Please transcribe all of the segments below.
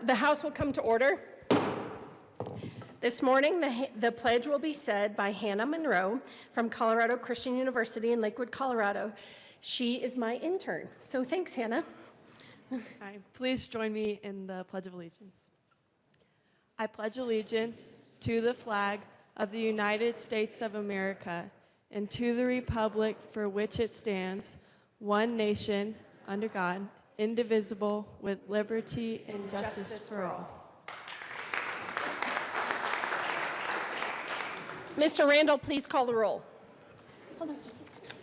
The House will come to order. This morning, the pledge will be said by Hannah Monroe from Colorado Christian University in Lakewood, Colorado. She is my intern, so thanks, Hannah. Hi, please join me in the Pledge of Allegiance. I pledge allegiance to the flag of the United States of America and to the republic for which it stands, one nation, under God, indivisible, with liberty and justice for all. Mr. Randall, please call the roll. Hold on just a second.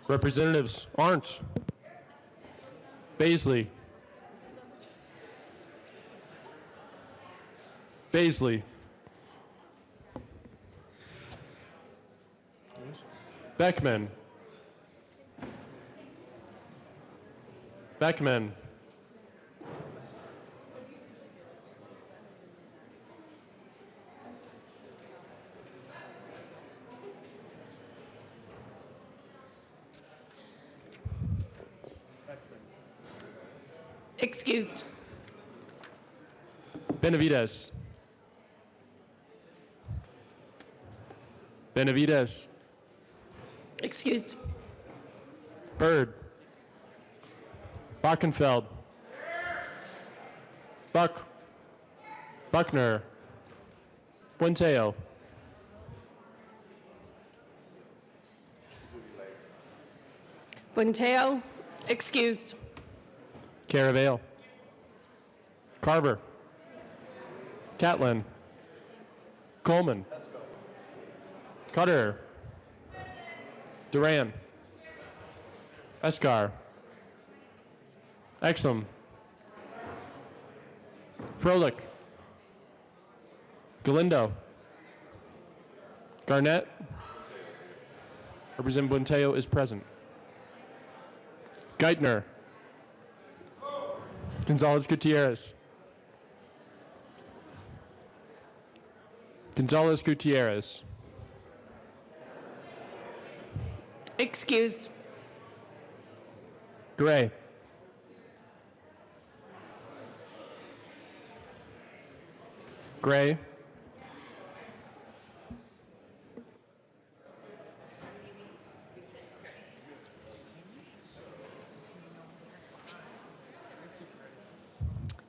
Representatives Arndt, Baisley, Beckman, Excused. Benavides, Excused. Bird, Bockenfeld, Buckner, Buenteo, Buenteo. Excused. Caravale, Carver, Catlin, Coleman, Cutter, Duran, Escar, Exum, Froelich, Galindo, Garnett. Representative Buenteo is present. Geithner, Gonzalez Gutierrez, Excused. Gray,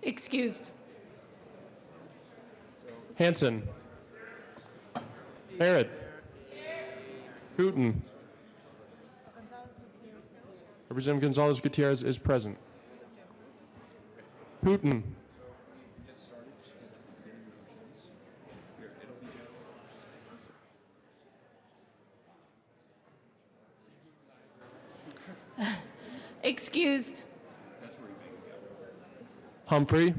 Excused. Hanson, Barrett, Hooten. Representative Gonzalez Gutierrez is present. Hooten, Excused. Humphrey,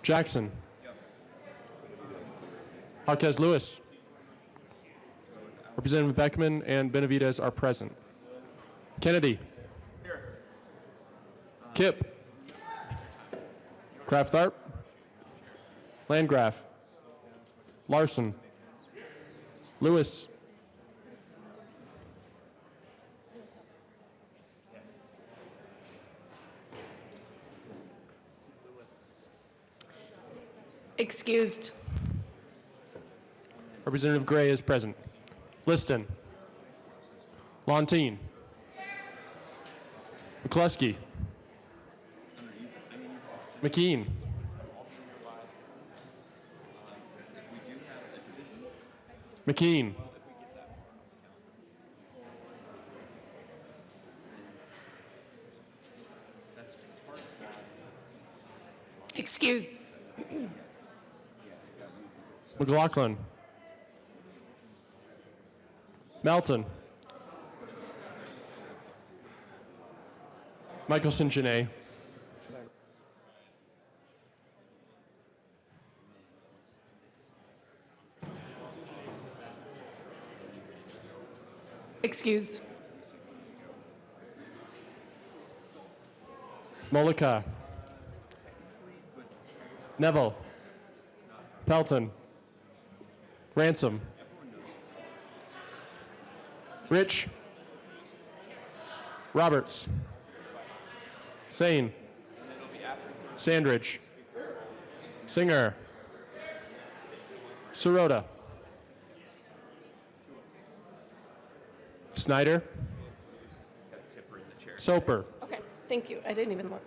Jackson, Jaquez Lewis. Representative Beckman and Benavides are present. Kennedy, Kipp, Kraft-Tharp, Landgraf, Larson, Lewis, Excused. Representative Gray is present. Liston, Lontine, McCluskey, McKean, Excused. McLaughlin, Melton. Michelson Janae. Excused. Mollica. Neville. Pelton. Ransom. Rich. Roberts. Sane. Sandridge. Singer. Sirota. Snyder. Soper. Okay, thank you. I didn't even look.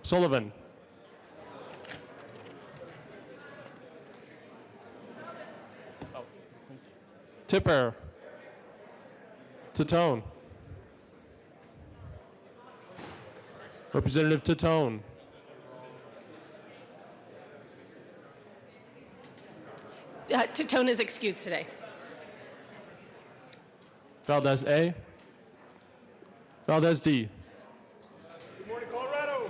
Sullivan. Tipper. Tatone. Representative Tatone. Tatone is excused today. Valdez A. Valdez D. Good morning, Colorado.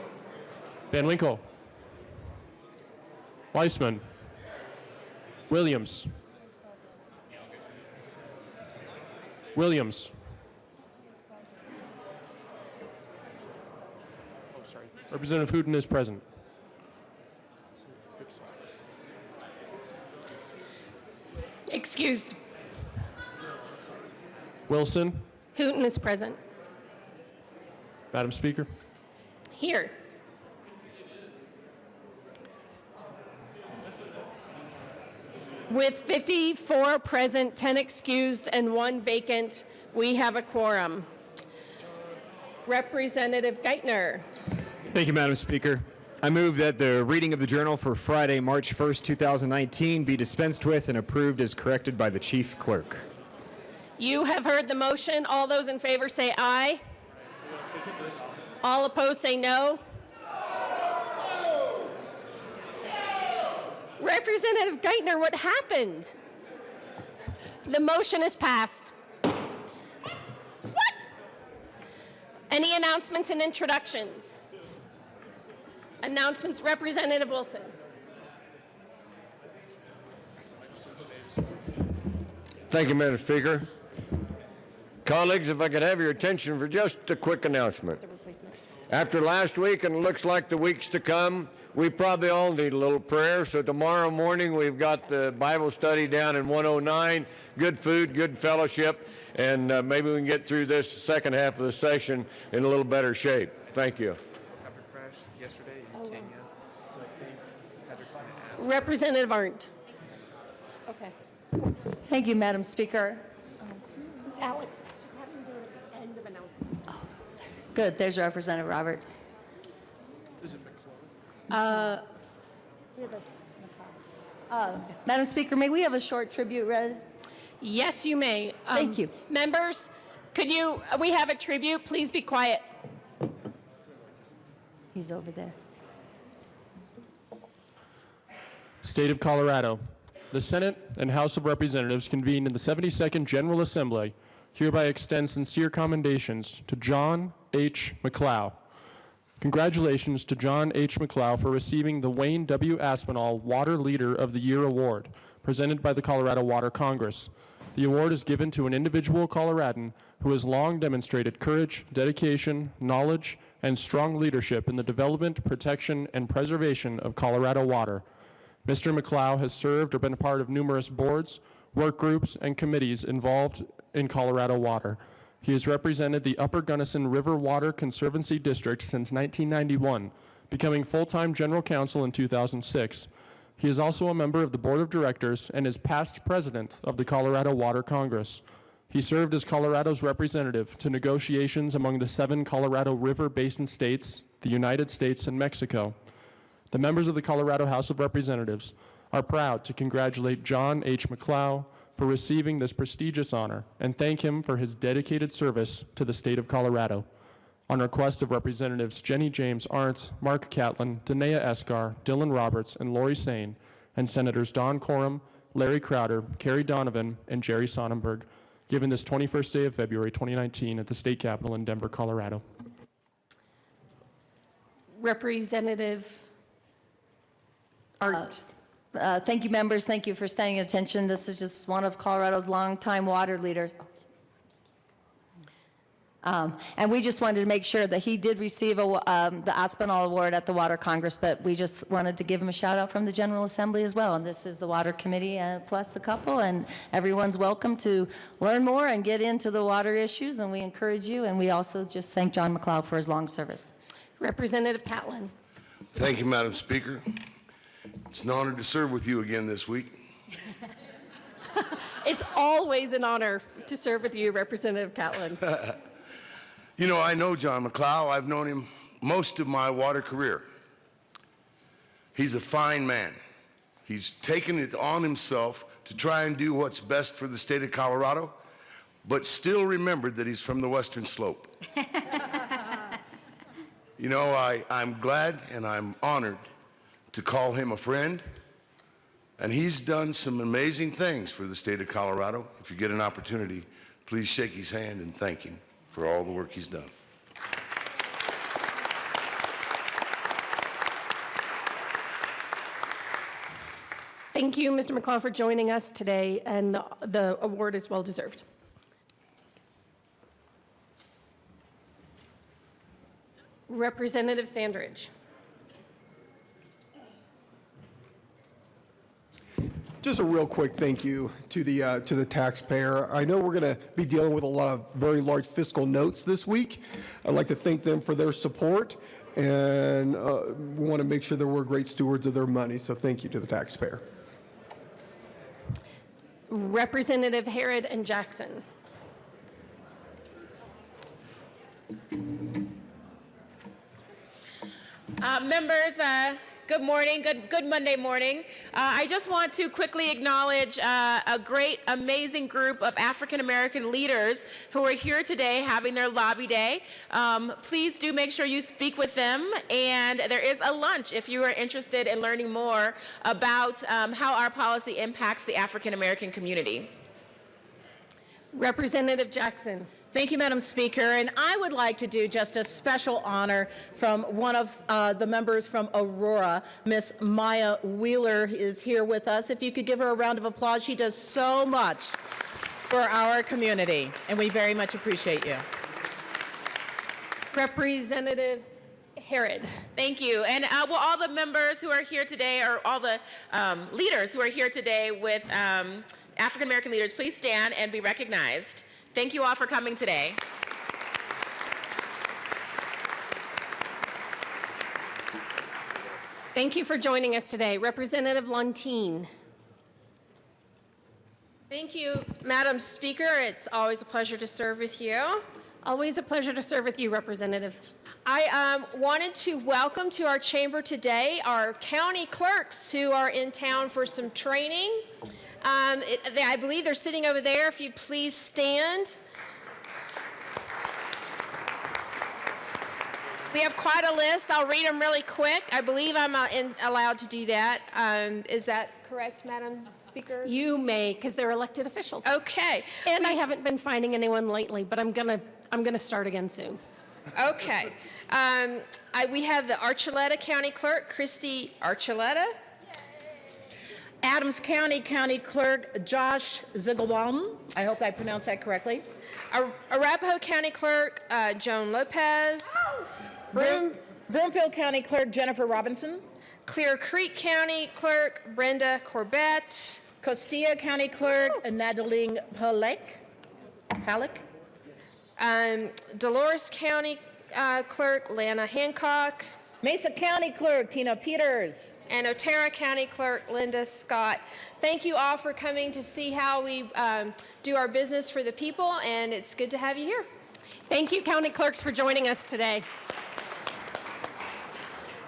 Van Winkle. Weissman. Williams. Williams. Oh, sorry. Representative Hooten is present. Excused. Wilson. Hooten is present. Madam Speaker. Here. With 54 present, 10 excused, and 1 vacant, we have a quorum. Representative Geithner. Thank you, Madam Speaker. I move that the reading of the journal for Friday, March 1st, 2019 be dispensed with and approved as corrected by the Chief Clerk. You have heard the motion. All those in favor say aye. All opposed say no. Representative Geithner, what happened? The motion is passed. What? Any announcements and introductions? Announcements, Representative Wilson. Thank you, Madam Speaker. Colleagues, if I could have your attention for just a quick announcement. After last week, and it looks like the weeks to come, we probably all need a little prayer. So tomorrow morning, we've got the Bible study down in 109. Good food, good fellowship, and maybe we can get through this second half of the session in a little better shape. Thank you. After crash yesterday in Kenya, so I think Patrick's going to ask. Representative Arndt. Okay. Thank you, Madam Speaker. Alec, just have him do it at the end of announcements. Good, there's Representative Roberts. Is it McClure? Madam Speaker, may we have a short tribute read? Yes, you may. Thank you. Members, we have a tribute. Please be quiet. He's over there. State of Colorado. The Senate and House of Representatives convened in the 72nd General Assembly hereby extend sincere commendations to John H. McClough. Congratulations to John H. McClough for receiving the Wayne W. Aspinall Water Leader of the Year Award, presented by the Colorado Water Congress. The award is given to an individual Coloradan who has long demonstrated courage, dedication, knowledge, and strong leadership in the development, protection, and preservation of Colorado water. Mr. McClough has served or been a part of numerous boards, work groups, and committees involved in Colorado water. He has represented the Upper Gunnison River Water Conservancy District since 1991, becoming full-time general counsel in 2006. He is also a member of the board of directors and is past president of the Colorado Water Congress. He served as Colorado's representative to negotiations among the 7 Colorado River Basin states, the United States, and Mexico. The members of the Colorado House of Representatives are proud to congratulate John H. McClough for receiving this prestigious honor and thank him for his dedicated service to the state of Colorado. On request of Representatives Jenny James Arndt, Mark Catlin, Danae Escar, Dylan Roberts, and Lori Sane, and Senators Don Coram, Larry Crowder, Kerry Donovan, and Jerry Sonnenberg, given this 21st day of February 2019 at the State Capitol in Denver, Colorado. Representative Art. Thank you, members. Thank you for standing attention. This is just one of Colorado's longtime water leaders. And we just wanted to make sure that he did receive the Aspinall Award at the Water Congress, but we just wanted to give him a shout out from the General Assembly as well. And this is the Water Committee plus a couple, and everyone's welcome to learn more and get into the water issues, and we encourage you. And we also just thank John McLeod for his long service. Representative Catlin. Thank you, Madam Speaker. It's an honor to serve with you again this week. It's always an honor to serve with you, Representative Catlin. You know, I know John McLeod. I've known him most of my water career. He's a fine man. He's taken it on himself to try and do what's best for the state of Colorado, but still remembered that he's from the Western Slope. You know, I'm glad and I'm honored to call him a friend, and he's done some amazing things for the state of Colorado. If you get an opportunity, please shake his hand and thank him for all the work he's done. Thank you, Mr. McLeod, for joining us today, and the award is well deserved. Representative Sandridge. Just a real quick thank you to the taxpayer. I know we're going to be dealing with a lot of very large fiscal notes this week. I'd like to thank them for their support, and we want to make sure that we're great stewards of their money. So thank you to the taxpayer. Representative Herod and Jackson. Members, good morning, good Monday morning. I just want to quickly acknowledge a great, amazing group of African-American leaders who are here today having their lobby day. Please do make sure you speak with them, and there is a lunch if you are interested in learning more about how our policy impacts the African-American community. Representative Jackson. Thank you, Madam Speaker. And I would like to do just a special honor from one of the members from Aurora. Miss Maya Wheeler is here with us. If you could give her a round of applause. She does so much for our community, and we very much appreciate you. Representative Herod. Thank you. And will all the members who are here today, or all the leaders who are here today with African-American leaders, please stand and be recognized. Thank you all for coming today. Thank you for joining us today. Representative Lontine. Thank you, Madam Speaker. It's always a pleasure to serve with you. Always a pleasure to serve with you, Representative. I wanted to welcome to our chamber today our county clerks who are in town for some training. I believe they're sitting over there. If you'd please stand. We have quite a list. I'll read them really quick. I believe I'm allowed to do that. Is that correct, Madam Speaker? You may, because they're elected officials. Okay. And I haven't been finding anyone lately, but I'm gonna start again soon. Okay. We have the Archuleta County Clerk, Christy Archuleta. Adams County County Clerk Josh Zigalwam. I hope I pronounced that correctly. Arapahoe County Clerk Joan Lopez. Broomfield County Clerk Jennifer Robinson. Clear Creek County Clerk Brenda Corbett. Costilla County Clerk Nadaline Halleck. Dolores County Clerk Lana Hancock. Mesa County Clerk Tina Peters. And Otero County Clerk Linda Scott. Thank you all for coming to see how we do our business for the people, and it's good to have you here. Thank you, county clerks, for joining us today.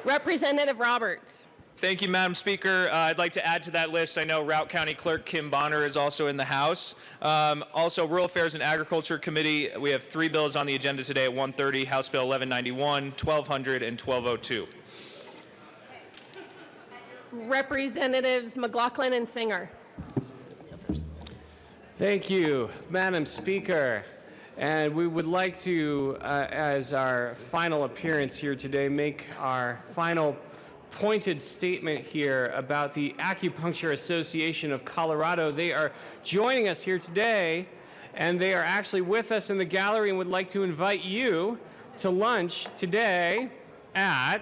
Representative Roberts. Thank you, Madam Speaker. I'd like to add to that list. I know Routt County Clerk Kim Bonner is also in the House. Also, Rural Affairs and Agriculture Committee, we have 3 bills on the agenda today at 1:30, House Bill 1191, 1200, and 1202. Representatives McLaughlin and Singer. Thank you, Madam Speaker. And we would like to, as our final appearance here today, make our final pointed statement here about the Acupuncture Association of Colorado. They are joining us here today, and they are actually with us in the gallery and would like to invite you to lunch today at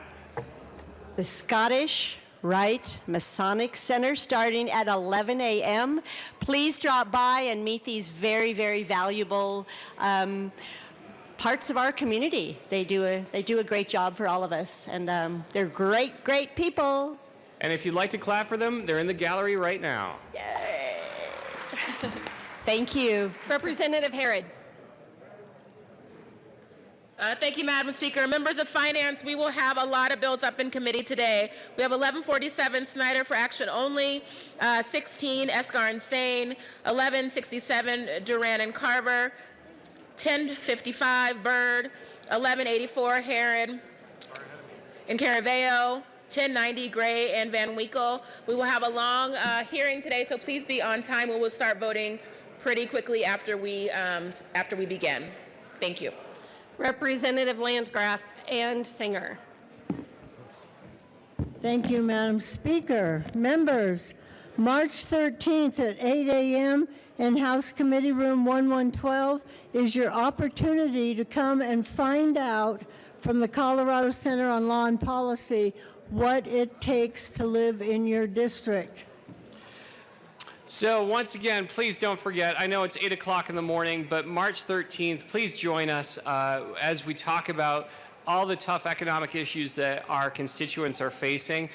the Scottish Rite Masonic Center starting at 11 a.m. Please drop by and meet these very, very valuable parts of our community. They do a great job for all of us, and they're great, great people. And if you'd like to clap for them, they're in the gallery right now. Yay. Thank you. Representative Herod. Thank you, Madam Speaker. Members of Finance, we will have a lot of bills up in committee today. We have 1147 Snyder for action only, 16 Esgar and Sane, 1167 Duran and Carver, 1055 Byrd, 1184 Herod and Caraveo, 1090 Gray and Van Winkle. We will have a long hearing today, so please be on time. We will start voting pretty quickly after we begin. Thank you. Representative Landgraf and Singer. Thank you, Madam Speaker. Members, March 13th at 8 a.m. in House Committee Room 1112 is your opportunity to come and find out from the Colorado Center on Law and Policy what it takes to live in your district. So once again, please don't forget, I know it's 8 o'clock in the morning, but March 13th, please join us as we talk about all the tough economic issues that our constituents are facing.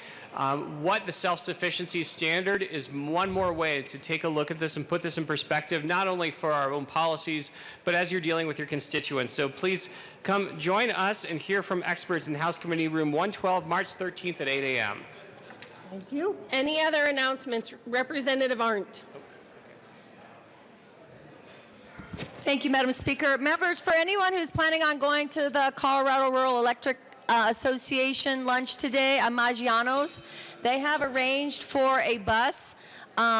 What the self-sufficiency standard is one more way to take a look at this and put this in perspective, not only for our own policies, but as you're dealing with your constituents. So please come join us and hear from experts in House Committee Room 112, March 13th at 8 a.m. Thank you. Any other announcements? Representative Arndt. Thank you, Madam Speaker. Members, for anyone who's planning on going to the Colorado Rural Electric Association lunch today at Maggiano's, they have arranged for a bus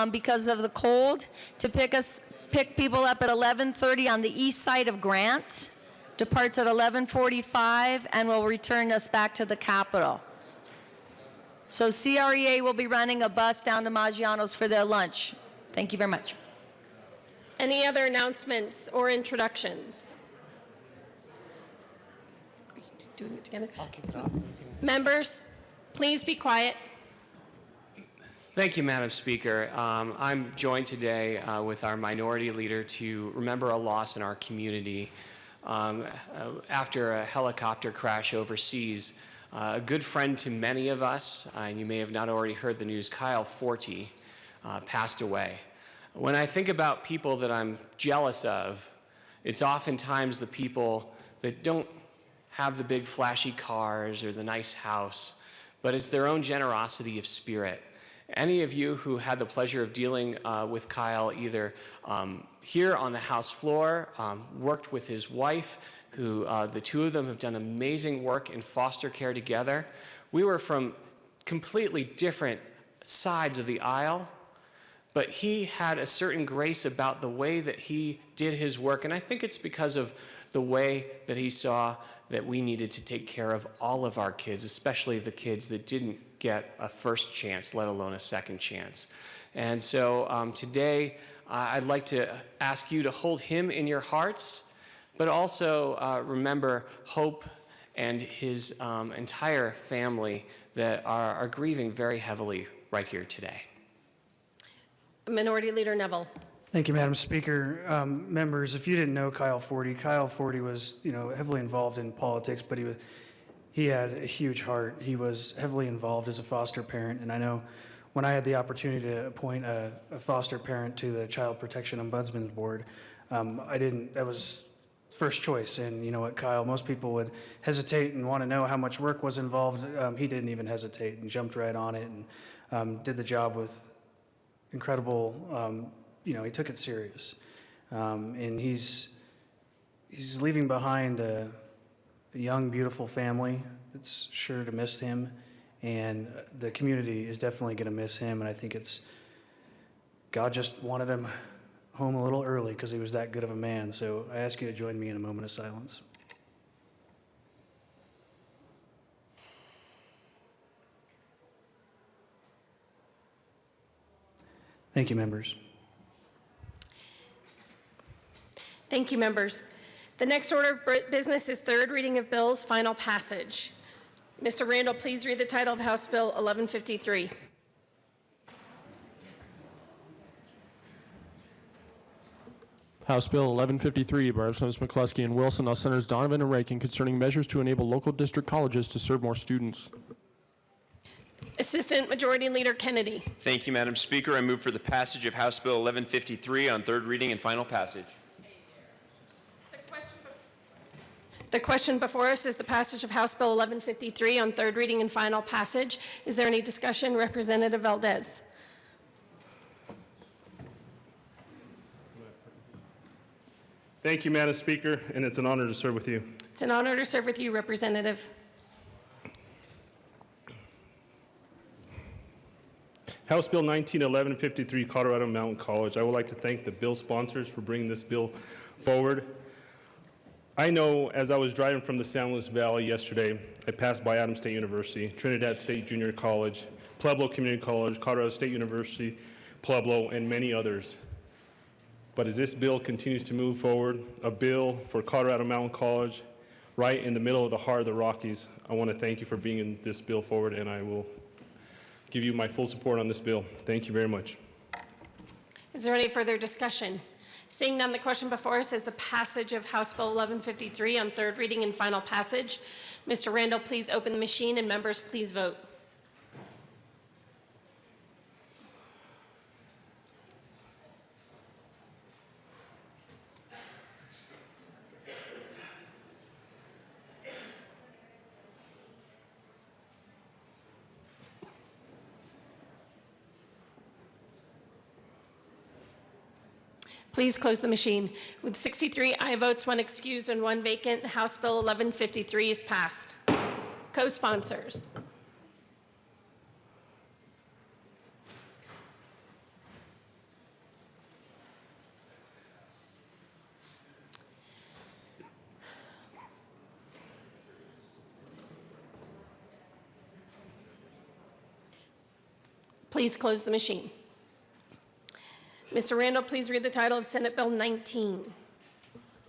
because of the cold to pick people up at 11:30 on the east side of Grant, departs at 11:45, and will return us back to the Capitol. So CREA will be running a bus down to Maggiano's for their lunch. Thank you very much. Any other announcements or introductions? Doing it together. I'll kick it off. Members, please be quiet. Thank you, Madam Speaker. I'm joined today with our minority leader to remember a loss in our community after a helicopter crash overseas. A good friend to many of us, and you may have not already heard the news, Kyle Forte passed away. When I think about people that I'm jealous of, it's oftentimes the people that don't have the big flashy cars or the nice house, but it's their own generosity of spirit. Any of you who had the pleasure of dealing with Kyle either here on the House floor, worked with his wife, who the two of them have done amazing work in foster care together. We were from completely different sides of the aisle, but he had a certain grace about the way that he did his work, and I think it's because of the way that he saw that we needed to take care of all of our kids, especially the kids that didn't get a first chance, let alone a second chance. And so today, I'd like to ask you to hold him in your hearts, but also remember Hope and his entire family that are grieving very heavily right here today. Minority Leader Neville. Thank you, Madam Speaker. Members, if you didn't know Kyle Forte was, heavily involved in politics, but he had a huge heart. He was heavily involved as a foster parent, and I know when I had the opportunity to appoint a foster parent to the Child Protection Ombudsman Board, that was first choice. And you know what, Kyle, most people would hesitate and want to know how much work was involved. He didn't even hesitate and jumped right on it and did the job with incredible, he took it serious. And he's leaving behind a young, beautiful family that's sure to miss him. And the community is definitely going to miss him. And I think God just wanted him home a little early because he was that good of a man. So I ask you to join me in a moment of silence. Thank you, members. Thank you, members. The next order of business is third reading of bills, final passage. Mr. Randall, please read the title of House Bill 1153. House Bill 1153 by Representatives McCluskey and Wilson, House Senators Donovan and Rankin, concerning measures to enable local district colleges to serve more students. Assistant Majority Leader Kennedy. Thank you, Madam Speaker. I move for the passage of House Bill 1153 on third reading and final passage. The question before us is the passage of House Bill 1153 on third reading and final passage. Is there any discussion? Representative Valdez. Thank you, Madam Speaker, and it's an honor to serve with you. It's an honor to serve with you, Representative. House Bill 191153, Colorado Mountain College. I would like to thank the bill sponsors for bringing this bill forward. I know as I was driving from the San Luis Valley yesterday, I passed by Adams State University, Trinidad State Junior College, Pueblo Community College, Colorado State University, Pueblo, and many others. But as this bill continues to move forward, a bill for Colorado Mountain College, right in the middle of the heart of the Rockies, I want to thank you for bringing this bill forward, and I will give you my full support on this bill. Thank you very much. Is there any further discussion? Seeing none, the question before us is the passage of House Bill 1153 on third reading and final passage. Mr. Randall, please open the machine, and members, please vote. Please close the machine. With 63 aye votes, 1 excused, and 1 vacant, House Bill 1153 is passed. Co-sponsors. Please close the machine. Mr. Randall, please read the title of Senate Bill 19.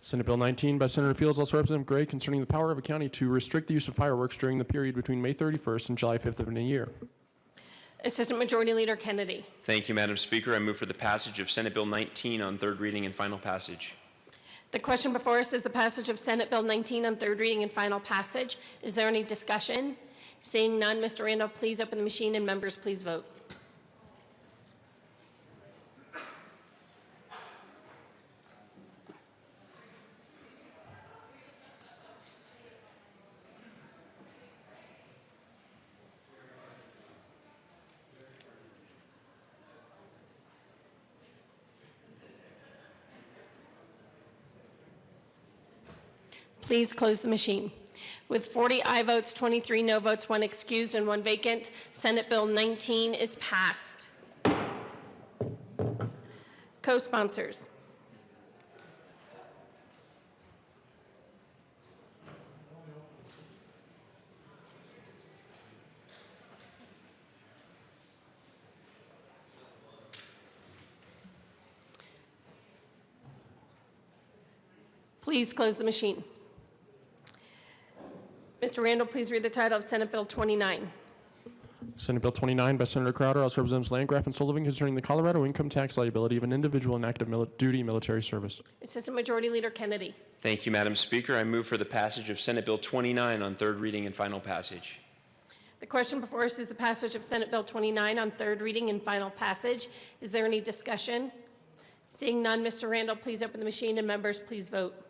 Senate Bill 19 by Senator Fields, also Representative Gray, concerning the power of a county to restrict the use of fireworks during the period between May 31st and July 5th of any year. Assistant Majority Leader Kennedy. Thank you, Madam Speaker. I move for the passage of Senate Bill 19 on third reading and final passage. The question before us is the passage of Senate Bill 19 on third reading and final passage. Is there any discussion? Seeing none, Mr. Randall, please open the machine, and members, please vote. Please close the machine. With 40 aye votes, 23 no votes, 1 excused, and 1 vacant, Senate Bill 19 is passed. Co-sponsors. Please close the machine. Mr. Randall, please read the title of Senate Bill 29. Senate Bill 29 by Senator Crowder, House Representatives Landgraf and Sullivan, concerning the Colorado income tax liability of an individual in active duty military service. Assistant Majority Leader Kennedy. Thank you, Madam Speaker. I move for the passage of Senate Bill 29 on third reading and final passage. The question before us is the passage of Senate Bill 29 on third reading and final passage. Is there any discussion? Seeing none, Mr. Randall, please open the machine, and members, please vote.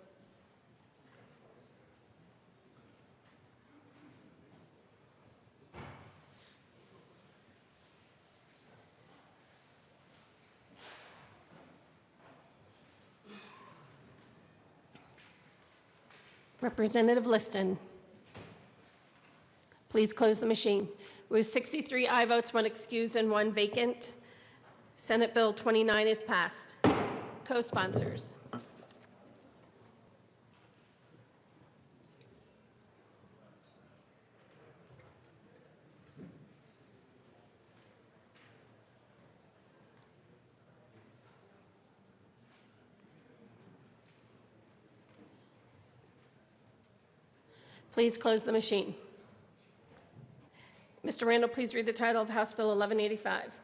Representative Liston. Please close the machine. With 63 aye votes, 1 excused, and 1 vacant, Senate Bill 29 is passed. Co-sponsors. Please close the machine. Mr. Randall, please read the title of House Bill 1185.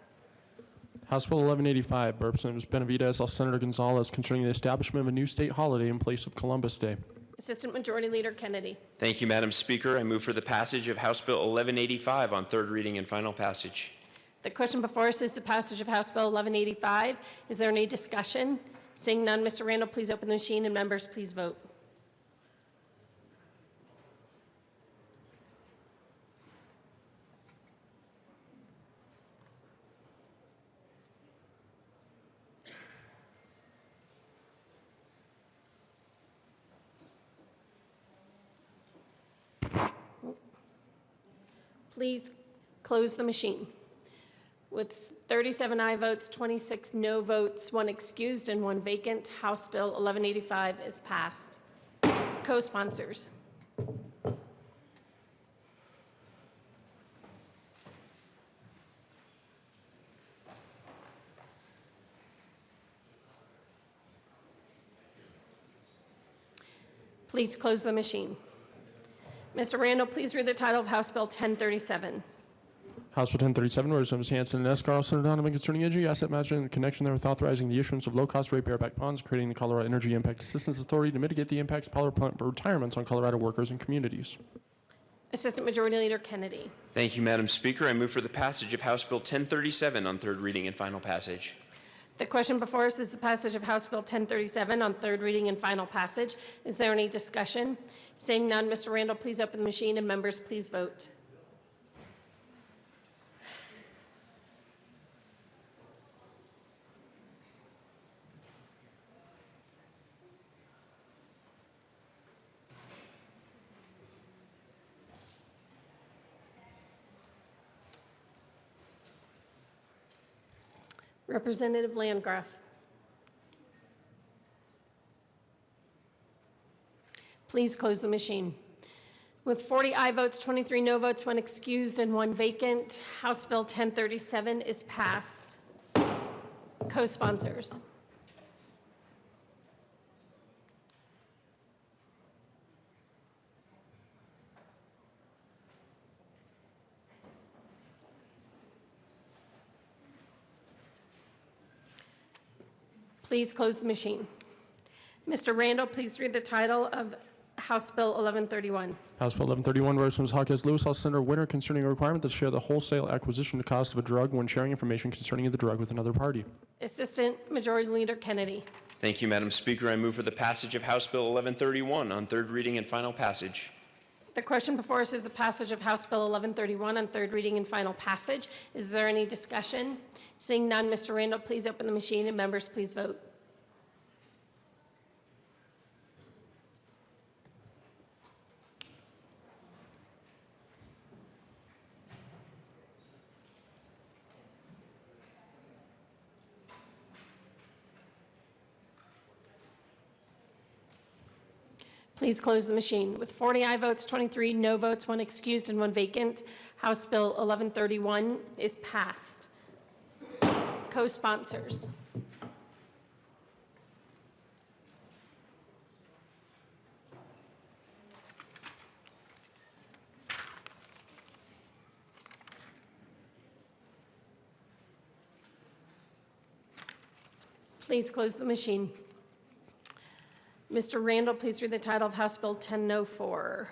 House Bill 1185 by Representatives Benavidez, Senator Gonzalez, concerning the establishment of a new state holiday in place of Columbus Day. Assistant Majority Leader Kennedy. Thank you, Madam Speaker. I move for the passage of House Bill 1185 on third reading and final passage. The question before us is the passage of House Bill 1185. Is there any discussion? Seeing none, Mr. Randall, please open the machine, and members, please vote. Please close the machine. With 37 aye votes, 26 no votes, 1 excused, and 1 vacant, House Bill 1185 is passed. Co-sponsors. Please close the machine. Mr. Randall, please read the title of House Bill 1037. House Bill 1037, Representatives Hanson and Escarl, Senator Donovan, concerning energy asset management in connection therewith authorizing the issuance of low-cost rate bareback bonds, creating the Colorado Energy Impact Assistance Authority to mitigate the impacts of power plant retirements on Colorado workers and communities. Assistant Majority Leader Kennedy. Thank you, Madam Speaker. I move for the passage of House Bill 1037 on third reading and final passage. The question before us is the passage of House Bill 1037 on third reading and final passage. Is there any discussion? Seeing none, Mr. Randall, please open the machine, and members, please vote. Representative Landgraf. Please close the machine. With 40 aye votes, 23 no votes, 1 excused, and 1 vacant, House Bill 1037 is passed. Co-sponsors. Please close the machine. Mr. Randall, please read the title of House Bill 1131. House Bill 1131, Representatives Hawkins Lewis, Senator Winter, concerning a requirement to share the wholesale acquisition cost of a drug when sharing information concerning the drug with another party. Assistant Majority Leader Kennedy. Thank you, Madam Speaker. I move for the passage of House Bill 1131 on third reading and final passage. The question before us is the passage of House Bill 1131 on third reading and final passage. Is there any discussion? Seeing none, Mr. Randall, please open the machine, and members, please vote. Please close the machine. With 40 aye votes, 23 no votes, 1 excused, and 1 vacant, House Bill 1131 is passed. Co-sponsors. Please close the machine. Mr. Randall, please read the title of House Bill 1004.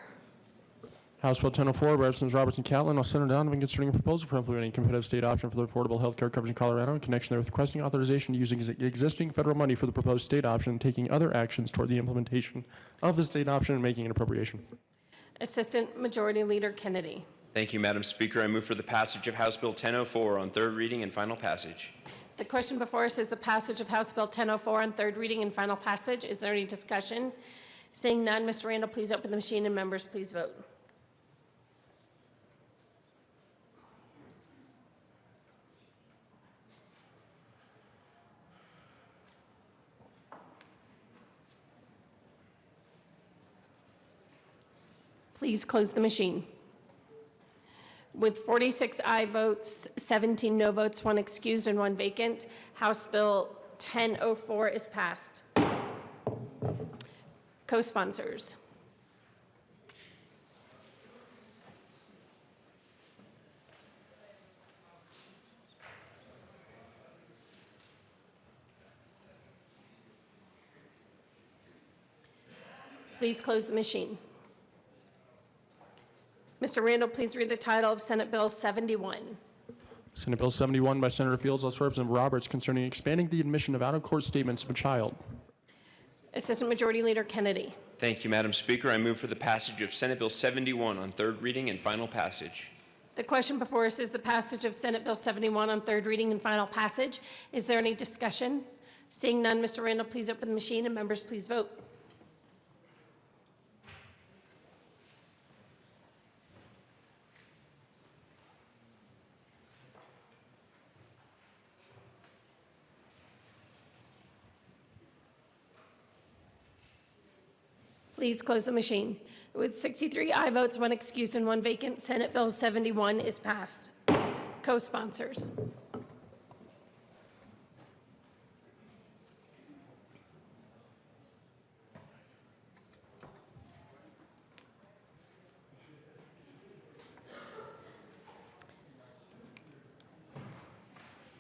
House Bill 1004, Representatives Robertson Catlin, Senator Donovan, concerning a proposal for implementing a competitive state option for the affordable health care coverage in Colorado in connection therewith requesting authorization to use existing federal money for the proposed state option and taking other actions toward the implementation of the state option and making an appropriation. Assistant Majority Leader Kennedy. Thank you, Madam Speaker. I move for the passage of House Bill 1004 on third reading and final passage. The question before us is the passage of House Bill 1004 on third reading and final passage. Is there any discussion? Seeing none, Mr. Randall, please open the machine, and members, please vote. Please close the machine. With 46 aye votes, 17 no votes, 1 excused, and 1 vacant, House Bill 1004 is passed. Co-sponsors. Please close the machine. Mr. Randall, please read the title of Senate Bill 71. Senate Bill 71 by Senator Fields, House Representative Roberts, concerning expanding the admission of out-of-court statements of a child. Assistant Majority Leader Kennedy. Thank you, Madam Speaker. I move for the passage of Senate Bill 71 on third reading and final passage. The question before us is the passage of Senate Bill 71 on third reading and final passage. Is there any discussion? Seeing none, Mr. Randall, please open the machine, and members, please vote. Please close the machine. With 63 aye votes, 1 excused, and 1 vacant, Senate Bill 71 is passed. Co-sponsors.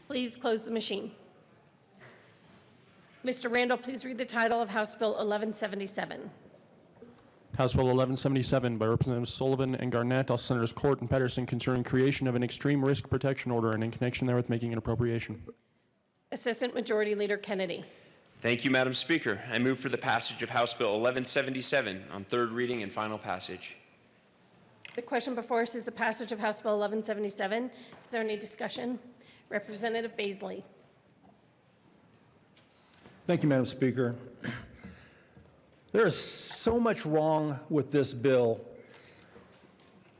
Please close the machine. Mr. Randall, please read the title of House Bill 1177. House Bill 1177 by Representatives Sullivan and Garnett, all Senators Court and Pedersen, concerning creation of an extreme risk protection order and in connection therewith making an appropriation. Assistant Majority Leader Kennedy. Thank you, Madam Speaker. I move for the passage of House Bill 1177 on third reading and final passage. The question before us is the passage of House Bill 1177. Is there any discussion? Representative Baisley. Thank you, Madam Speaker. There is so much wrong with this bill,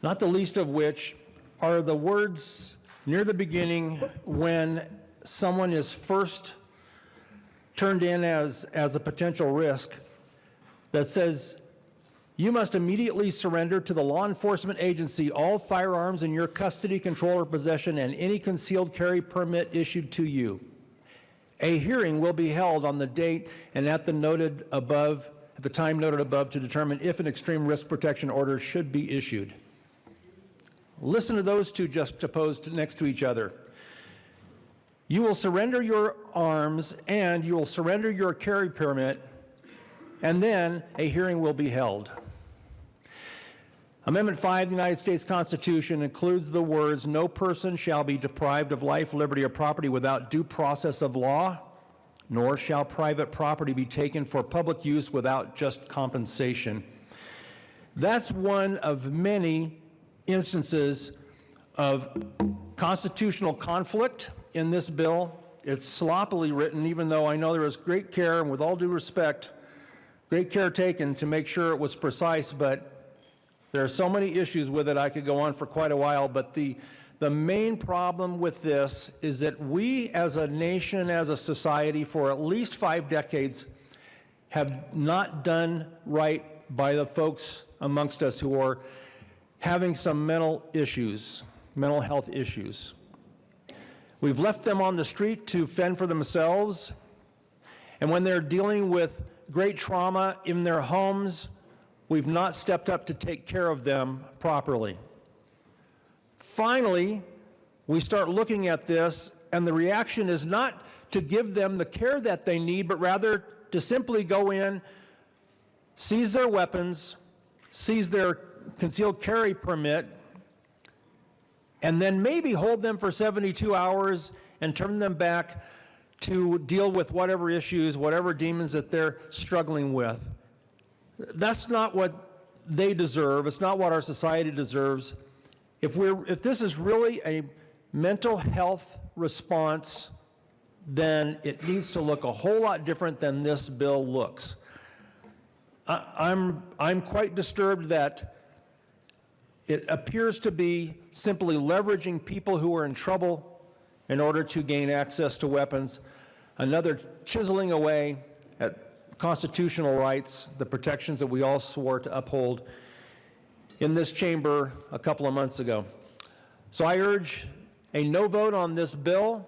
not the least of which are the words near the beginning when someone is first turned in as a potential risk that says, you must immediately surrender to the law enforcement agency all firearms in your custody, control, or possession and any concealed carry permit issued to you. A hearing will be held on the date and at the time noted above to determine if an extreme risk protection order should be issued. Listen to those two juxtaposed next to each other. You will surrender your arms and you will surrender your carry permit, and then a hearing will be held. Amendment 5 of the United States Constitution includes the words, no person shall be deprived of life, liberty, or property without due process of law, nor shall private property be taken for public use without just compensation. That's one of many instances of constitutional conflict in this bill. It's sloppily written, even though I know there was great care, and with all due respect, great care taken to make sure it was precise, but there are so many issues with it, I could go on for quite a while, but the main problem with this is that we as a nation, as a society, for at least 5 decades, have not done right by the folks amongst us who are having some mental health issues. We've left them on the street to fend for themselves, and when they're dealing with great trauma in their homes, we've not stepped up to take care of them properly. Finally, we start looking at this, and the reaction is not to give them the care that they need, but rather to simply go in, seize their weapons, seize their concealed carry permit, and then maybe hold them for 72 hours and turn them back to deal with whatever issues, whatever demons that they're struggling with. That's not what they deserve. It's not what our society deserves. If this is really a mental health response, then it needs to look a whole lot different than this bill looks. I'm quite disturbed that it appears to be simply leveraging people who are in trouble in order to gain access to weapons, another chiseling away at constitutional rights, the protections that we all swore to uphold. in this chamber a couple of months ago. So I urge a no vote on this bill,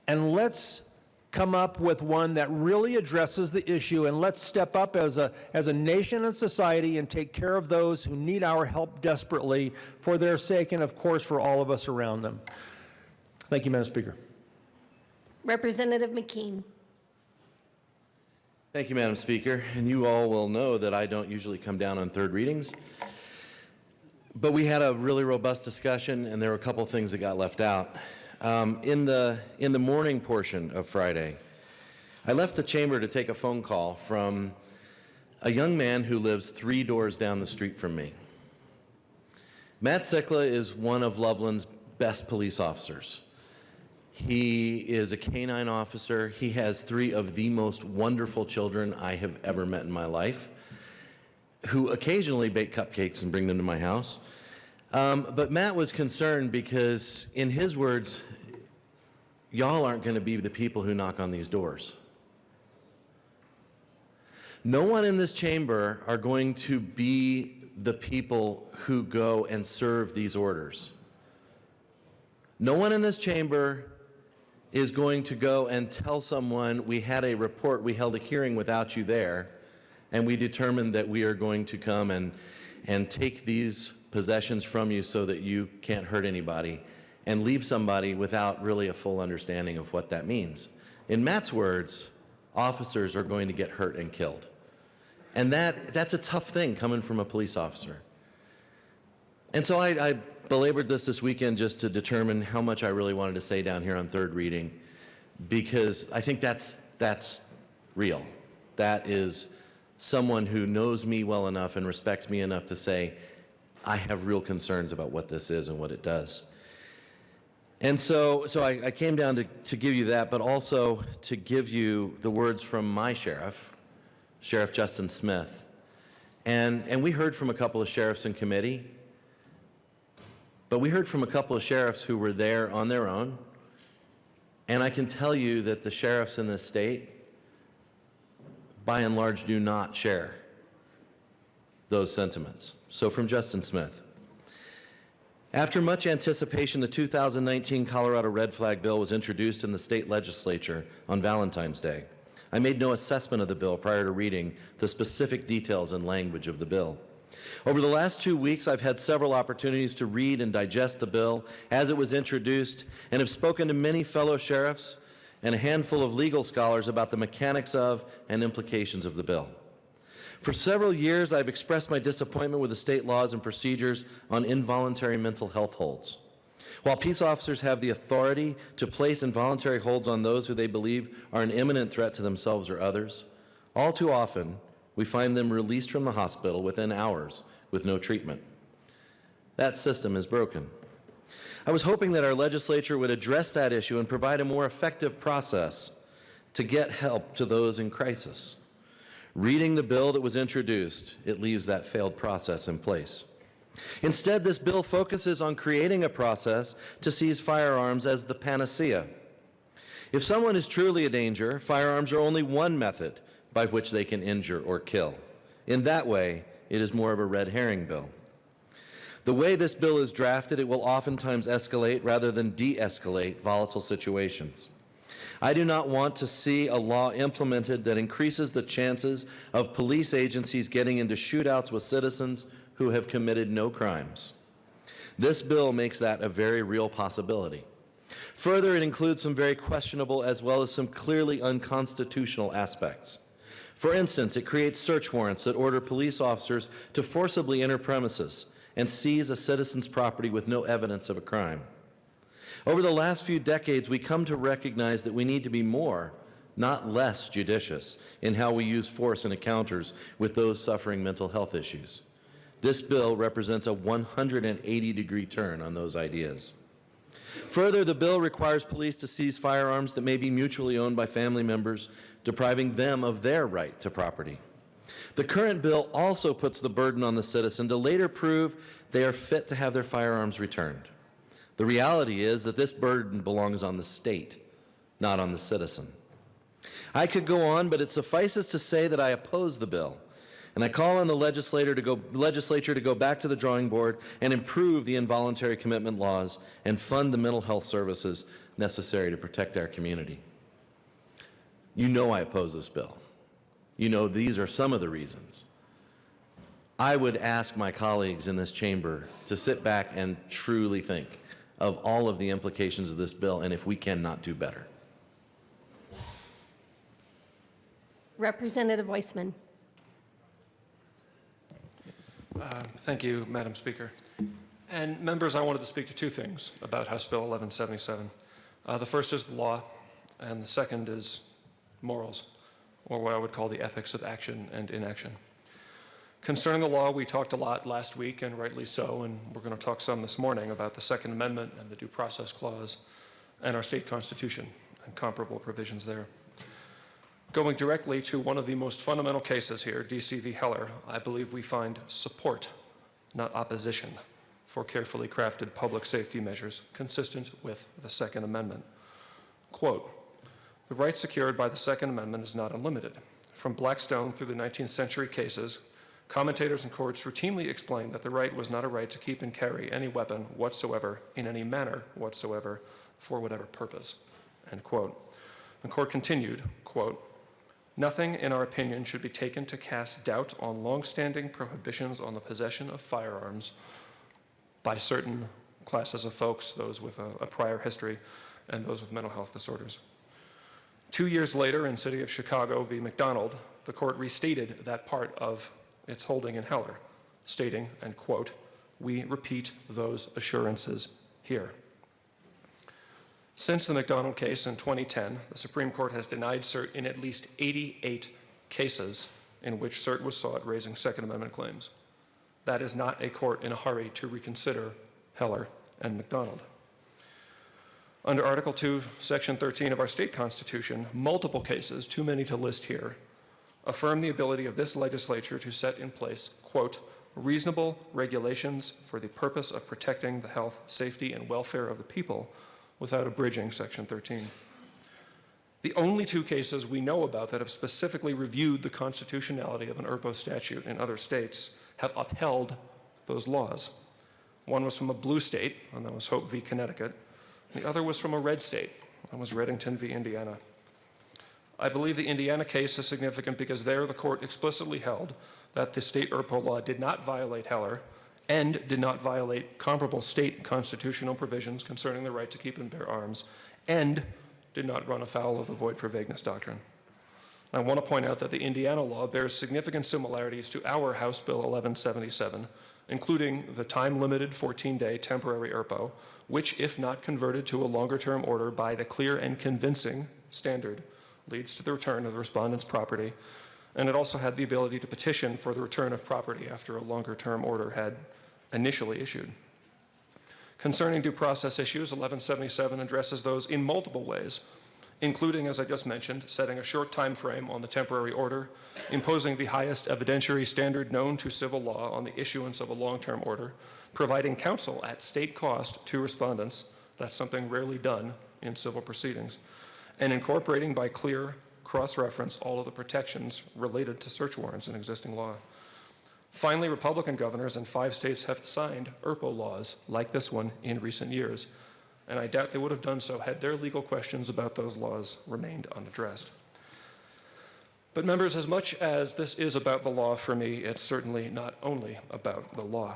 and let's come up with one that really addresses the issue, and let's step up as a nation and society and take care of those who need our help desperately for their sake and, of course, for all of us around them. Thank you, Madam Speaker. Representative McKean. Thank you, Madam Speaker. And you all will know that I don't usually come down on third readings. But we had a really robust discussion, and there were a couple of things that got left out. In the morning portion of Friday, I left the chamber to take a phone call from a young man who lives 3 doors down the street from me. Matt Sikla is one of Loveland's best police officers. He is a canine officer. He has 3 of the most wonderful children I have ever met in my life, who occasionally bake cupcakes and bring them to my house. But Matt was concerned because, in his words, y'all aren't going to be the people who knock on these doors. No one in this chamber are going to be the people who go and serve these orders. No one in this chamber is going to go and tell someone, we had a report, we held a hearing without you there, and we determined that we are going to come and take these possessions from you so that you can't hurt anybody, and leave somebody without really a full understanding of what that means. In Matt's words, officers are going to get hurt and killed. And that's a tough thing coming from a police officer. And so I belabored this weekend just to determine how much I really wanted to say down here on third reading, because I think that's real. That is someone who knows me well enough and respects me enough to say, I have real concerns about what this is and what it does. And so I came down to give you that, but also to give you the words from my sheriff, Sheriff Justin Smith. And we heard from a couple of sheriffs in committee, but we heard from a couple of sheriffs who were there on their own. And I can tell you that the sheriffs in this state, by and large, do not share those sentiments. So from Justin Smith. After much anticipation, the 2019 Colorado Red Flag Bill was introduced in the state legislature on Valentine's Day. I made no assessment of the bill prior to reading the specific details and language of the bill. Over the last 2 weeks, I've had several opportunities to read and digest the bill as it was introduced, and have spoken to many fellow sheriffs and a handful of legal scholars about the mechanics of and implications of the bill. For several years, I've expressed my disappointment with the state laws and procedures on involuntary mental health holds. While peace officers have the authority to place involuntary holds on those who they believe are an imminent threat to themselves or others, all too often, we find them released from the hospital within hours with no treatment. That system is broken. I was hoping that our legislature would address that issue and provide a more effective process to get help to those in crisis. Reading the bill that was introduced, it leaves that failed process in place. Instead, this bill focuses on creating a process to seize firearms as the panacea. If someone is truly a danger, firearms are only one method by which they can injure or kill. In that way, it is more of a red herring bill. The way this bill is drafted, it will oftentimes escalate rather than de-escalate volatile situations. I do not want to see a law implemented that increases the chances of police agencies getting into shootouts with citizens who have committed no crimes. This bill makes that a very real possibility. Further, it includes some very questionable as well as some clearly unconstitutional aspects. For instance, it creates search warrants that order police officers to forcibly enter premises and seize a citizen's property with no evidence of a crime. Over the last few decades, we come to recognize that we need to be more, not less, judicious in how we use force in encounters with those suffering mental health issues. This bill represents a 180-degree turn on those ideas. Further, the bill requires police to seize firearms that may be mutually owned by family members, depriving them of their right to property. The current bill also puts the burden on the citizen to later prove they are fit to have their firearms returned. The reality is that this burden belongs on the state, not on the citizen. I could go on, but it suffices to say that I oppose the bill And I call on the legislature to go back to the drawing board and improve the involuntary commitment laws and fund the mental health services necessary to protect our community. You know I oppose this bill. You know these are some of the reasons. I would ask my colleagues in this chamber to sit back and truly think of all of the implications of this bill and if we cannot do better. Representative Weissman. Thank you, Madam Speaker. And members, I wanted to speak to two things about House Bill 1177. The first is the law, and the second is morals, or what I would call the ethics of action and inaction. Concerning the law, we talked a lot last week, and rightly so, and we're going to talk some this morning about the Second Amendment and the Due Process Clause and our state constitution and comparable provisions there. Going directly to one of the most fundamental cases here, D.C. v. Heller, I believe we find support, not opposition, for carefully crafted public safety measures consistent with the Second Amendment. Quote, "The right secured by the Second Amendment is not unlimited. From Blackstone through the 19th century cases, commentators and courts routinely explained that the right was not a right to keep and carry any weapon whatsoever in any manner whatsoever for whatever purpose." End quote. The court continued, quote, "Nothing, in our opinion, should be taken to cast doubt on long-standing prohibitions on the possession of firearms by certain classes of folks, those with a prior history and those with mental health disorders." 2 years later, in City of Chicago v. McDonald, the court restated that part of its holding in Heller, stating, and quote, "We repeat those assurances here." Since the McDonald case in 2010, the Supreme Court has denied cert in at least 88 cases in which cert was sought raising Second Amendment claims. That is not a court in a hurry to reconsider Heller and McDonald. Under Article 2, Section 13 of our state constitution, multiple cases, too many to list here, affirm the ability of this legislature to set in place, quote, "reasonable regulations for the purpose of protecting the health, safety, and welfare of the people without abridging Section 13. The only two cases we know about that have specifically reviewed the constitutionality of an ERPO statute in other states have upheld those laws. One was from a blue state, and that was Hope v. Connecticut. The other was from a red state, that was Reddington v. Indiana. I believe the Indiana case is significant because there the court explicitly held that the state ERPO law did not violate Heller and did not violate comparable state constitutional provisions concerning the right to keep and bear arms, and did not run afoul of the void for vagueness doctrine. I want to point out that the Indiana law bears significant similarities to our House Bill 1177, including the time-limited 14-day temporary ERPO, which, if not converted to a longer-term order by the clear and convincing standard, leads to the return of the respondent's property, and it also had the ability to petition for the return of property after a longer-term order had initially issued. Concerning due process issues, 1177 addresses those in multiple ways, including, as I just mentioned, setting a short time frame on the temporary order, imposing the highest evidentiary standard known to civil law on the issuance of a long-term order, providing counsel at state cost to respondents, that's something rarely done in civil proceedings, and incorporating by clear cross-reference all of the protections related to search warrants in existing law. Finally, Republican governors in 5 states have signed ERPO laws like this one in recent years, and I doubt they would have done so had their legal questions about those laws remained unaddressed. But members, as much as this is about the law for me, it's certainly not only about the law.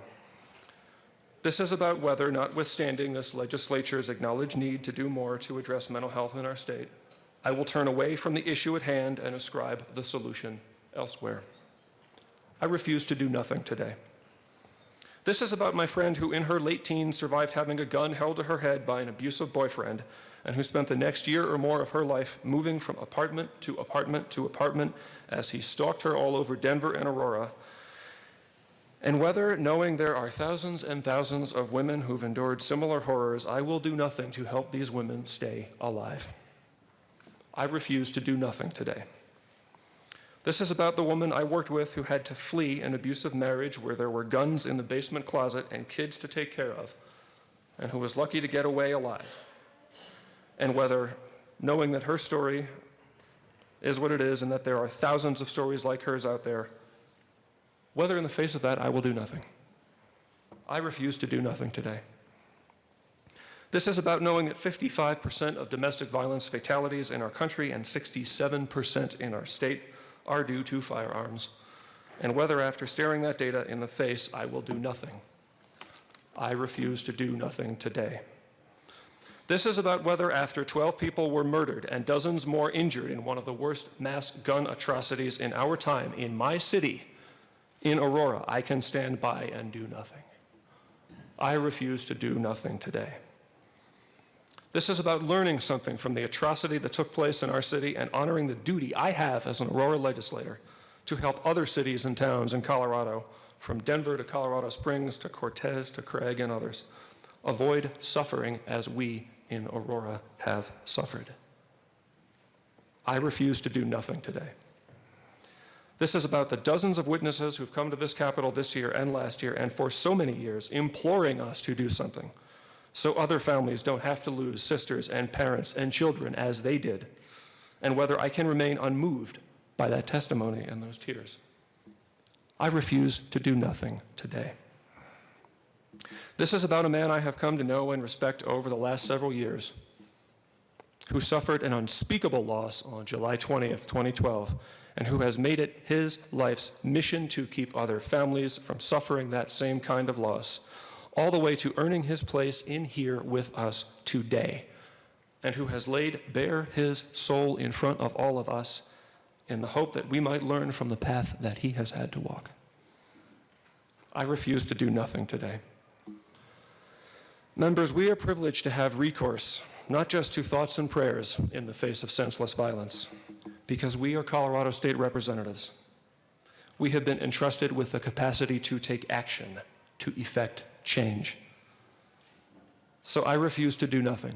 This is about whether, notwithstanding this legislature's acknowledged need to do more to address mental health in our state, I will turn away from the issue at hand and ascribe the solution elsewhere. I refuse to do nothing today. This is about my friend who in her late teens survived having a gun held to her head by an abusive boyfriend and who spent the next year or more of her life moving from apartment to apartment to apartment as he stalked her all over Denver and Aurora. And whether, knowing there are thousands and thousands of women who've endured similar horrors, I will do nothing to help these women stay alive. I refuse to do nothing today. This is about the woman I worked with who had to flee an abusive marriage where there were guns in the basement closet and kids to take care of, and who was lucky to get away alive. And whether, knowing that her story is what it is and that there are thousands of stories like hers out there, whether in the face of that I will do nothing. I refuse to do nothing today. This is about knowing that 55% of domestic violence fatalities in our country and 67% in our state are due to firearms, and whether after staring that data in the face I will do nothing. I refuse to do nothing today. This is about whether after 12 people were murdered and dozens more injured in one of the worst mass gun atrocities in our time in my city, in Aurora, I can stand by and do nothing. I refuse to do nothing today. This is about learning something from the atrocity that took place in our city and honoring the duty I have as an Aurora legislator to help other cities and towns in Colorado, from Denver to Colorado Springs to Cortez to Craig and others, avoid suffering as we in Aurora have suffered. I refuse to do nothing today. This is about the dozens of witnesses who've come to this Capitol this year and last year and for so many years imploring us to do something so other families don't have to lose sisters and parents and children as they did, and whether I can remain unmoved by that testimony and those tears. I refuse to do nothing today. This is about a man I have come to know and respect over the last several years, who suffered an unspeakable loss on July 20th, 2012, and who has made it his life's mission to keep other families from suffering that same kind of loss, all the way to earning his place in here with us today, and who has laid bare his soul in front of all of us in the hope that we might learn from the path that he has had to walk. I refuse to do nothing today. Members, we are privileged to have recourse, not just to thoughts and prayers in the face of senseless violence, because we are Colorado State representatives. We have been entrusted with the capacity to take action, to effect change. So I refuse to do nothing.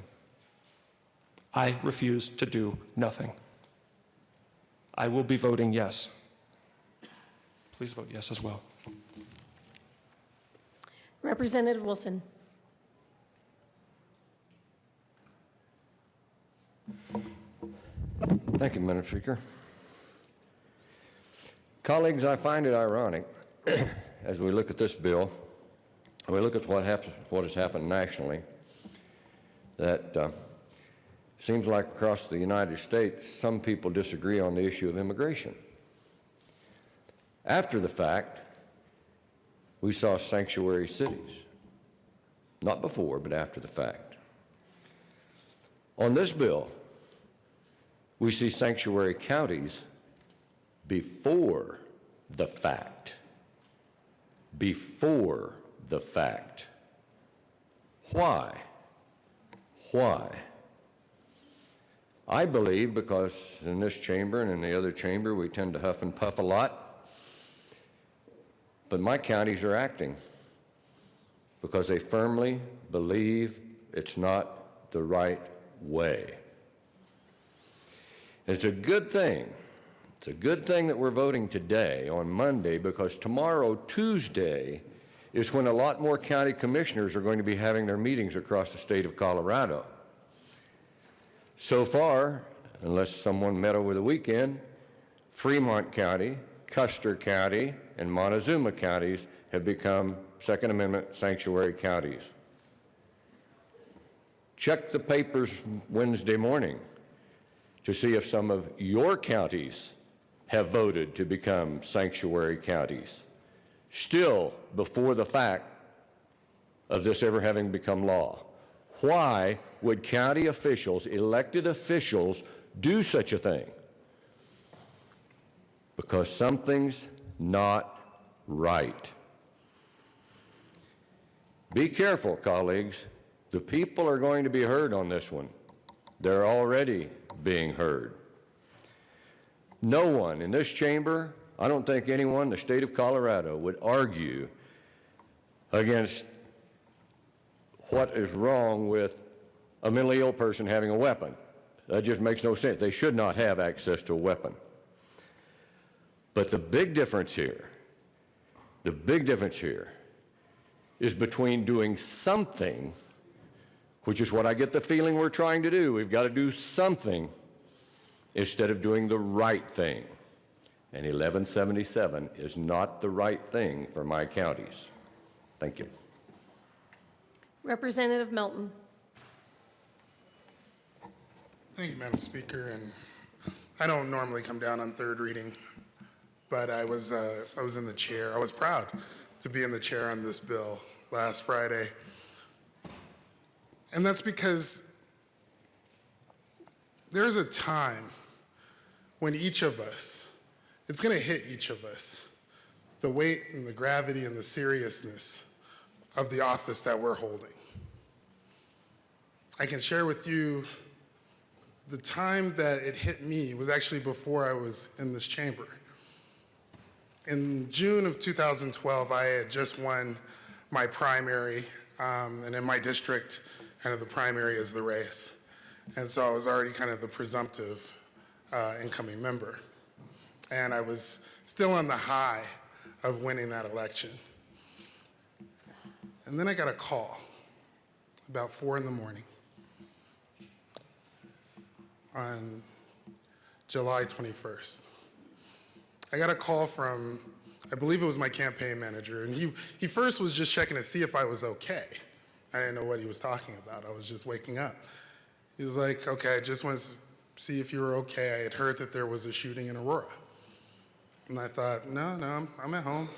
I refuse to do nothing. I will be voting yes. Please vote yes as well. Representative Wilson. Thank you, Madam Speaker. Colleagues, I find it ironic as we look at this bill, and we look at what has happened nationally, that seems like across the United States, some people disagree on the issue of immigration. After the fact, we saw sanctuary cities. Not before, but after the fact. On this bill, we see sanctuary counties before the fact. Before the fact. Why? Why? I believe because in this chamber and in the other chamber we tend to huff and puff a lot, but my counties are acting because they firmly believe it's not the right way. It's a good thing. It's a good thing that we're voting today on Monday, because tomorrow, Tuesday, is when a lot more county commissioners are going to be having their meetings across the state of Colorado. So far, unless someone met over the weekend, Fremont County, Custer County, and Montezuma counties have become Second Amendment sanctuary counties. Check the papers Wednesday morning to see if some of your counties have voted to become sanctuary counties, still before the fact of this ever having become law. Why would county officials, elected officials, do such a thing? Because something's not right. Be careful, colleagues. The people are going to be heard on this one. They're already being heard. No one in this chamber, I don't think anyone in the state of Colorado would argue against what is wrong with a mentally ill person having a weapon. That just makes no sense. They should not have access to a weapon. But the big difference here is between doing something, which is what I get the feeling we're trying to do. We've got to do something instead of doing the right thing. and 1177 is not the right thing for my counties. Thank you. Representative Milton. Thank you, Madam Speaker. And I don't normally come down on third reading, but I was in the chair. I was proud to be in the chair on this bill last Friday. And that's because there's a time when each of us, it's going to hit each of us, the weight and the gravity and the seriousness of the office that we're holding. I can share with you the time that it hit me was actually before I was in this chamber. In June of 2012, I had just won my primary, and in my district, kind of the primary is the race. And so I was already kind of the presumptive incoming member. And I was still on the high of winning that election. And then I got a call about 4 in the morning on July 21st. I got a call from, I believe it was my campaign manager, and he first was just checking to see if I was okay. I didn't know what he was talking about. I was just waking up. He was like, okay, I just want to see if you were okay. I had heard that there was a shooting in Aurora. And I thought, no, I'm at home.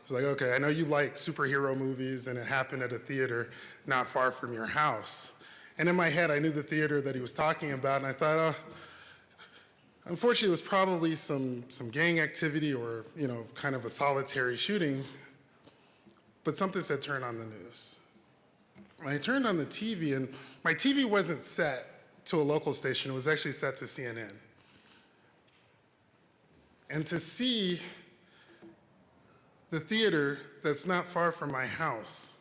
He's like, okay, I know you like superhero movies, and it happened at a theater not far from your house. And in my head, I knew the theater that he was talking about, and I thought, oh, unfortunately, it was probably some gang activity or, kind of a solitary shooting, but something said turn on the news. And I turned on the TV, and my TV wasn't set to a local station. It was actually set to CNN. And to see the theater that's not far from my house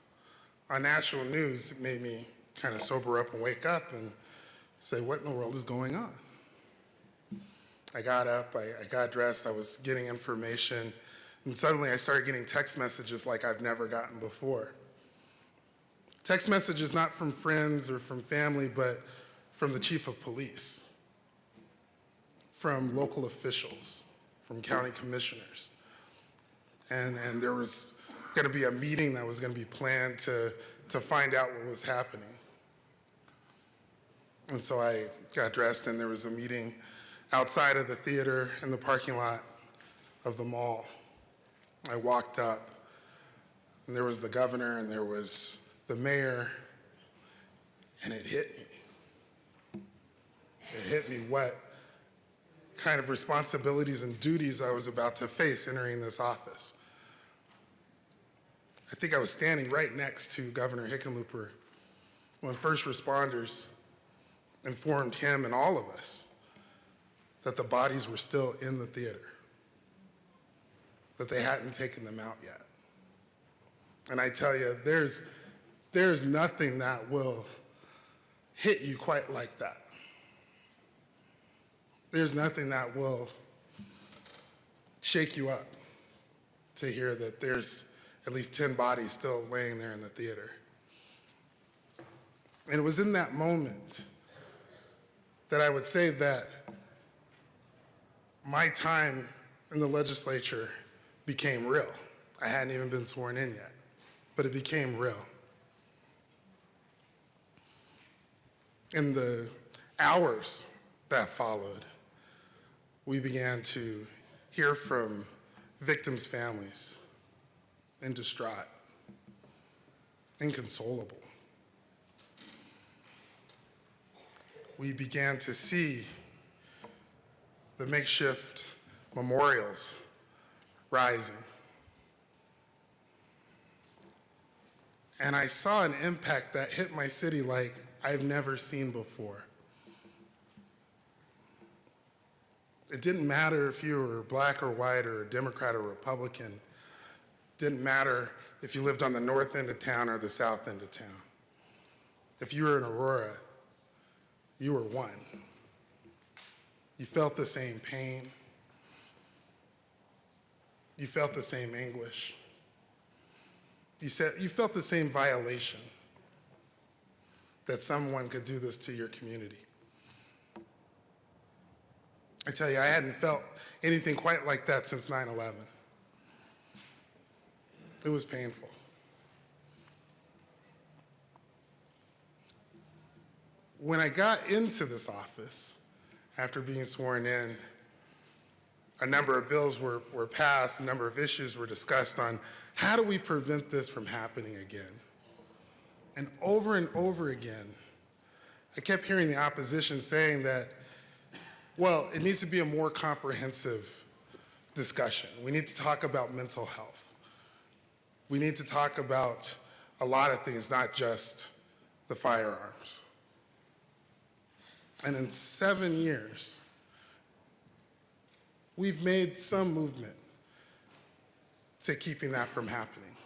on national news made me kind of sober up and wake up and say, what in the world is going on? I got up, I got dressed, I was getting information, and suddenly I started getting text messages like I've never gotten before. Text messages not from friends or from family, but from the chief of police, from local officials, from county commissioners. And there was going to be a meeting that was going to be planned to find out what was happening. And so I got dressed, and there was a meeting outside of the theater in the parking lot of the mall. I walked up, and there was the governor, and there was the mayor, and it hit me. It hit me what kind of responsibilities and duties I was about to face entering this office. I think I was standing right next to Governor Hickenlooper when first responders informed him and all of us that the bodies were still in the theater, that they hadn't taken them out yet. And I tell you, there's nothing that will hit you quite like that. There's nothing that will shake you up to hear that there's at least 10 bodies still laying there in the theater. And it was in that moment that I would say that my time in the legislature became real. I hadn't even been sworn in yet, but it became real. In the hours that followed, we began to hear from victims' families in distraught, inconsolable. We began to see the makeshift memorials rising. And I saw an impact that hit my city like I've never seen before. It didn't matter if you were black or white or a Democrat or Republican. It didn't matter if you lived on the north end of town or the south end of town. If you were in Aurora, you were one. You felt the same pain. You felt the same anguish. You felt the same violation that someone could do this to your community. I tell you, I hadn't felt anything quite like that since 9/11. It was painful. When I got into this office, after being sworn in, a number of bills were passed, a number of issues were discussed on how do we prevent this from happening again. And over again, I kept hearing the opposition saying that, well, it needs to be a more comprehensive discussion. We need to talk about mental health. We need to talk about a lot of things, not just the firearms. And in 7 years, we've made some movement to keeping that from happening.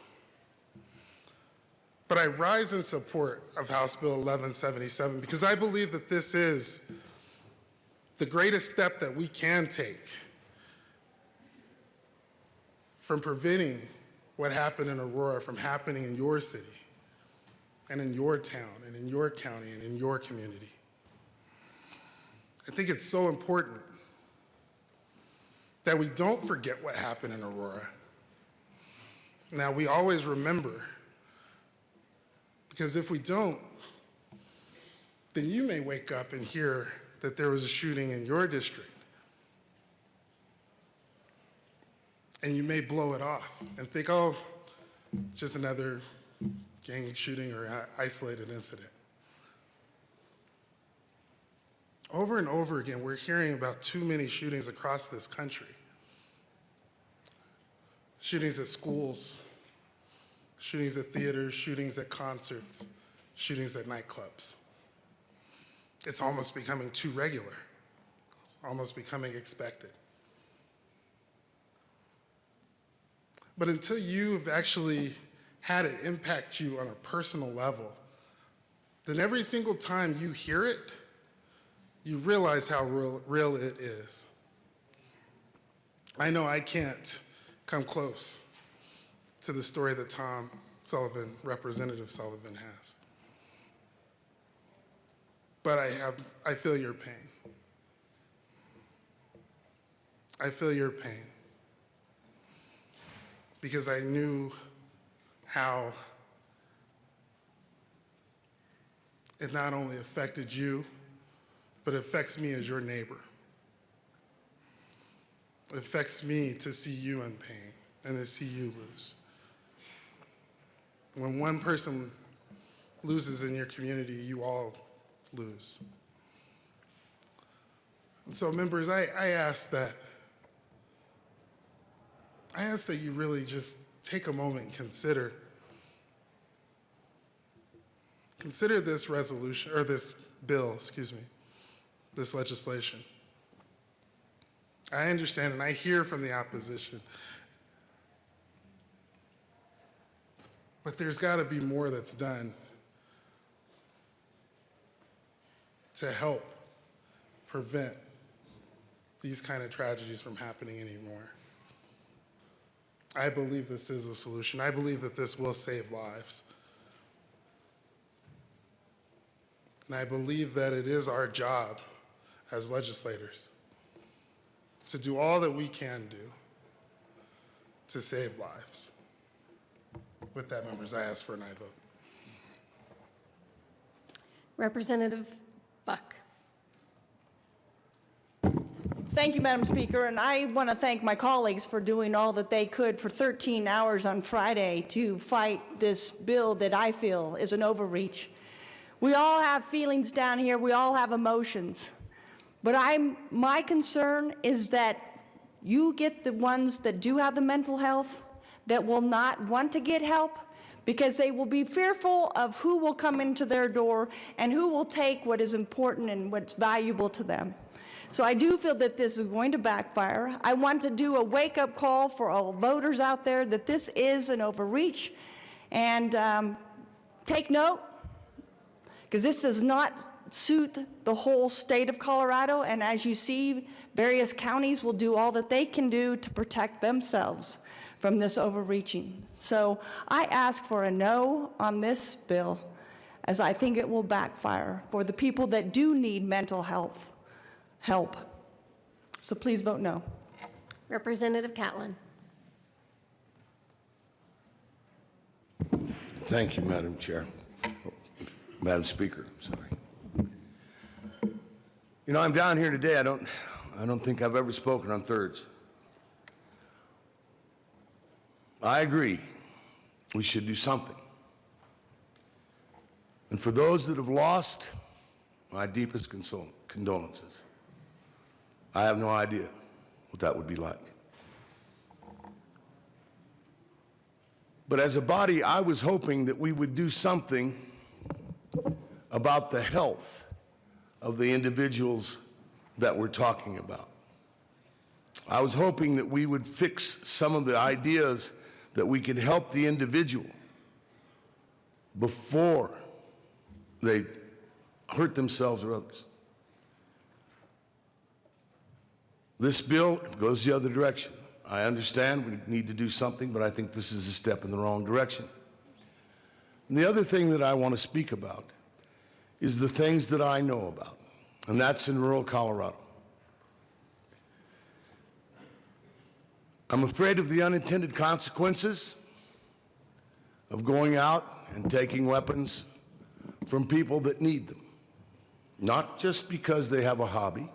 But I rise in support of House Bill 1177 because I believe that this is the greatest step that we can take from preventing what happened in Aurora from happening in your city and in your town and in your county and in your community. I think it's so important that we don't forget what happened in Aurora. Now, we always remember, because if we don't, then you may wake up and hear that there was a shooting in your district. And you may blow it off and think, oh, it's just another gang shooting or isolated incident. Over and over again, we're hearing about too many shootings across this country. Shootings at schools, shootings at theaters, shootings at concerts, shootings at nightclubs. It's almost becoming too regular. It's almost becoming expected. But until you've actually had it impact you on a personal level, then every single time you hear it, you realize how real it is. I know I can't come close to the story that Tom Sullivan, Representative Sullivan, has. But I feel your pain. I feel your pain. Because I knew how it not only affected you, but it affects me as your neighbor. It affects me to see you in pain and to see you lose. When one person loses in your community, you all lose. And so, members, I ask that you really just take a moment and consider this resolution, or this bill, this legislation. I understand and I hear from the opposition, but there's got to be more that's done to help prevent these kind of tragedies from happening anymore. I believe this is a solution. I believe that this will save lives. And I believe that it is our job as legislators to do all that we can do to save lives. With that, members, I ask for an aye vote. Representative Buck. Thank you, Madam Speaker, and I want to thank my colleagues for doing all that they could for 13 hours on Friday to fight this bill that I feel is an overreach. We all have feelings down here, we all have emotions, but my concern is that you get the ones that do have the mental health that will not want to get help because they will be fearful of who will come into their door and who will take what is important and what's valuable to them. So I do feel that this is going to backfire. I want to do a wake-up call for all voters out there that this is an overreach. And take note, because this does not suit the whole state of Colorado. And as you see, various counties will do all that they can do to protect themselves from this overreaching. So I ask for a no on this bill, as I think it will backfire for the people that do need mental health help. So please vote no. Representative Catlin. Thank you, Madam Chair. Madam Speaker, sorry. You know, I'm down here today. I don't think I've ever spoken on thirds. I agree. We should do something. And for those that have lost, my deepest condolences. I have no idea what that would be like. But as a body, I was hoping that we would do something about the health of the individuals that we're talking about. I was hoping that we would fix some of the ideas that we could help the individual before they hurt themselves or others. This bill goes the other direction. I understand we need to do something, but I think this is a step in the wrong direction. And the other thing that I want to speak about is the things that I know about, and that's in rural Colorado. I'm afraid of the unintended consequences of going out and taking weapons from people that need them, not just because they have a hobby,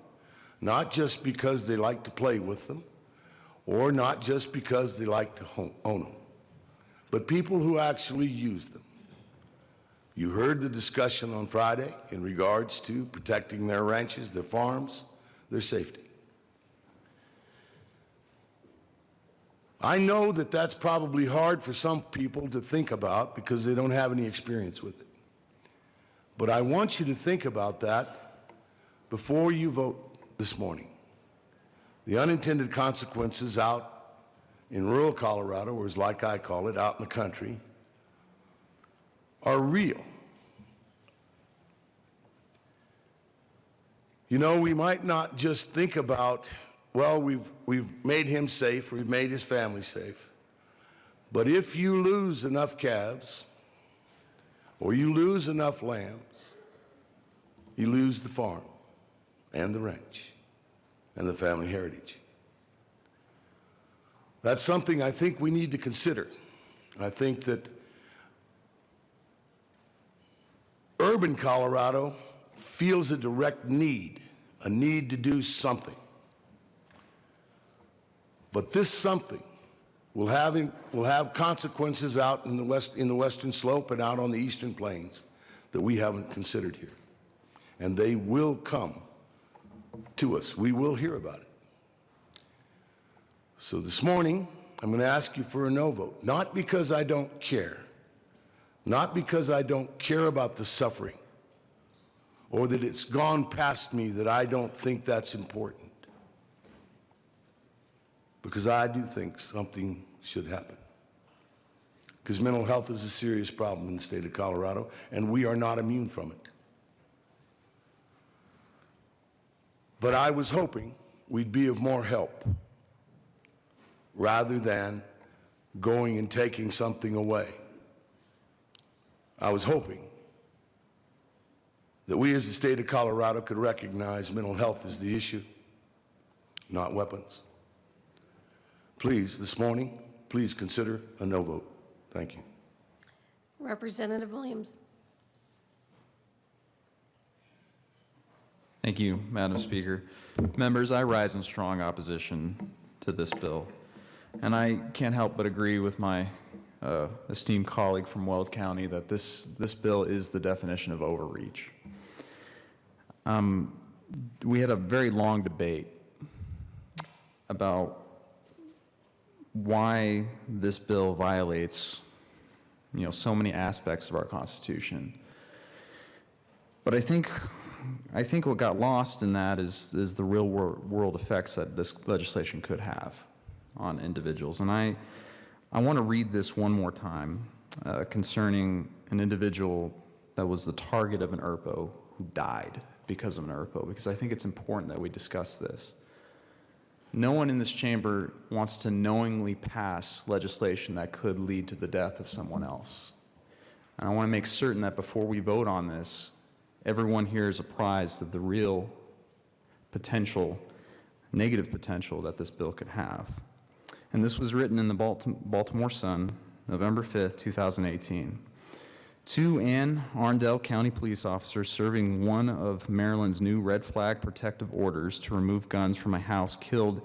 not just because they like to play with them, or not just because they like to own them, but people who actually use them. You heard the discussion on Friday in regards to protecting their ranches, their farms, their safety. I know that that's probably hard for some people to think about because they don't have any experience with it. But I want you to think about that before you vote this morning. The unintended consequences out in rural Colorado, or as like I call it, out in the country, are real. You know, we might not just think about, well, we've made him safe, we've made his family safe. But if you lose enough calves, or you lose enough lambs, you lose the farm and the ranch and the family heritage. That's something I think we need to consider. I think that urban Colorado feels a direct need, a need to do something. But this something will have consequences out in the western slope and out on the eastern plains that we haven't considered here. And they will come to us. We will hear about it. So this morning, I'm going to ask you for a no vote, not because I don't care, not because I don't care about the suffering, or that it's gone past me that I don't think that's important, because I do think something should happen. Because mental health is a serious problem in the state of Colorado, and we are not immune from it. But I was hoping we'd be of more help rather than going and taking something away. I was hoping that we as the state of Colorado could recognize mental health as the issue, not weapons. Please, this morning, please consider a no vote. Thank you. Representative Williams. Thank you, Madam Speaker. Members, I rise in strong opposition to this bill, and I can't help but agree with my esteemed colleague from Weld County that this bill is the definition of overreach. We had a very long debate about why this bill violates, so many aspects of our Constitution. But I think what got lost in that is the real world effects that this legislation could have on individuals. And I want to read this one more time concerning an individual that was the target of an ERPO who died because of an ERPO, because I think it's important that we discuss this. No one in this chamber wants to knowingly pass legislation that could lead to the death of someone else. And I want to make certain that before we vote on this, everyone here is apprised of the real potential negative potential that this bill could have. And this was written in the Baltimore Sun, November 5th, 2018. Two Anne Arundel County police officers serving one of Maryland's new red flag protective orders to remove guns from a house killed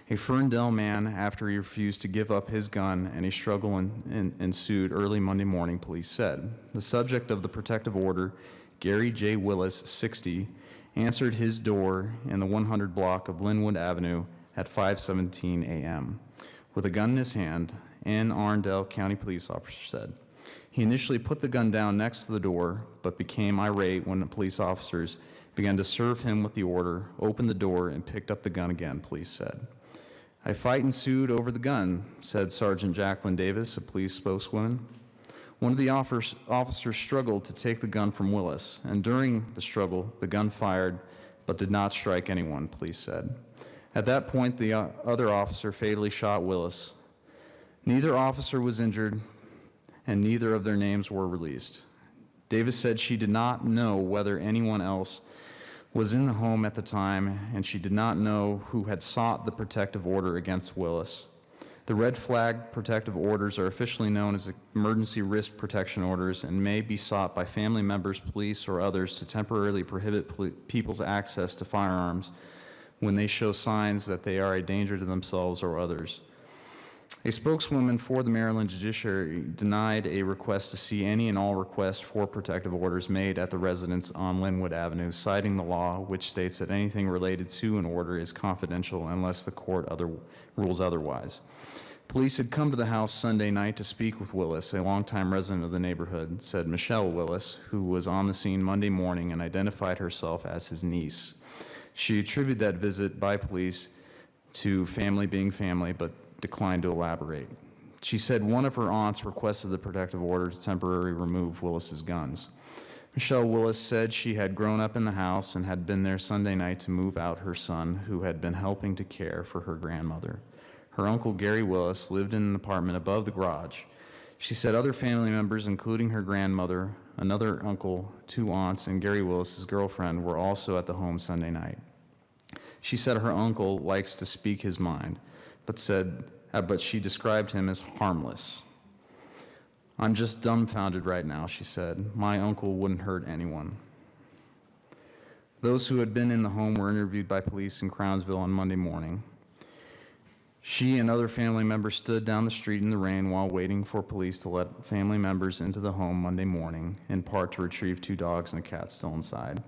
a Ferndale man after he refused to give up his gun, and a struggle ensued early Monday morning, police said. The subject of the protective order, Gary J. Willis, 60, answered his door in the 100 block of Linwood Avenue at 5:17 a.m. with a gun in his hand, Anne Arundel County police officer said. He initially put the gun down next to the door, but became irate when the police officers began to serve him with the order, opened the door, and picked up the gun again, police said. A fight ensued over the gun, said Sergeant Jacqueline Davis, a police spokeswoman. One of the officers struggled to take the gun from Willis, and during the struggle, the gun fired but did not strike anyone, police said. At that point, the other officer fatally shot Willis. Neither officer was injured, and neither of their names were released. Davis said she did not know whether anyone else was in the home at the time, and she did not know who had sought the protective order against Willis. The red flag protective orders are officially known as emergency risk protection orders and may be sought by family members, police, or others to temporarily prohibit people's access to firearms when they show signs that they are a danger to themselves or others. A spokeswoman for the Maryland Judiciary denied a request to see any and all requests for protective orders made at the residence on Linwood Avenue, citing the law which states that anything related to an order is confidential unless the court rules otherwise. Police had come to the house Sunday night to speak with Willis, a longtime resident of the neighborhood, said Michelle Willis, who was on the scene Monday morning and identified herself as his niece. She attributed that visit by police to family being family, but declined to elaborate. She said one of her aunts requested the protective order to temporarily remove Willis's guns. Michelle Willis said she had grown up in the house and had been there Sunday night to move out her son, who had been helping to care for her grandmother. Her uncle, Gary Willis, lived in an apartment above the garage. She said other family members, including her grandmother, another uncle, two aunts, and Gary Willis's girlfriend, were also at the home Sunday night. She said her uncle likes to speak his mind, but she described him as harmless. I'm just dumbfounded right now, she said. My uncle wouldn't hurt anyone. Those who had been in the home were interviewed by police in Crownsville on Monday morning. She and other family members stood down the street in the rain while waiting for police to let family members into the home Monday morning, in part to retrieve two dogs and a cat still inside.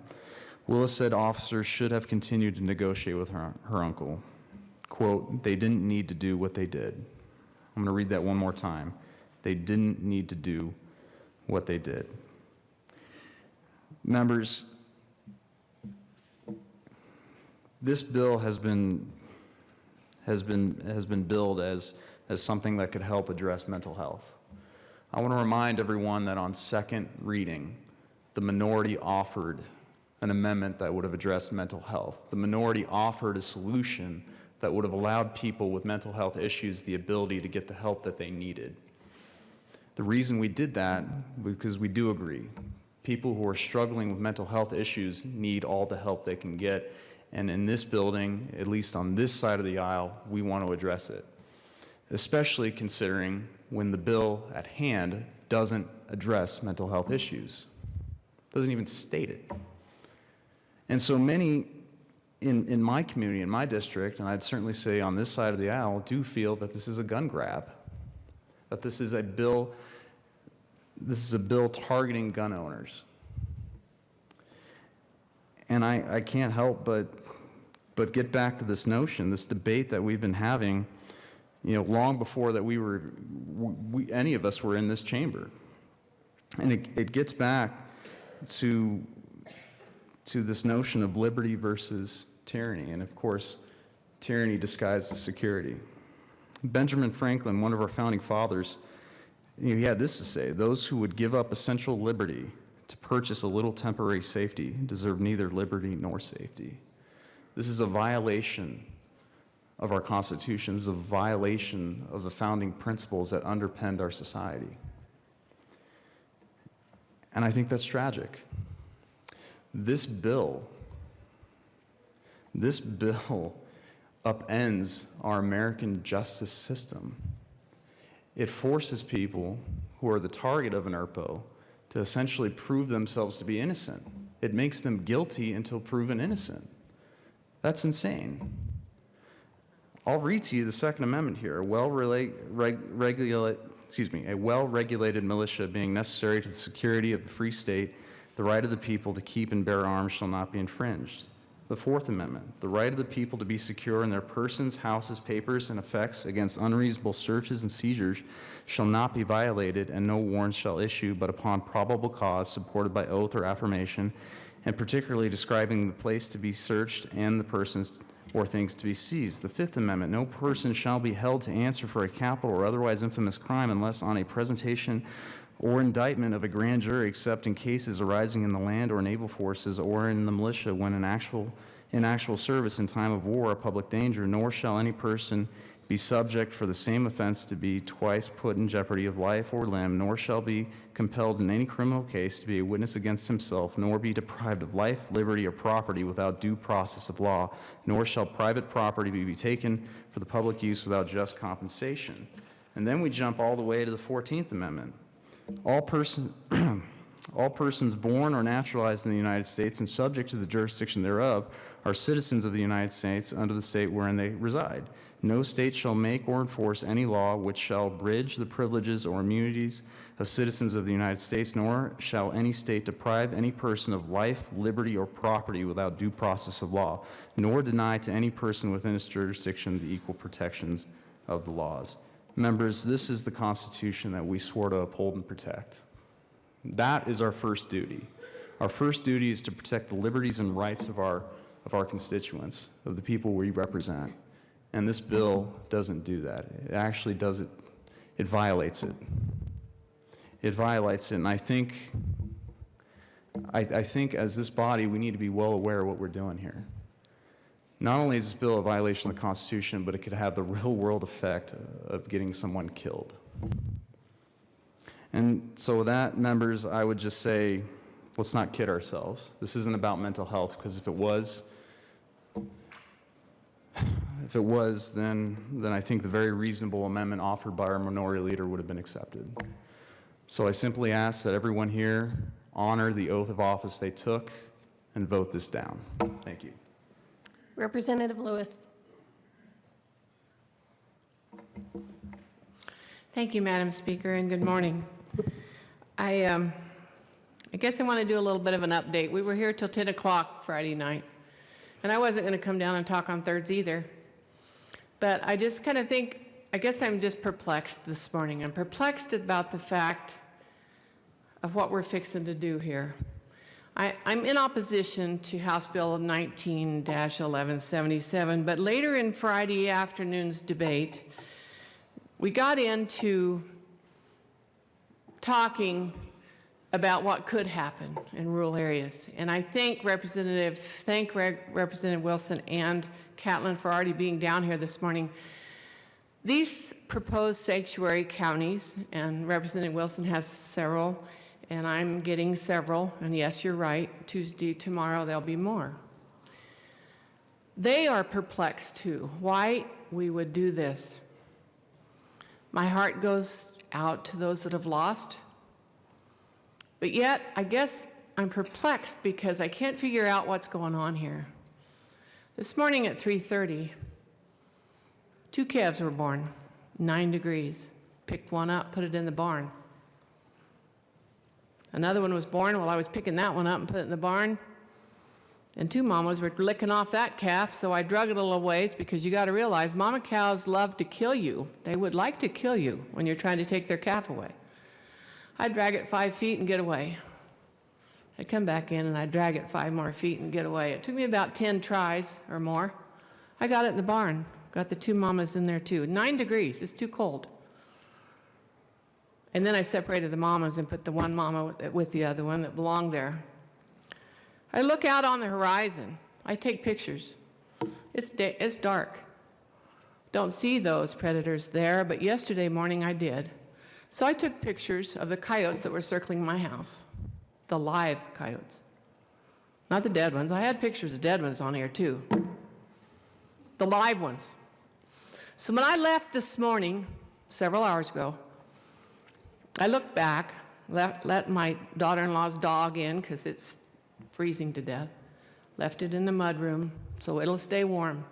Willis said officers should have continued to negotiate with her uncle. Quote, they didn't need to do what they did. I'm going to read that one more time. They didn't need to do what they did. Members, this bill has been billed as something that could help address mental health. I want to remind everyone that on second reading, the minority offered an amendment that would have addressed mental health. The minority offered a solution that would have allowed people with mental health issues the ability to get the help that they needed. The reason we did that was because we do agree. People who are struggling with mental health issues need all the help they can get. And in this building, at least on this side of the aisle, we want to address it, especially considering when the bill at hand doesn't address mental health issues, doesn't even state it. And so many in my community, in my district, and I'd certainly say on this side of the aisle, do feel that this is a gun grab, that this is a bill targeting gun owners. And I can't help but get back to this notion, this debate that we've been having, long before that any of us were in this chamber. And it gets back to this notion of liberty versus tyranny, and of course, tyranny disguised as security. Benjamin Franklin, one of our founding fathers, he had this to say: those who would give up essential liberty to purchase a little temporary safety deserve neither liberty nor safety. This is a violation of our Constitution. This is a violation of the founding principles that underpinned our society. And I think that's tragic. This bill upends our American justice system. It forces people who are the target of an ERPO to essentially prove themselves to be innocent. It makes them guilty until proven innocent. That's insane. I'll read to you the Second Amendment here. A well-regulated militia being necessary to the security of a free state, the right of the people to keep and bear arms shall not be infringed. The Fourth Amendment, the right of the people to be secure in their persons, houses, papers, and effects against unreasonable searches and seizures shall not be violated, and no warrant shall issue but upon probable cause supported by oath or affirmation, and particularly describing the place to be searched and the persons or things to be seized. The Fifth Amendment, no person shall be held to answer for a capital or otherwise infamous crime unless on a presentation or indictment of a grand jury, except in cases arising in the land or naval forces or in the militia when in actual service in time of war or public danger, nor shall any person be subject for the same offense to be twice put in jeopardy of life or limb, nor shall be compelled in any criminal case to be a witness against himself, nor be deprived of life, liberty, or property without due process of law, nor shall private property be taken for the public use without just compensation. And then we jump all the way to the 14th Amendment. All persons born or naturalized in the United States and subject to the jurisdiction thereof are citizens of the United States under the state wherein they reside. No state shall make or enforce any law which shall abridge the privileges or immunities of citizens of the United States, nor shall any state deprive any person of life, liberty, or property without due process of law, nor deny to any person within its jurisdiction the equal protections of the laws. Members, this is the Constitution that we swore to uphold and protect. That is our first duty. Our first duty is to protect the liberties and rights of our constituents, of the people we represent. And this bill doesn't do that. It actually does it. It violates it. It violates it, and I think as this body, we need to be well aware of what we're doing here. Not only is this bill a violation of the Constitution, but it could have the real-world effect of getting someone killed. And so with that, members, I would just say, let's not kid ourselves. This isn't about mental health, because if it was, then I think the very reasonable amendment offered by our minority leader would have been accepted. So I simply ask that everyone here honor the oath of office they took and vote this down. Thank you. Representative Lewis. Thank you, Madam Speaker, and good morning. I guess I want to do a little bit of an update. We were here till 10 o'clock Friday night, and I wasn't going to come down and talk on thirds either. But I just kind of think, I guess I'm just perplexed this morning. I'm perplexed about the fact of what we're fixing to do here. I'm in opposition to House Bill 19-1177, but later in Friday afternoon's debate, we got into talking about what could happen in rural areas. And I thank Representative Wilson and Catlin for already being down here this morning. These proposed sanctuary counties, and Representative Wilson has several, and I'm getting several, and yes, you're right, Tuesday, tomorrow, there'll be more. They are perplexed too, why we would do this. My heart goes out to those that have lost, but yet, I guess I'm perplexed because I can't figure out what's going on here. This morning at 3:30, 2 calves were born, 9 degrees. Picked one up, put it in the barn. Another one was born while I was picking that one up and put it in the barn. And 2 mamas were licking off that calf, so I drug it a little ways because you got to realize mama cows love to kill you. They would like to kill you when you're trying to take their calf away. I'd drag it 5 feet and get away. I'd come back in and I'd drag it 5 more feet and get away. It took me about 10 tries or more. I got it in the barn. Got the 2 mamas in there too. 9 degrees, it's too cold. And then I separated the mamas and put the one mama with the other one that belonged there. I look out on the horizon. I take pictures. It's dark. Don't see those predators there, but yesterday morning I did. So I took pictures of the coyotes that were circling my house, the live coyotes, not the dead ones. I had pictures of dead ones on here too. the live ones. So when I left this morning, several hours ago, I looked back, let my daughter-in-law's dog in because it's freezing to death, left it in the mudroom so it'll stay warm.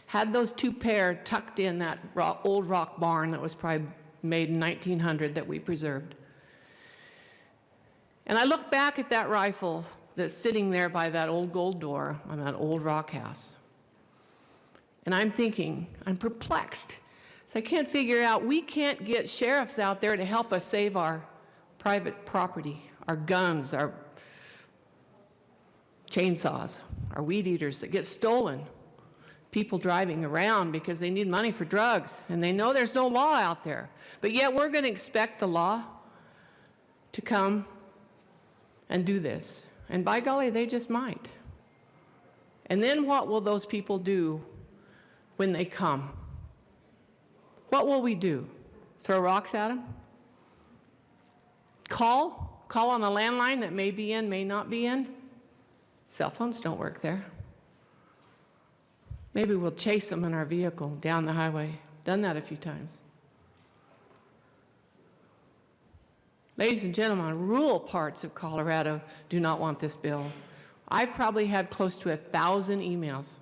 Had those two pair tucked in that old rock barn that was probably made in 1900 that we preserved. And I look back at that rifle that's sitting there by that old gold door on that old rock house. And I'm thinking, I'm perplexed. So I can't figure out, we can't get sheriffs out there to help us save our private property, our guns, our chainsaws, our weed eaters that get stolen, people driving around because they need money for drugs, and they know there's no law out there. But yet we're going to expect the law to come and do this. And by golly, they just might. And then what will those people do when they come? What will we do? Throw rocks at them? Call on a landline that may be in, may not be in? Cell phones don't work there. Maybe we'll chase them in our vehicle down the highway. Done that a few times. Ladies and gentlemen, rural parts of Colorado do not want this bill. I've probably had close to 1,000 emails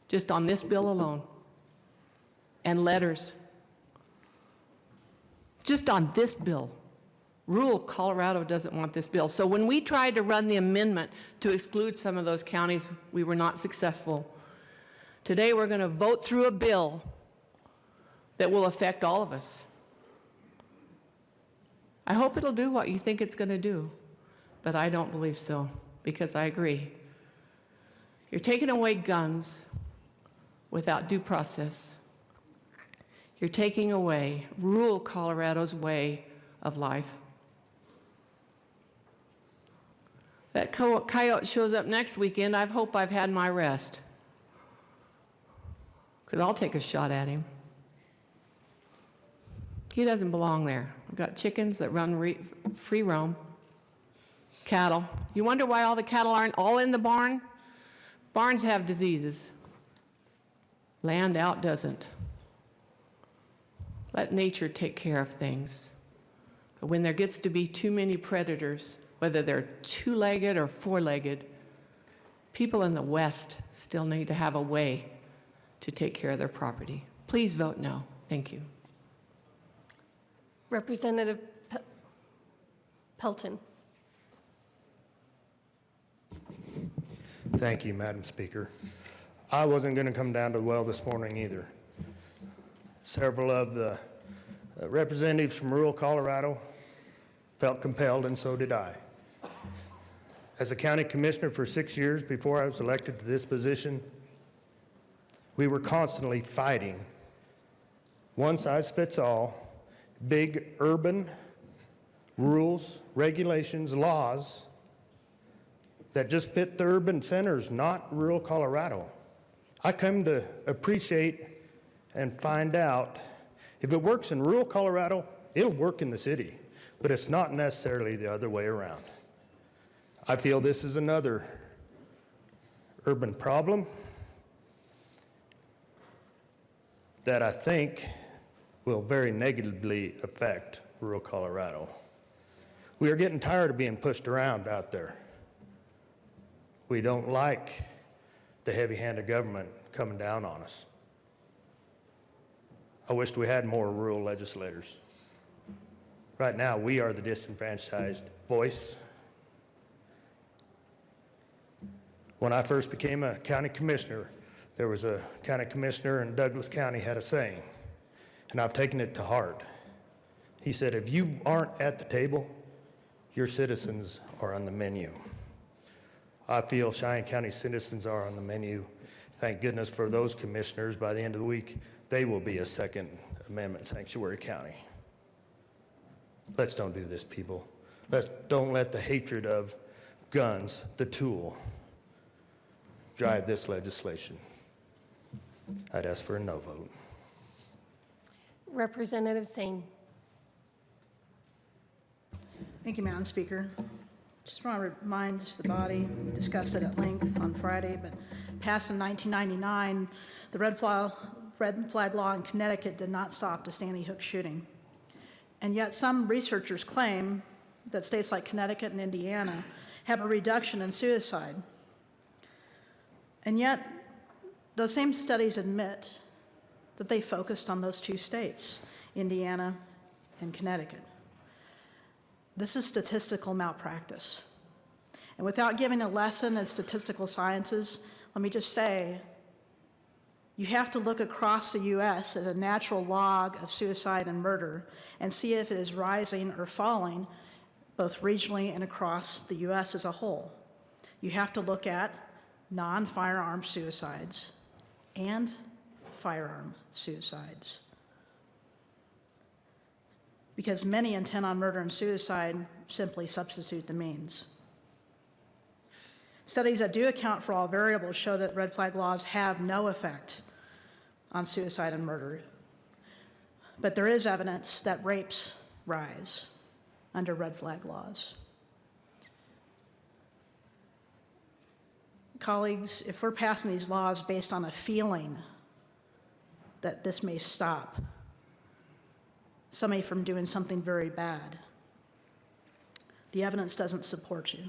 just on this bill alone, and letters. Just on this bill. Rural Colorado doesn't want this bill. So when we tried to run the amendment to exclude some of those counties, we were not successful. Today we're going to vote through a bill that will affect all of us. I hope it'll do what you think it's going to do, but I don't believe so, because I agree. You're taking away guns without due process. You're taking away rural Colorado's way of life. That coyote shows up next weekend, I hope I've had my rest, because I'll take a shot at him. He doesn't belong there. We've got chickens that run free roam, cattle. You wonder why all the cattle aren't all in the barn? Barns have diseases. Land out doesn't. Let nature take care of things. But when there gets to be too many predators, whether they're two-legged or four-legged, people in the West still need to have a way to take care of their property. Please vote no. Thank you. Representative Pelton. Thank you, Madam Speaker. I wasn't going to come down to the well this morning either. Several of the representatives from rural Colorado felt compelled, and so did I. As a county commissioner for 6 years before I was elected to this position, we were constantly fighting one-size-fits-all, big urban rules, regulations, laws that just fit the urban centers, not rural Colorado. I come to appreciate and find out if it works in rural Colorado, it'll work in the city, but it's not necessarily the other way around. I feel this is another urban problem that I think will very negatively affect rural Colorado. We are getting tired of being pushed around out there. We don't like the heavy hand of government coming down on us. I wished we had more rural legislators. Right now, we are the disenfranchised voice. When I first became a county commissioner, there was a county commissioner in Douglas County had a saying, and I've taken it to heart. He said, if you aren't at the table, your citizens are on the menu. I feel Cheyenne County citizens are on the menu. Thank goodness for those commissioners. By the end of the week, they will be a Second Amendment sanctuary county. Let's don't do this, people. Don't let the hatred of guns, the tool, drive this legislation. I'd ask for a no vote. Representative Singh. Thank you, Madam Speaker. Just want to remind the body, we discussed it at length on Friday, but passed in 1999, the red flag law in Connecticut did not stop the Sandy Hook shooting. And yet some researchers claim that states like Connecticut and Indiana have a reduction in suicide. And yet, those same studies admit that they focused on those two states, Indiana and Connecticut. This is statistical malpractice. And without giving a lesson in statistical sciences, let me just say, you have to look across the U.S. at a natural log of suicide and murder and see if it is rising or falling, both regionally and across the U.S. as a whole. You have to look at non-firearm suicides and firearm suicides. Because many intent on murder and suicide simply substitute the means. Studies that do account for all variables show that red flag laws have no effect on suicide and murder. But there is evidence that rapes rise under red flag laws. Colleagues, if we're passing these laws based on a feeling that this may stop somebody from doing something very bad, the evidence doesn't support you.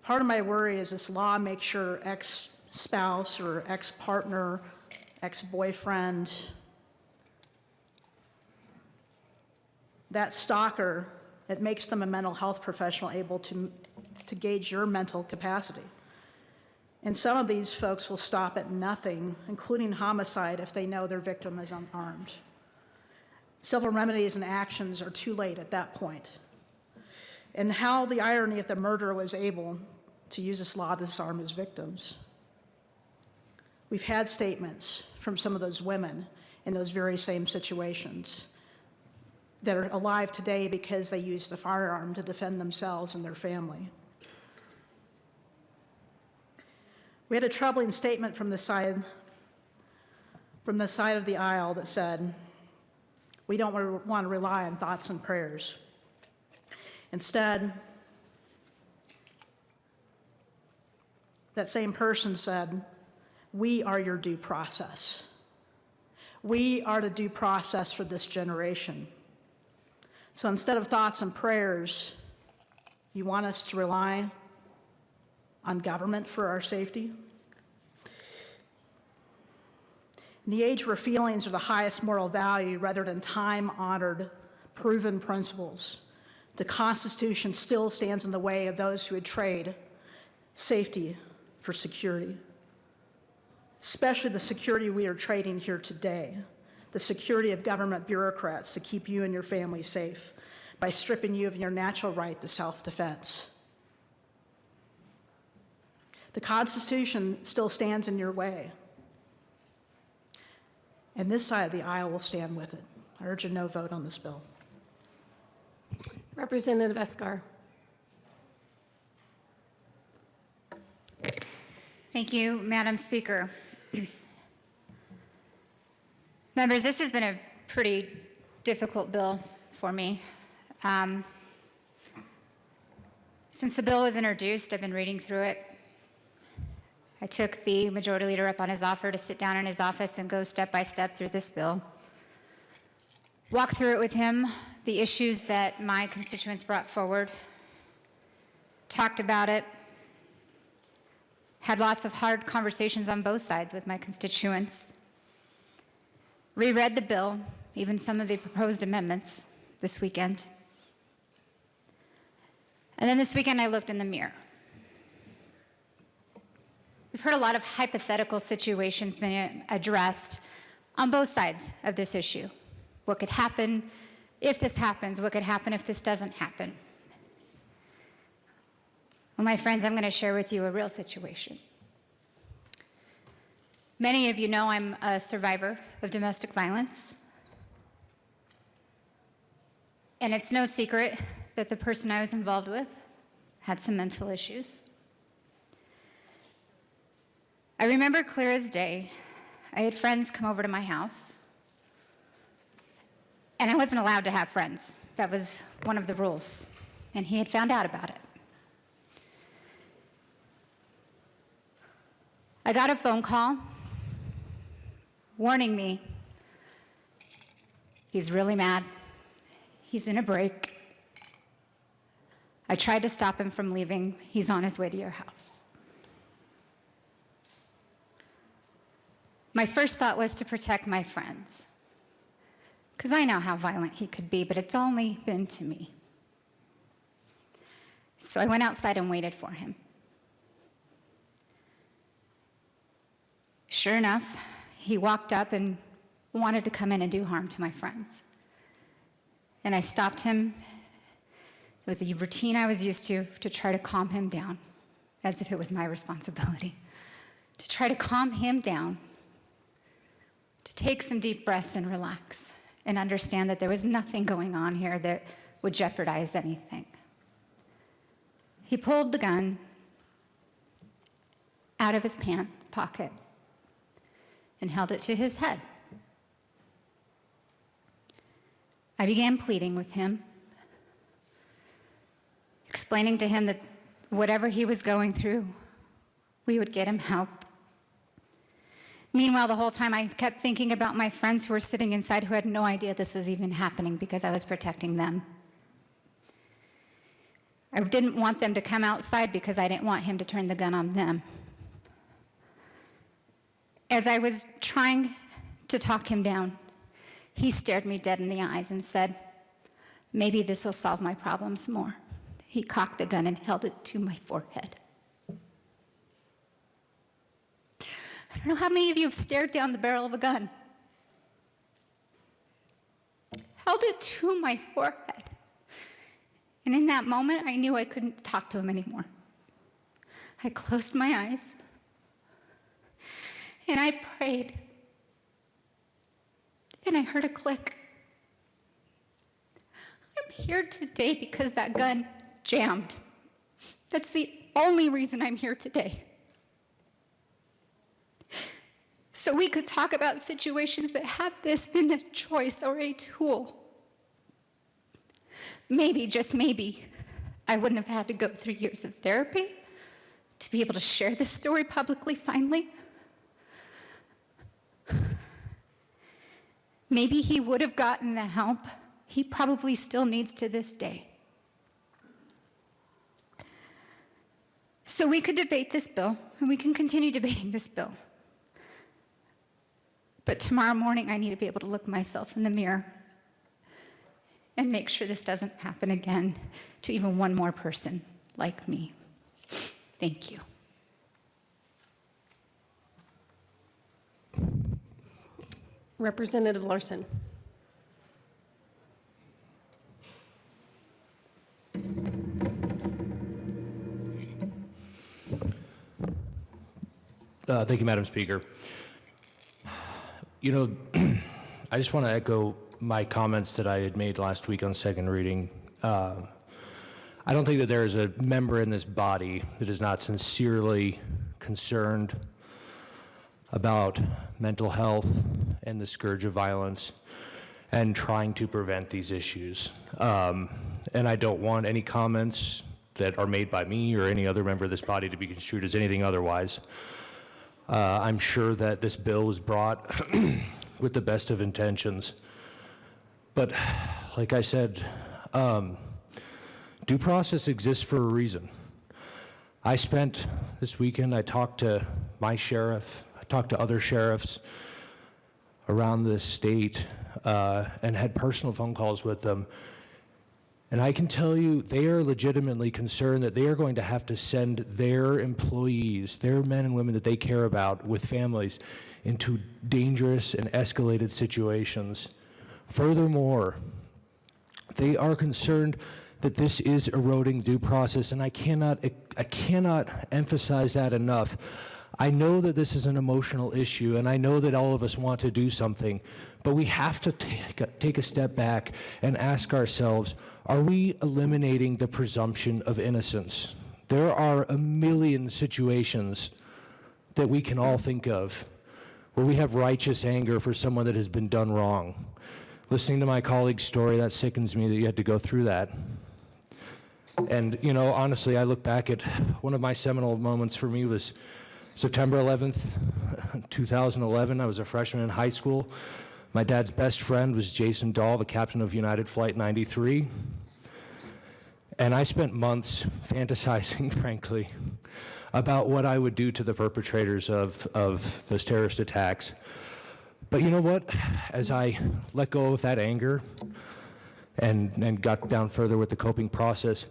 Part of my worry is this law makes sure ex-spouse or ex-partner, ex-boyfriend, that stalker, it makes them a mental health professional able to gauge your mental capacity. And some of these folks will stop at nothing, including homicide, if they know their victim is unarmed. Civil remedies and actions are too late at that point. And how the irony if the murderer was able to use this law to disarm his victims. We've had statements from some of those women in those very same situations that are alive today because they used a firearm to defend themselves and their family. We had a troubling statement from the side of the aisle that said, we don't want to rely on thoughts and prayers. Instead, that same person said, we are your due process. We are the due process for this generation. So instead of thoughts and prayers, you want us to rely on government for our safety? In the age where feelings are the highest moral value rather than time-honored, proven principles, the Constitution still stands in the way of those who would trade safety for security, especially the security we are trading here today, the security of government bureaucrats to keep you and your family safe by stripping you of your natural right to self-defense. The Constitution still stands in your way, and this side of the aisle will stand with it. I urge a no vote on this bill. Representative Escar. Thank you, Madam Speaker. Members, this has been a pretty difficult bill for me. Since the bill was introduced, I've been reading through it. I took the Majority Leader up on his offer to sit down in his office and go step by step through this bill. Walk through it with him, the issues that my constituents brought forward, talked about it, had lots of hard conversations on both sides with my constituents, reread the bill, even some of the proposed amendments this weekend. And then this weekend I looked in the mirror. We've heard a lot of hypothetical situations being addressed on both sides of this issue. What could happen if this happens? What could happen if this doesn't happen? Well, my friends, I'm going to share with you a real situation. Many of you know I'm a survivor of domestic violence. And it's no secret that the person I was involved with had some mental issues. I remember clear as day, I had friends come over to my house, and I wasn't allowed to have friends. That was one of the rules, and he had found out about it. I got a phone call warning me he's really mad. He's in a break. I tried to stop him from leaving. He's on his way to your house. My first thought was to protect my friends, because I know how violent he could be, but it's only been to me. So I went outside and waited for him. Sure enough, he walked up and wanted to come in and do harm to my friends. And I stopped him. It was a routine I was used to try to calm him down, as if it was my responsibility. To try to calm him down, to take some deep breaths and relax, and understand that there was nothing going on here that would jeopardize anything. He pulled the gun out of his pants pocket and held it to his head. I began pleading with him, explaining to him that whatever he was going through, we would get him help. Meanwhile, the whole time I kept thinking about my friends who were sitting inside who had no idea this was even happening because I was protecting them. I didn't want them to come outside because I didn't want him to turn the gun on them. As I was trying to talk him down, he stared me dead in the eyes and said, "Maybe this will solve my problems more." He cocked the gun and held it to my forehead. I don't know how many of you have stared down the barrel of a gun. Held it to my forehead. And in that moment, I knew I couldn't talk to him anymore. I closed my eyes and I prayed. And I heard a click. I'm here today because that gun jammed. That's the only reason I'm here today. So we could talk about situations, but had this been a choice or a tool, maybe, just maybe, I wouldn't have had to go through years of therapy to be able to share this story publicly finally. Maybe he would have gotten the help he probably still needs to this day. So we could debate this bill, and we can continue debating this bill. But tomorrow morning, I need to be able to look myself in the mirror and make sure this doesn't happen again to even one more person like me. Thank you. Representative Larson. Thank you, Madam Speaker. You know, I just want to echo my comments that I had made last week on second reading. I don't think that there is a member in this body that is not sincerely concerned about mental health and the scourge of violence and trying to prevent these issues. And I don't want any comments that are made by me or any other member of this body to be construed as anything otherwise. I'm sure that this bill was brought with the best of intentions. But like I said, due process exists for a reason. I spent this weekend, I talked to my sheriff, I talked to other sheriffs around the state, and had personal phone calls with them. And I can tell you, they are legitimately concerned that they are going to have to send their employees, their men and women that they care about with families, into dangerous and escalated situations. Furthermore, they are concerned that this is eroding due process, and I cannot emphasize that enough. I know that this is an emotional issue, and I know that all of us want to do something, but we have to take a step back and ask ourselves, are we eliminating the presumption of innocence? There are a million situations that we can all think of where we have righteous anger for someone that has been done wrong. Listening to my colleague's story, that sickens me that you had to go through that. And, you know, honestly, I look back at one of my seminal moments for me was September 11th, 2011, I was a freshman in high school. My dad's best friend was Jason Dahl, the captain of United Flight 93. And I spent months fantasizing, frankly, about what I would do to the perpetrators of those terrorist attacks. But you know what? As I let go of that anger and got down further with the coping process,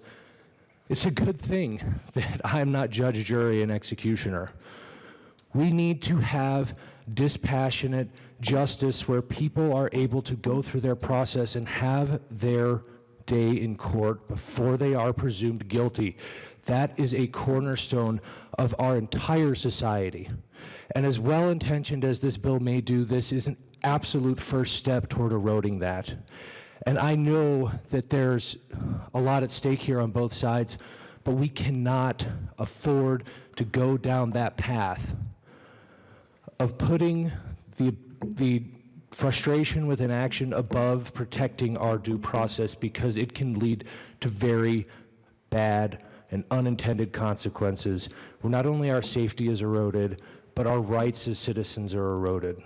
it's a good thing that I'm not judge, jury, and executioner. We need to have dispassionate justice where people are able to go through their process and have their day in court before they are presumed guilty. That is a cornerstone of our entire society. And as well-intentioned as this bill may do, this is an absolute first step toward eroding that. And I know that there's a lot at stake here on both sides, but we cannot afford to go down that path of putting the frustration with inaction above protecting our due process, because it can lead to very bad and unintended consequences where not only our safety is eroded, but our rights as citizens are eroded.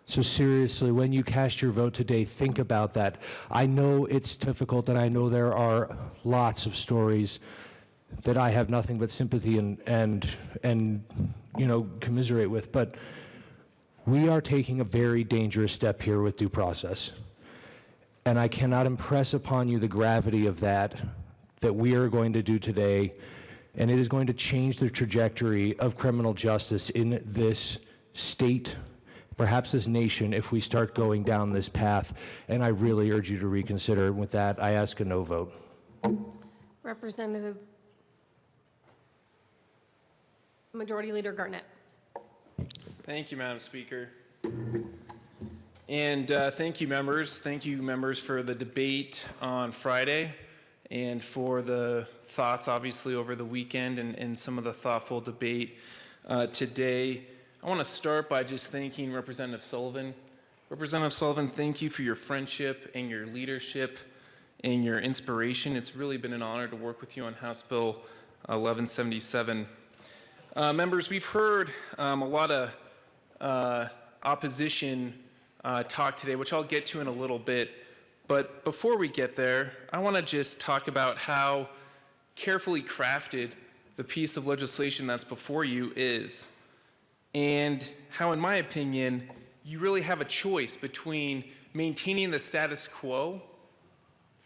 So seriously, when you cast your vote today, think about that. I know it's difficult, and I know there are lots of stories that I have nothing but sympathy and commiserate with, but we are taking a very dangerous step here with due process. And I cannot impress upon you the gravity of that we are going to do today, and it is going to change the trajectory of criminal justice in this state, perhaps this nation, if we start going down this path. And I really urge you to reconsider. With that, I ask a no vote. Representative Majority Leader Garnett. Thank you, Madam Speaker. And thank you, members. Thank you, members, for the debate on Friday and for the thoughts, obviously, over the weekend and some of the thoughtful debate today. I want to start by just thanking Representative Sullivan. Representative Sullivan, thank you for your friendship and your leadership and your inspiration. It's really been an honor to work with you on House Bill 1177. Members, we've heard a lot of opposition talk today, which I'll get to in a little bit. But before we get there, I want to just talk about how carefully crafted the piece of legislation that's before you is, and how, in my opinion, you really have a choice between maintaining the status quo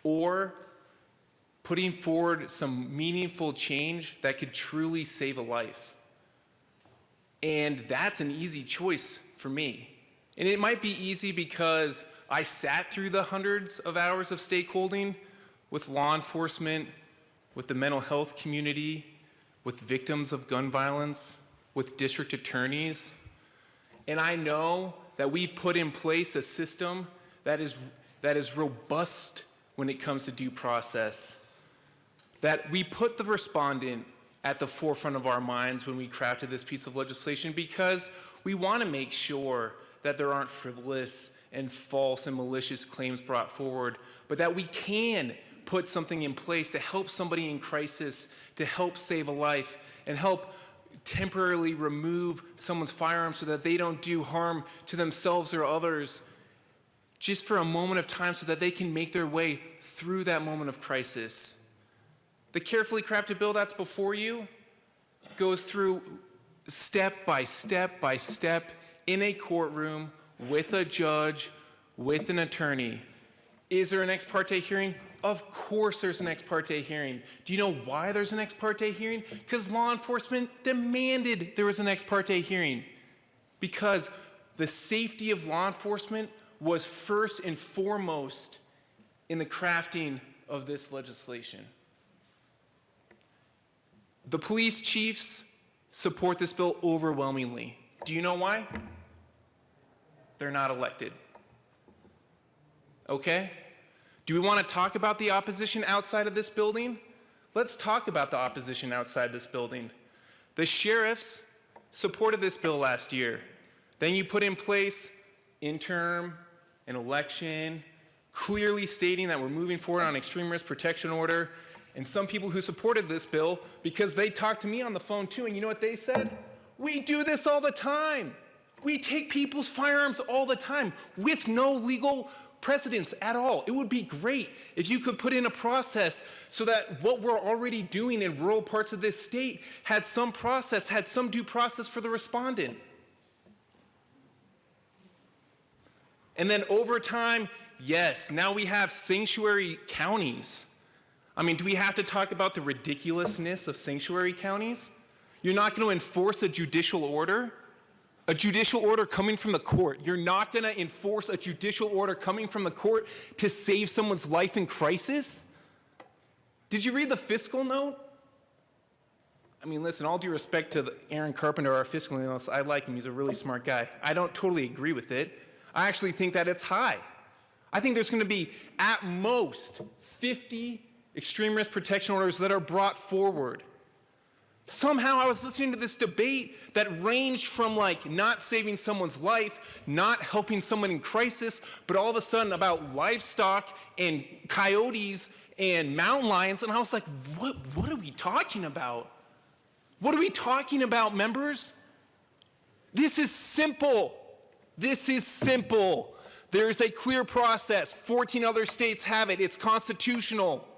or putting forward some meaningful change that could truly save a life. And that's an easy choice for me. And it might be easy because I sat through the hundreds of hours of stakeholding with law enforcement, with the mental health community, with victims of gun violence, with district attorneys. And I know that we've put in place a system that is robust when it comes to due process, that we put the respondent at the forefront of our minds when we crafted this piece of legislation, because we want to make sure that there aren't frivolous and false and malicious claims brought forward, but that we can put something in place to help somebody in crisis, to help save a life, and help temporarily remove someone's firearm so that they don't do harm to themselves or others, just for a moment of time so that they can make their way through that moment of crisis. The carefully crafted bill that's before you goes through step by step by step in a courtroom with a judge, with an attorney. Is there an ex parte hearing? Of course there's an ex parte hearing. Do you know why there's an ex parte hearing? Because law enforcement demanded there was an ex parte hearing. Because the safety of law enforcement was first and foremost in the crafting of this legislation. The police chiefs support this bill overwhelmingly. Do you know why? They're not elected. Okay? Do we want to talk about the opposition outside of this building? Let's talk about the opposition outside this building. The sheriffs supported this bill last year. Then you put in place interim, an election, clearly stating that we're moving forward on extreme risk protection order. And some people who supported this bill, because they talked to me on the phone too, and you know what they said? We do this all the time. We take people's firearms all the time with no legal precedence at all. It would be great if you could put in a process so that what we're already doing in rural parts of this state had some process, had some due process for the respondent. And then over time, yes, now we have sanctuary counties. I mean, do we have to talk about the ridiculousness of sanctuary counties? You're not going to enforce a judicial order? A judicial order coming from the court. You're not going to enforce a judicial order coming from the court to save someone's life in crisis? Did you read the fiscal note? I mean, listen, all due respect to Aaron Carpenter, our fiscal analyst, I like him. He's a really smart guy. I don't totally agree with it. I actually think that it's high. I think there's going to be, at most, 50 extreme risk protection orders that are brought forward. Somehow I was listening to this debate that ranged from like not saving someone's life, not helping someone in crisis, but all of a sudden about livestock and coyotes and mountain lions. And I was like, what are we talking about? What are we talking about, members? This is simple. This is simple. There is a clear process. 14 other states have it. It's constitutional.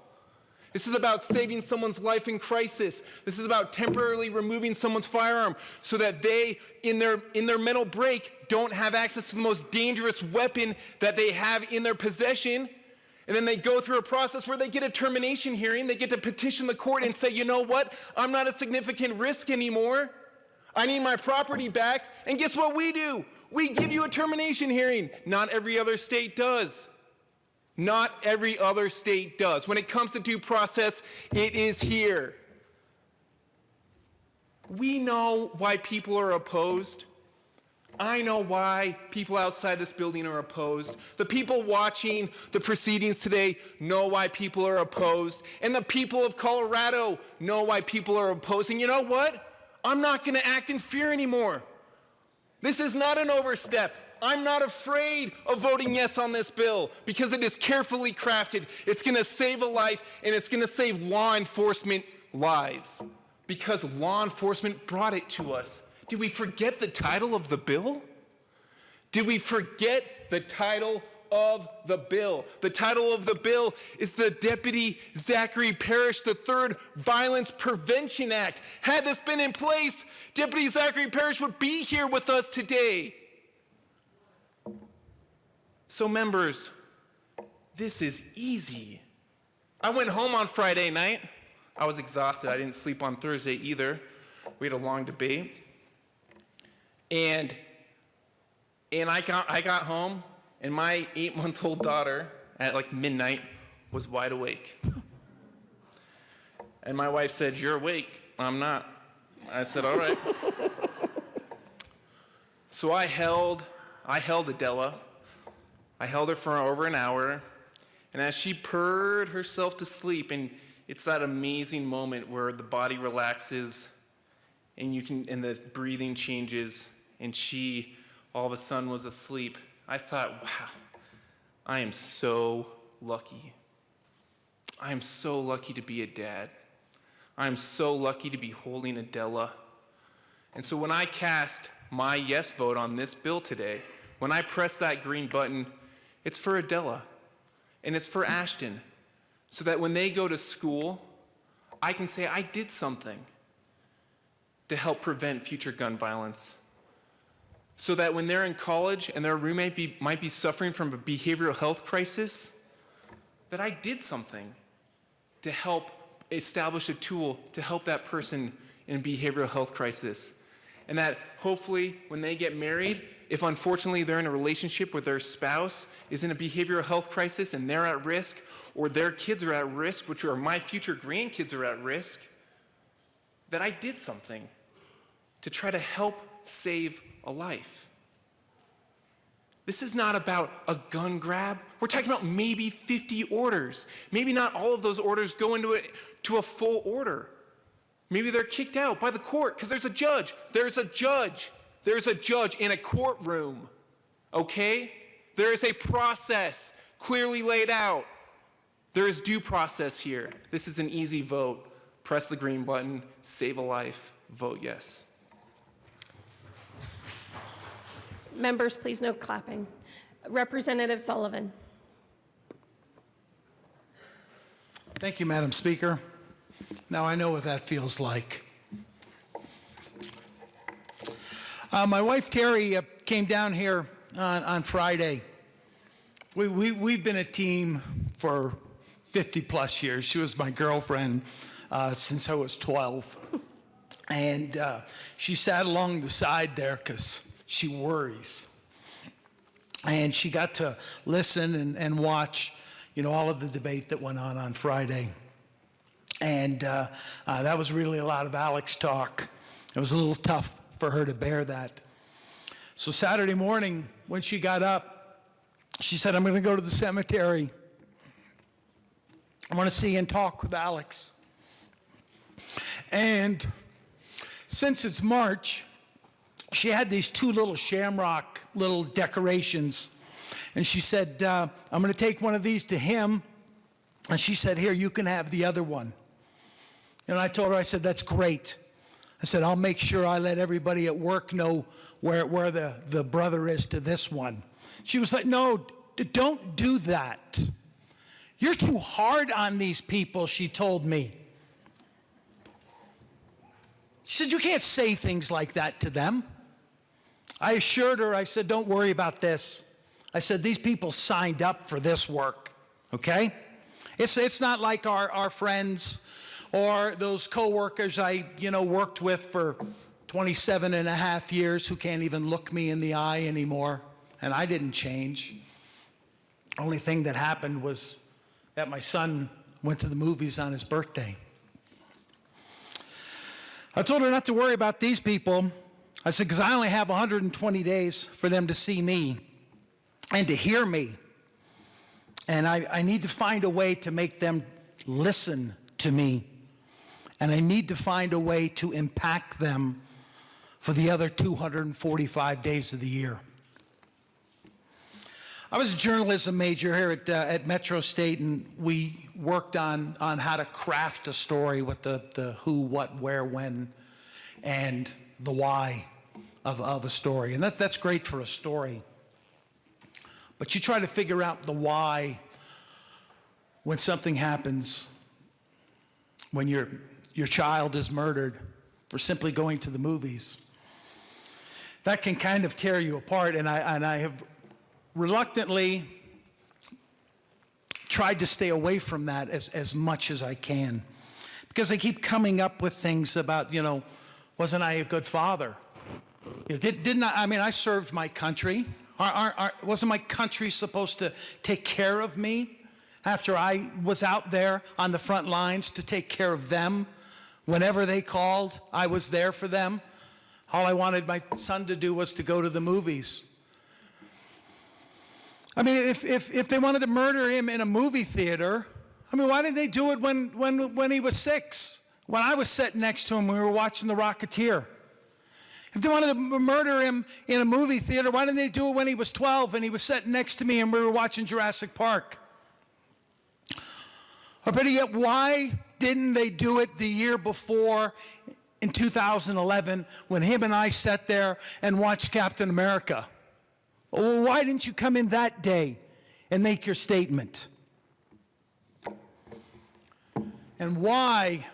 This is about saving someone's life in crisis. This is about temporarily removing someone's firearm so that they, in their mental break, don't have access to the most dangerous weapon that they have in their possession. And then they go through a process where they get a termination hearing. They get to petition the court and say, you know what? I'm not a significant risk anymore. I need my property back. And guess what we do? We give you a termination hearing. Not every other state does. Not every other state does. When it comes to due process, it is here. We know why people are opposed. I know why people outside this building are opposed. The people watching the proceedings today know why people are opposed. And the people of Colorado know why people are opposed. And you know what? I'm not going to act in fear anymore. This is not an overstep. I'm not afraid of voting yes on this bill because it is carefully crafted. It's going to save a life, and it's going to save law enforcement lives because law enforcement brought it to us. Did we forget the title of the bill? Did we forget the title of the bill? The title of the bill is the Deputy Zachary Parrish III Violence Prevention Act. Had this been in place, Deputy Zachary Parrish would be here with us today. So members, this is easy. I went home on Friday night. I was exhausted. I didn't sleep on Thursday either. We had a long debate. And I got home, and my 8-month-old daughter at like midnight was wide awake. And my wife said, "You're awake." "I'm not." I said, "All right." So I held Adela. I held her for over an hour, and as she purred herself to sleep, and it's that amazing moment where the body relaxes, and the breathing changes, and she all of a sudden was asleep. I thought, wow, I am so lucky. I am so lucky to be a dad. I am so lucky to be holding Adela. And so when I cast my yes vote on this bill today, when I press that green button, it's for Adela, and it's for Ashton, so that when they go to school, I can say I did something to help prevent future gun violence. So that when they're in college and their roommate might be suffering from a behavioral health crisis, that I did something to help establish a tool to help that person in a behavioral health crisis. And that hopefully when they get married, if unfortunately they're in a relationship where their spouse is in a behavioral health crisis and they're at risk, or their kids are at risk, which are my future grandkids are at risk, that I did something to try to help save a life. This is not about a gun grab. We're talking about maybe 50 orders. Maybe not all of those orders go into a full order. Maybe they're kicked out by the court because there's a judge. There's a judge. There's a judge in a courtroom, okay? There is a process clearly laid out. There is due process here. This is an easy vote. Press the green button, save a life, vote yes. Members, please no clapping. Representative Sullivan. Thank you, Madam Speaker. Now I know what that feels like. My wife Terry came down here on Friday. We've been a team for 50 plus years. She was my girlfriend since I was 12. And she sat along the side there because she worries. And she got to listen and watch, all of the debate that went on Friday. And that was really a lot of Alex talk. It was a little tough for her to bear that. So Saturday morning, when she got up, she said, I'm going to go to the cemetery. I want to see and talk with Alex. And since it's March, she had these two little shamrock little decorations. And she said, I'm going to take one of these to him. And she said, here, you can have the other one. And I told her, I said, that's great. I said, I'll make sure I let everybody at work know where the brother is to this one. She was like, no, don't do that. You're too hard on these people, she told me. She said, you can't say things like that to them. I assured her, I said, don't worry about this. I said, these people signed up for this work, okay? It's not like our friends or those coworkers I, worked with for 27 and a half years who can't even look me in the eye anymore, and I didn't change. Only thing that happened was that my son went to the movies on his birthday. I told her not to worry about these people. I said, because I only have 120 days for them to see me and to hear me. And I need to find a way to make them listen to me. And I need to find a way to impact them for the other 245 days of the year. I was a journalism major here at Metro State, and we worked on how to craft a story with the who, what, where, when, and the why of a story. And that's great for a story. But you try to figure out the why when something happens, when your child is murdered for simply going to the movies. That can kind of tear you apart, and I have reluctantly tried to stay away from that as much as I can, because they keep coming up with things about, wasn't I a good father? Didn't I? I mean, I served my country. Wasn't my country supposed to take care of me after I was out there on the front lines to take care of them? Whenever they called, I was there for them. All I wanted my son to do was to go to the movies. I mean, if they wanted to murder him in a movie theater, I mean, why didn't they do it when he was 6? When I was sitting next to him, we were watching The Rocketeer. If they wanted to murder him in a movie theater, why didn't they do it when he was 12 and he was sitting next to me and we were watching Jurassic Park? Or better yet, why didn't they do it the year before in 2011 when him and I sat there and watched Captain America? Well, why didn't you come in that day and make your statement? And why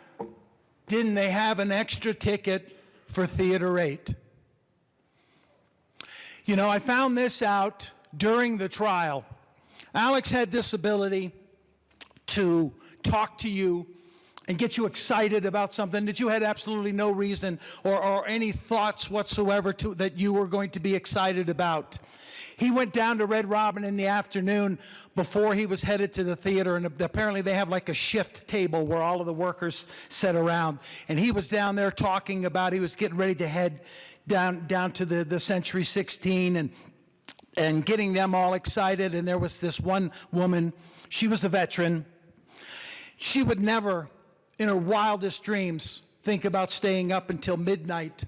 didn't they have an extra ticket for Theater 8? I found this out during the trial. Alex had this ability to talk to you and get you excited about something that you had absolutely no reason or any thoughts whatsoever that you were going to be excited about. He went down to Red Robin in the afternoon before he was headed to the theater, and apparently they have like a shift table where all of the workers sit around. And he was down there talking about, he was getting ready to head down to the Century 16 and getting them all excited. And there was this one woman, she was a veteran. She would never, in her wildest dreams, think about staying up until midnight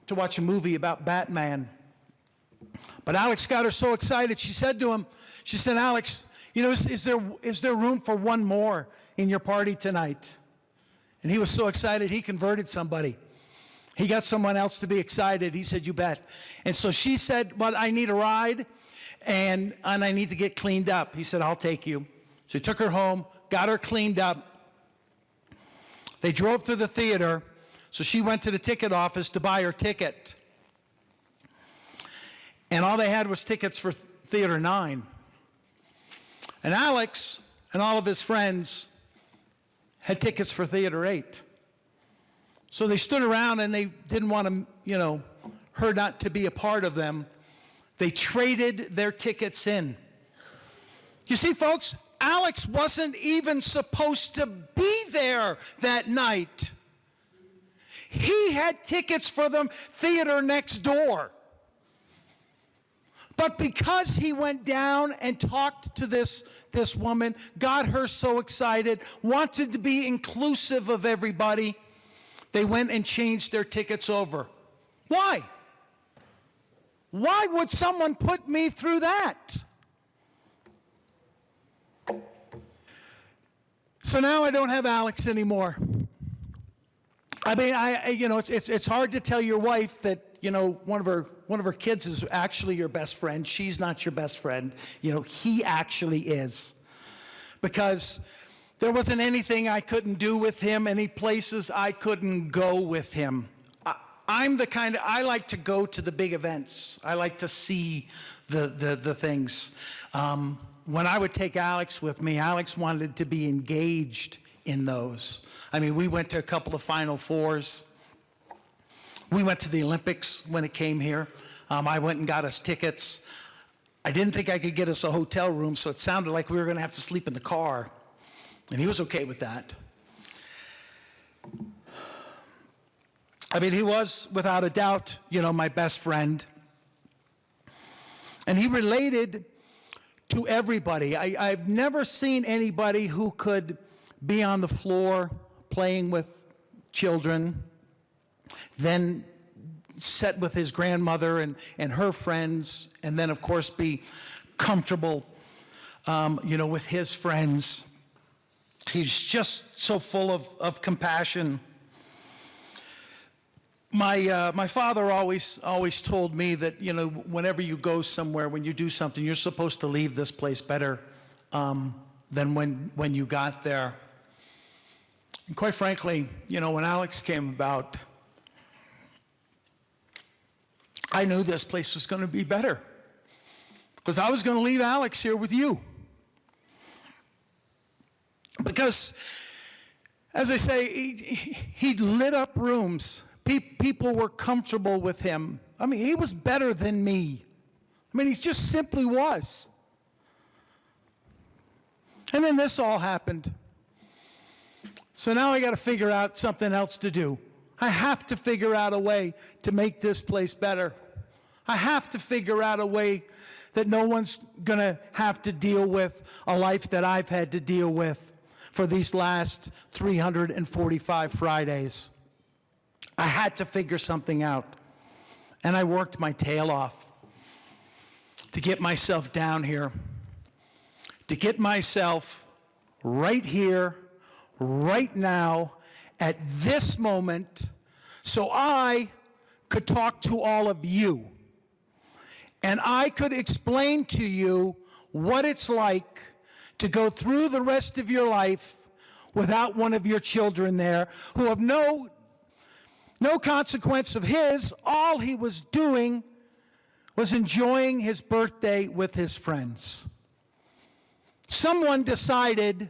to watch a movie about Batman. But Alex got her so excited, she said to him, she said, Alex, is there room for one more in your party tonight? And he was so excited, he converted somebody. He got someone else to be excited. He said, you bet. And so she said, well, I need a ride, and I need to get cleaned up. He said, I'll take you. So he took her home, got her cleaned up. They drove to the theater, so she went to the ticket office to buy her ticket. And all they had was tickets for Theater 9. And Alex and all of his friends had tickets for Theater 8. So they stood around and they didn't want to, her not to be a part of them. They traded their tickets in. You see, folks, Alex wasn't even supposed to be there that night. He had tickets for the theater next door. But because he went down and talked to this woman, got her so excited, wanted to be inclusive of everybody, they went and changed their tickets over. Why? Why would someone put me through that? So now I don't have Alex anymore. I mean, it's hard to tell your wife that, one of her kids is actually your best friend. She's not your best friend. He actually is. Because there wasn't anything I couldn't do with him, any places I couldn't go with him. I'm the kind of, I like to go to the big events. I like to see the things. When I would take Alex with me, Alex wanted to be engaged in those. I mean, we went to a couple of Final Fours. We went to the Olympics when it came here. I went and got us tickets. I didn't think I could get us a hotel room, so it sounded like we were going to have to sleep in the car. And he was okay with that. I mean, he was, without a doubt, my best friend. And he related to everybody. I've never seen anybody who could be on the floor playing with children, then sit with his grandmother and her friends, and then, of course, be comfortable, with his friends. He's just so full of compassion. My father always told me that, whenever you go somewhere, when you do something, you're supposed to leave this place better than when you got there. And quite frankly, when Alex came about, I knew this place was going to be better because I was going to leave Alex here with you. Because, as I say, he lit up rooms. People were comfortable with him. I mean, he was better than me. I mean, he just simply was. And then this all happened. So now I got to figure out something else to do. I have to figure out a way to make this place better. I have to figure out a way that no one's going to have to deal with a life that I've had to deal with for these last 345 Fridays. I had to figure something out. And I worked my tail off to get myself down here, to get myself right here, right now, at this moment, so I could talk to all of you. And I could explain to you what it's like to go through the rest of your life without one of your children there who have no consequence of his. All he was doing was enjoying his birthday with his friends. Someone decided,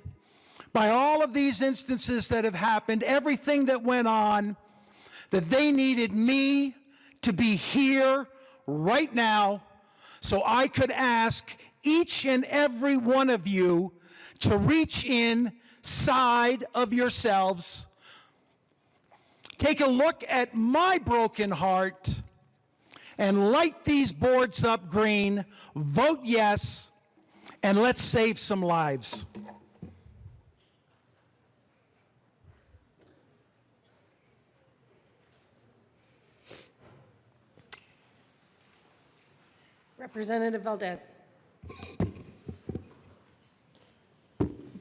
by all of these instances that have happened, everything that went on, that they needed me to be here right now so I could ask each and every one of you to reach inside of yourselves, take a look at my broken heart, and light these boards up green, vote yes, and let's save some lives. Representative Valdez.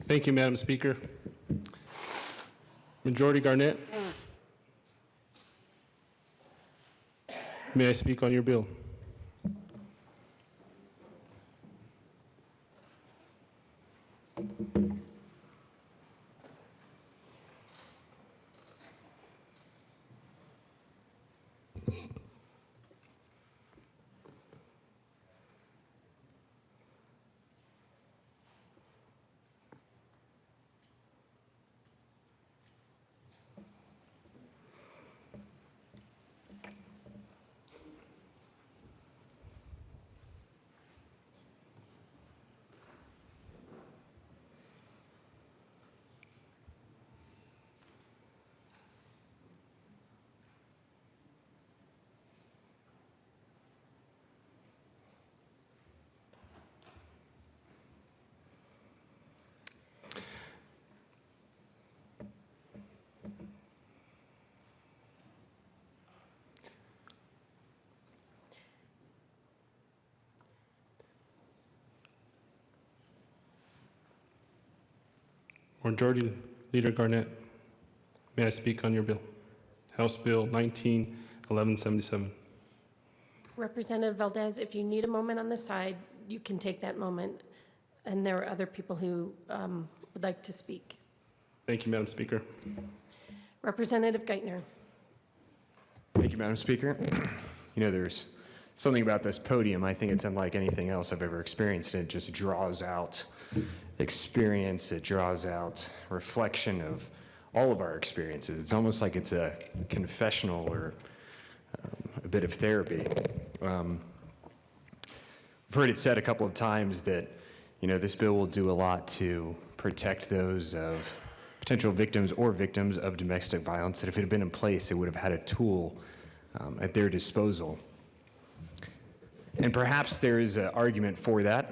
Thank you, Madam Speaker. Majority Garnett. May I speak on your bill? Majority Leader Garnett, may I speak on your bill? House Bill 19-1177. Representative Valdez, if you need a moment on the side, you can take that moment. And there are other people who would like to speak. Thank you, Madam Speaker. Representative Geithner. Thank you, Madam Speaker. You know, there's something about this podium, I think it's unlike anything else I've ever experienced. It just draws out experience, it draws out reflection of all of our experiences. It's almost like it's a confessional or a bit of therapy. I've heard it said a couple of times that, you know, this bill will do a lot to protect those of potential victims or victims of domestic violence, that if it had been in place, it would have had a tool at their disposal. And perhaps there is an argument for that.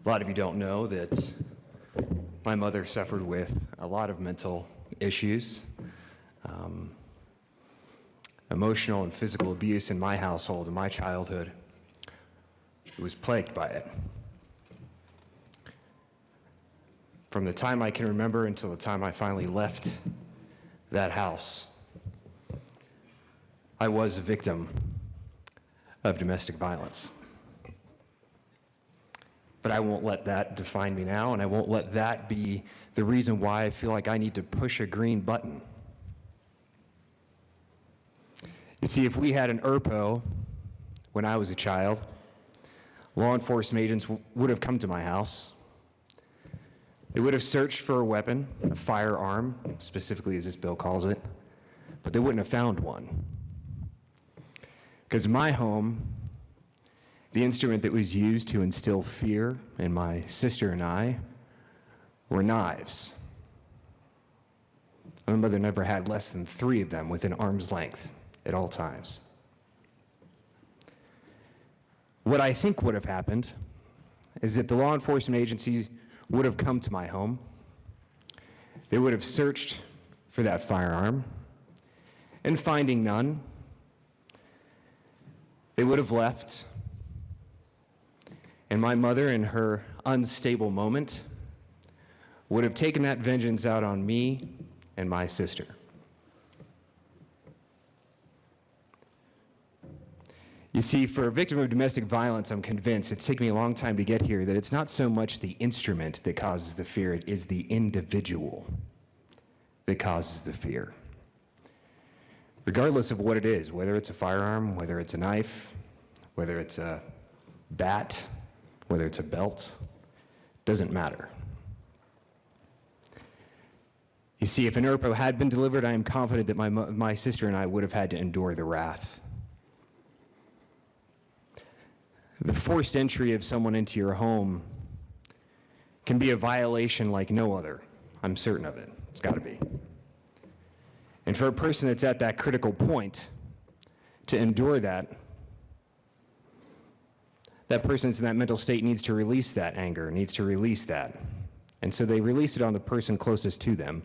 A lot of you don't know that my mother suffered with a lot of mental issues, emotional and physical abuse in my household, in my childhood. It was plagued by it. From the time I can remember until the time I finally left that house, I was a victim of domestic violence. But I won't let that define me now, and I won't let that be the reason why I feel like I need to push a green button. You see, if we had an ERPO when I was a child, law enforcement agents would have come to my house. They would have searched for a weapon, a firearm, specifically as this bill calls it, but they wouldn't have found one. Because in my home, the instrument that was used to instill fear in my sister and I were knives. My mother never had less than 3 of them within arm's length at all times. What I think would have happened is that the law enforcement agency would have come to my home. They would have searched for that firearm, and finding none, they would have left. And my mother, in her unstable moment, would have taken that vengeance out on me and my sister. You see, for a victim of domestic violence, I'm convinced, it's taken me a long time to get here, that it's not so much the instrument that causes the fear, it is the individual that causes the fear. Regardless of what it is, whether it's a firearm, whether it's a knife, whether it's a bat, whether it's a belt, doesn't matter. You see, if an ERPO had been delivered, I am confident that my sister and I would have had to endure the wrath. The forced entry of someone into your home can be a violation like no other. I'm certain of it. It's got to be. And for a person that's at that critical point, to endure that, that person that's in that mental state needs to release that anger, needs to release that. And so they release it on the person closest to them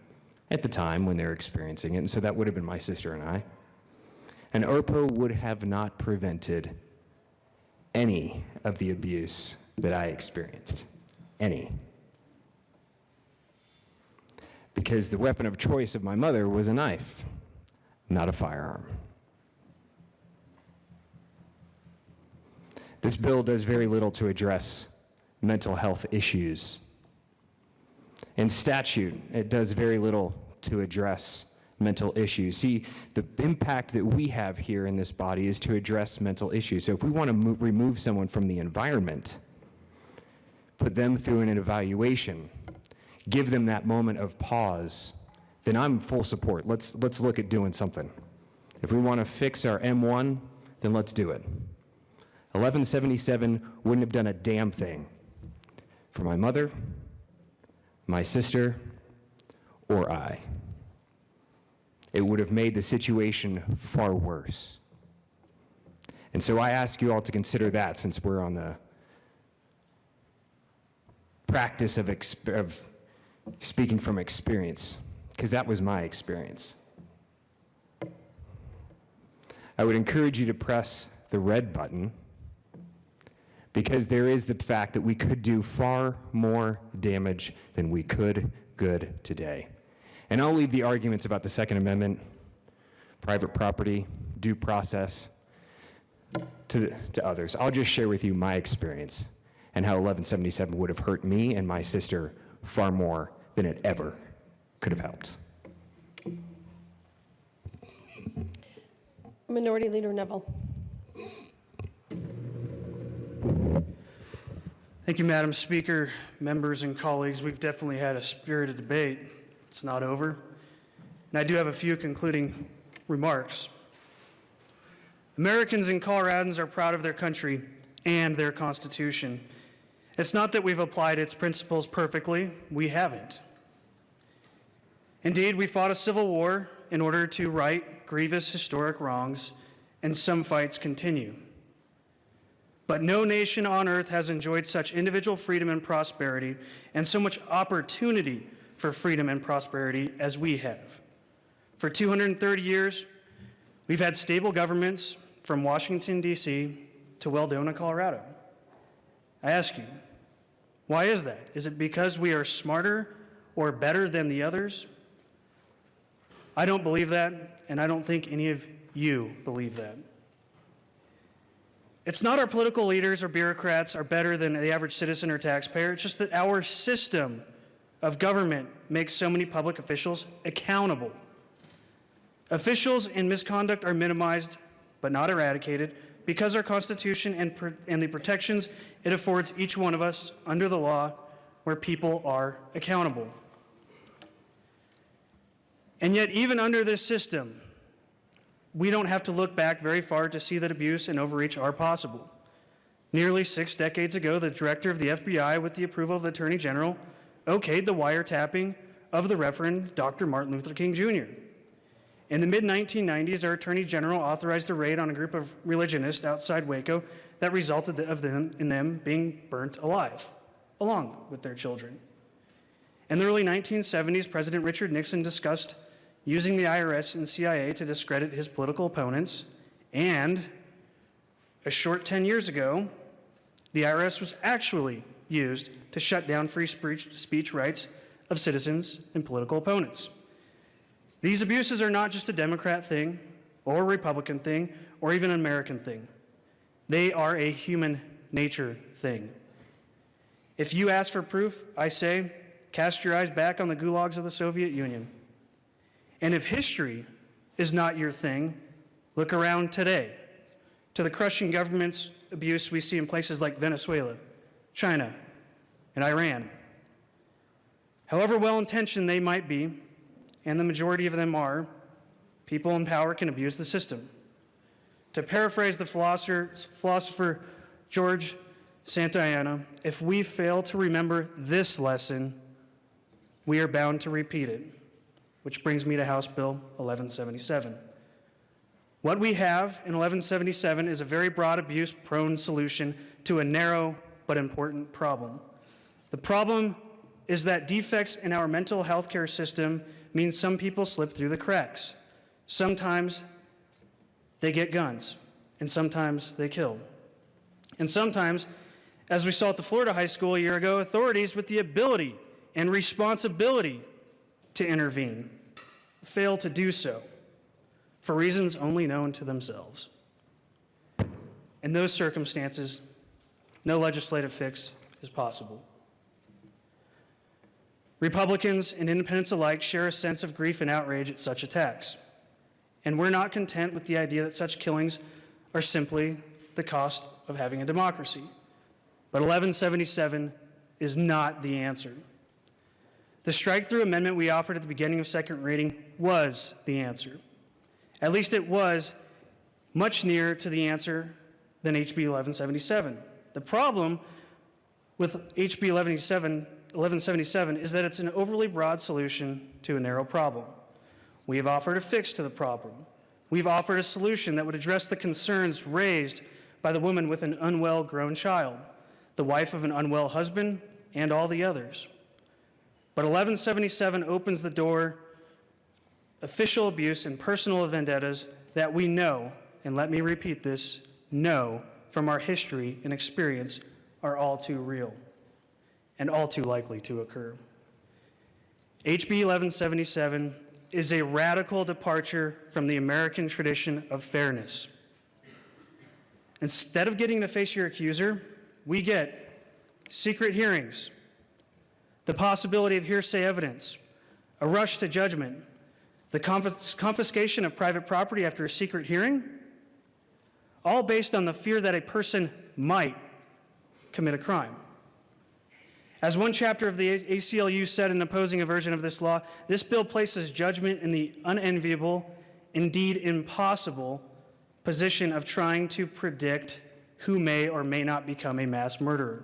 at the time when they're experiencing it. And so that would have been my sister and I. An ERPO would have not prevented any of the abuse that I experienced. Any. Because the weapon of choice of my mother was a knife, not a firearm. This bill does very little to address mental health issues. In statute, it does very little to address mental issues. See, the impact that we have here in this body is to address mental issues. So if we want to remove someone from the environment, put them through an evaluation, give them that moment of pause, then I'm full support. Let's look at doing something. If we want to fix our M1, then let's do it. 1177 wouldn't have done a damn thing for my mother, my sister, or I. It would have made the situation far worse. And so I ask you all to consider that, since we're on the practice of speaking from experience, because that was my experience. I would encourage you to press the red button, because there is the fact that we could do far more damage than we could good today. And I'll leave the arguments about the Second Amendment, private property, due process, to others. I'll just share with you my experience and how 1177 would have hurt me and my sister far more than it ever could have helped. Minority Leader Neville. Thank you, Madam Speaker, members and colleagues. We've definitely had a spirited debate. It's not over. And I do have a few concluding remarks. Americans and Coloradans are proud of their country and their Constitution. It's not that we've applied its principles perfectly. We haven't. Indeed, we fought a civil war in order to right grievous historic wrongs, and some fights continue. But no nation on earth has enjoyed such individual freedom and prosperity, and so much opportunity for freedom and prosperity as we have. For 230 years, we've had stable governments from Washington, D.C. to Weldona, Colorado. I ask you, why is that? Is it because we are smarter or better than the others? I don't believe that, and I don't think any of you believe that. It's not our political leaders or bureaucrats are better than the average citizen or taxpayer. It's just that our system of government makes so many public officials accountable. Officials in misconduct are minimized, but not eradicated, because our Constitution and the protections it affords each one of us under the law, where people are accountable. And yet, even under this system, we don't have to look back very far to see that abuse and overreach are possible. Nearly 6 decades ago, the director of the FBI, with the approval of the Attorney General, okayed the wiretapping of the Reverend Dr. Martin Luther King Jr. In the mid-1990s, our Attorney General authorized a raid on a group of religionists outside Waco that resulted in them being burnt alive, along with their children. In the early 1970s, President Richard Nixon discussed using the IRS and CIA to discredit his political opponents, and a short 10 years ago, the IRS was actually used to shut down free speech rights of citizens and political opponents. These abuses are not just a Democrat thing, or a Republican thing, or even an American thing. They are a human nature thing. If you ask for proof, I say, cast your eyes back on the gulags of the Soviet Union. And if history is not your thing, look around today to the crushing government's abuse we see in places like Venezuela, China, and Iran. However well-intentioned they might be, and the majority of them are, people in power can abuse the system. To paraphrase the philosopher George Santayana, if we fail to remember this lesson, we are bound to repeat it. Which brings me to House Bill 1177. What we have in 1177 is a very broad abuse-prone solution to a narrow but important problem. The problem is that defects in our mental health care system mean some people slip through the cracks. Sometimes they get guns, and sometimes they kill. And sometimes, as we saw at the Florida high school a year ago, authorities with the ability and responsibility to intervene fail to do so for reasons only known to themselves. In those circumstances, no legislative fix is possible. Republicans and independents alike share a sense of grief and outrage at such attacks. And we're not content with the idea that such killings are simply the cost of having a democracy. But 1177 is not the answer. The strike-through amendment we offered at the beginning of second reading was the answer. At least it was much nearer to the answer than HB 1177. The problem with HB 1177 is that it's an overly broad solution to a narrow problem. We have offered a fix to the problem. We've offered a solution that would address the concerns raised by the woman with an unwell grown child, the wife of an unwell husband, and all the others. But 1177 opens the door official abuse and personal vendettas that we know, and let me repeat this, know from our history and experience are all too real and all too likely to occur. HB 1177 is a radical departure from the American tradition of fairness. Instead of getting to face your accuser, we get secret hearings, the possibility of hearsay evidence, a rush to judgment, the confiscation of private property after a secret hearing, all based on the fear that a person might commit a crime. As one chapter of the ACLU said in opposing a version of this law, this bill places judgment in the unenviable, indeed impossible, position of trying to predict who may or may not become a mass murderer.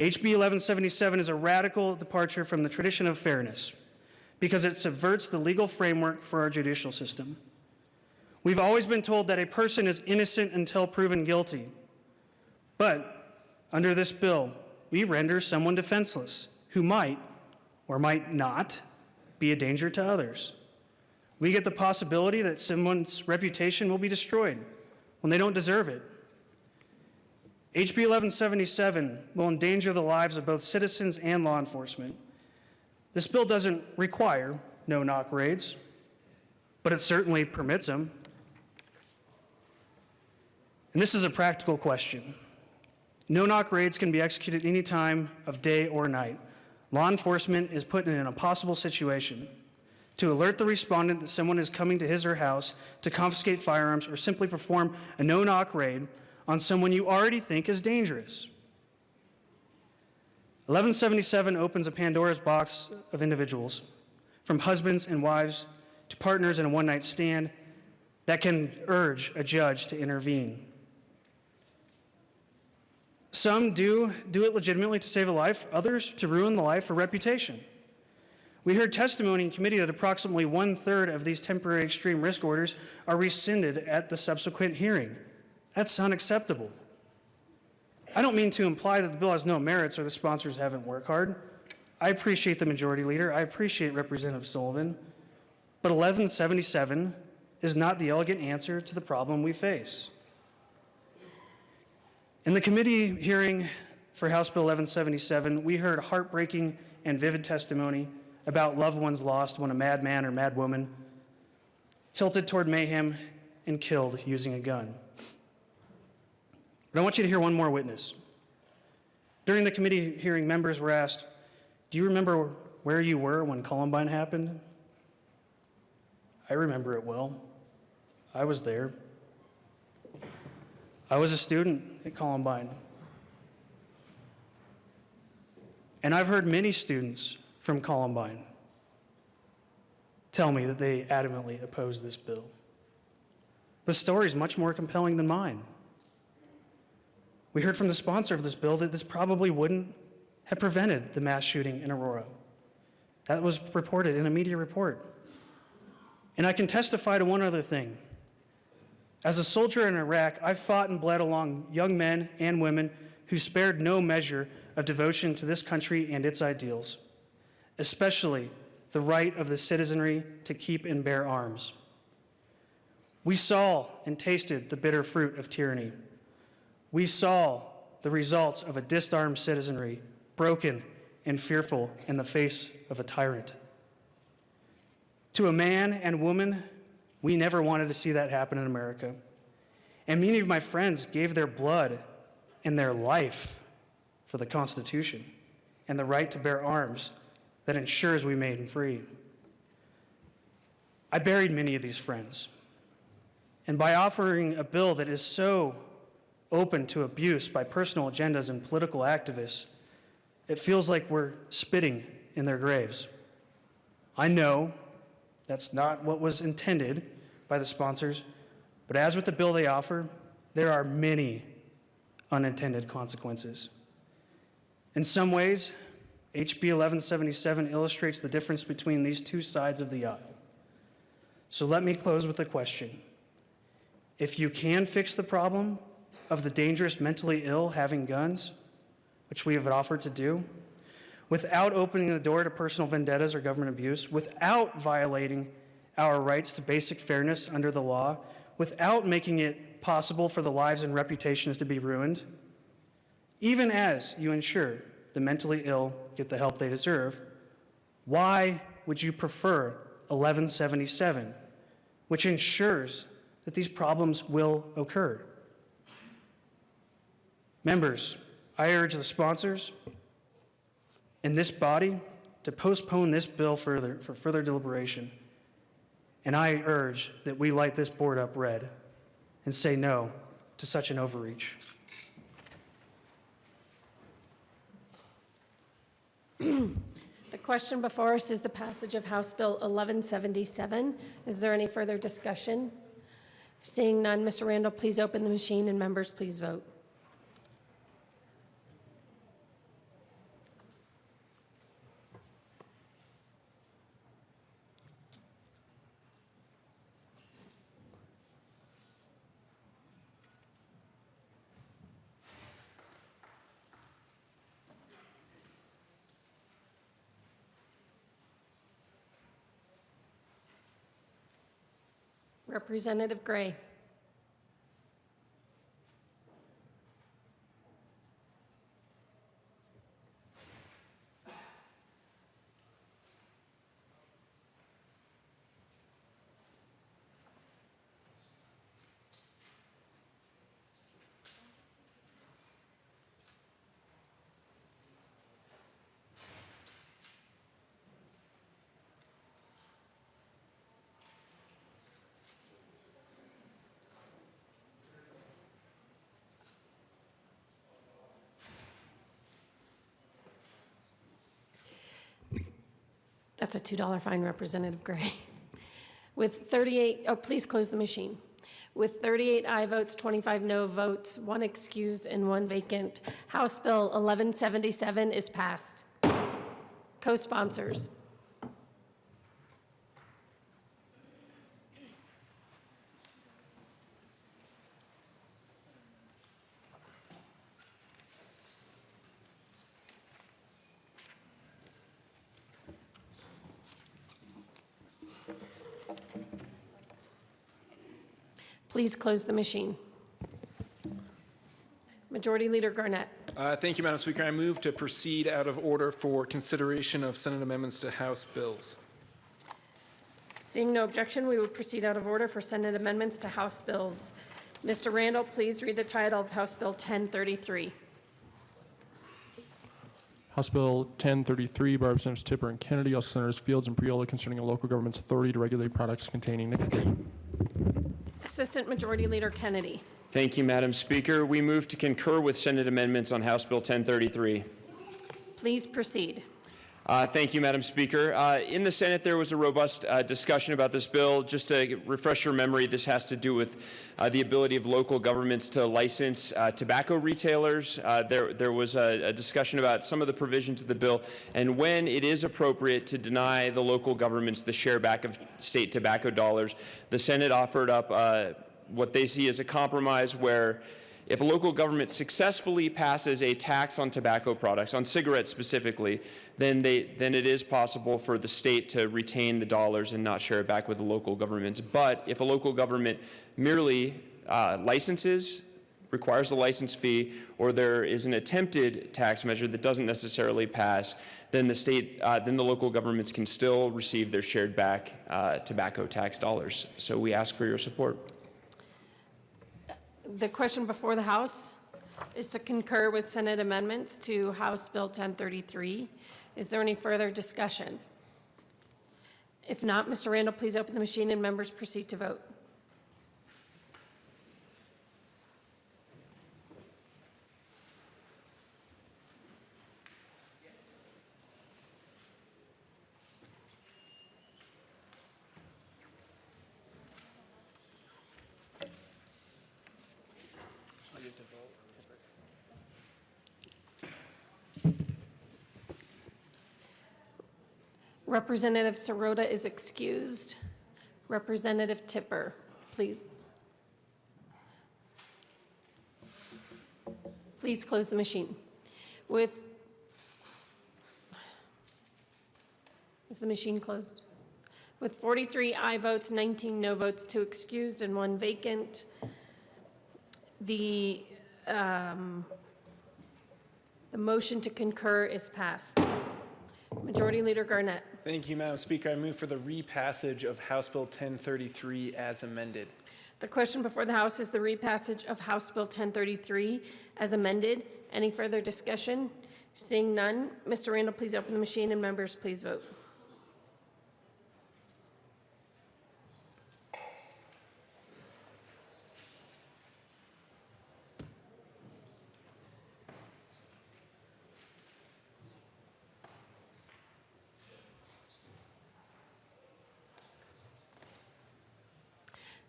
HB 1177 is a radical departure from the tradition of fairness because it subverts the legal framework for our judicial system. We've always been told that a person is innocent until proven guilty. But under this bill, we render someone defenseless who might or might not be a danger to others. We get the possibility that someone's reputation will be destroyed when they don't deserve it. HB 1177 will endanger the lives of both citizens and law enforcement. This bill doesn't require no-knock raids, but it certainly permits them. And this is a practical question. No-knock raids can be executed any time of day or night. Law enforcement is put in an impossible situation to alert the respondent that someone is coming to his or her house to confiscate firearms or simply perform a no-knock raid on someone you already think is dangerous. 1177 opens a Pandora's box of individuals, from husbands and wives to partners in a one-night stand, that can urge a judge to intervene. Some do it legitimately to save a life, others to ruin the life or reputation. We heard testimony in committee that approximately 1/3 of these temporary extreme risk orders are rescinded at the subsequent hearing. That's unacceptable. I don't mean to imply that the bill has no merits or the sponsors haven't worked hard. I appreciate the majority leader. I appreciate Representative Sullivan. But 1177 is not the elegant answer to the problem we face. In the committee hearing for House Bill 1177, we heard heartbreaking and vivid testimony about loved ones lost when a madman or madwoman tilted toward mayhem and killed using a gun. But I want you to hear one more witness. During the committee hearing, members were asked, "Do you remember where you were when Columbine happened?" I remember it well. I was there. I was a student at Columbine. And I've heard many students from Columbine tell me that they adamantly oppose this bill. The story is much more compelling than mine. We heard from the sponsor of this bill that this probably wouldn't have prevented the mass shooting in Aurora. That was reported in a media report. And I can testify to one other thing. As a soldier in Iraq, I fought and bled along young men and women who spared no measure of devotion to this country and its ideals, especially the right of the citizenry to keep and bear arms. We saw and tasted the bitter fruit of tyranny. We saw the results of a disarmed citizenry, broken and fearful in the face of a tyrant. To a man and woman, we never wanted to see that happen in America. And many of my friends gave their blood and their life for the Constitution and the right to bear arms that ensures we remain free. I buried many of these friends. And by offering a bill that is so open to abuse by personal agendas and political activists, it feels like we're spitting in their graves. I know that's not what was intended by the sponsors, but as with the bill they offer, there are many unintended consequences. In some ways, HB 1177 illustrates the difference between these two sides of the aisle. So let me close with a question. If you can fix the problem of the dangerous mentally ill having guns, which we have offered to do, without opening the door to personal vendettas or government abuse, without violating our rights to basic fairness under the law, without making it possible for the lives and reputations to be ruined, even as you ensure the mentally ill get the help they deserve, why would you prefer 1177, which ensures that these problems will occur? Members, I urge the sponsors and this body to postpone this bill for further deliberation. And I urge that we light this board up red and say no to such an overreach. The question before us is the passage of House Bill 1177. Is there any further discussion? Seeing none, Mr. Randall, please open the machine, and members, please vote. Representative Gray. That's a $2 fine, Representative Gray. With 38, please close the machine. With 38 aye votes, 25 no votes, 1 excused, and 1 vacant, House Bill 1177 is passed. Co-sponsors. Please close the machine. Majority Leader Garnett. Thank you, Madam Speaker. I move to proceed out of order for consideration of Senate amendments to House bills. Seeing no objection, we will proceed out of order for Senate amendments to House bills. Mr. Randall, please read the title of House Bill 1033. House Bill 1033 by Representatives Tipper and Kennedy, also Senators Fields and Priola, concerning a local government's authority to regulate products containing nicotine. Assistant Majority Leader Kennedy. Thank you, Madam Speaker. We move to concur with Senate amendments on House Bill 1033. Please proceed. Thank you, Madam Speaker. In the Senate, there was a robust discussion about this bill. Just to refresh your memory, this has to do with the ability of local governments to license tobacco retailers. There was a discussion about some of the provisions of the bill and when it is appropriate to deny the local governments the share back of state tobacco dollars. The Senate offered up what they see as a compromise where if a local government successfully passes a tax on tobacco products, on cigarettes specifically, then it is possible for the state to retain the dollars and not share it back with the local governments. But if a local government merely licenses, requires a license fee, or there is an attempted tax measure that doesn't necessarily pass, then the local governments can still receive their shared back tobacco tax dollars. So we ask for your support. The question before the House is to concur with Senate amendments to House Bill 1033. Is there any further discussion? If not, Mr. Randall, please open the machine and members proceed to vote. Representative Sirota is excused. Representative Tipper, please. Please close the machine. Is the machine closed? With 43 aye votes, 19 no votes, 2 excused, and 1 vacant, the motion to concur is passed. Majority Leader Garnett. Thank you, Madam Speaker. I move for the repassage of House Bill 1033 as amended. The question before the House is the repassage of House Bill 1033 as amended. Any further discussion? Seeing none, Mr. Randall, please open the machine and members please vote.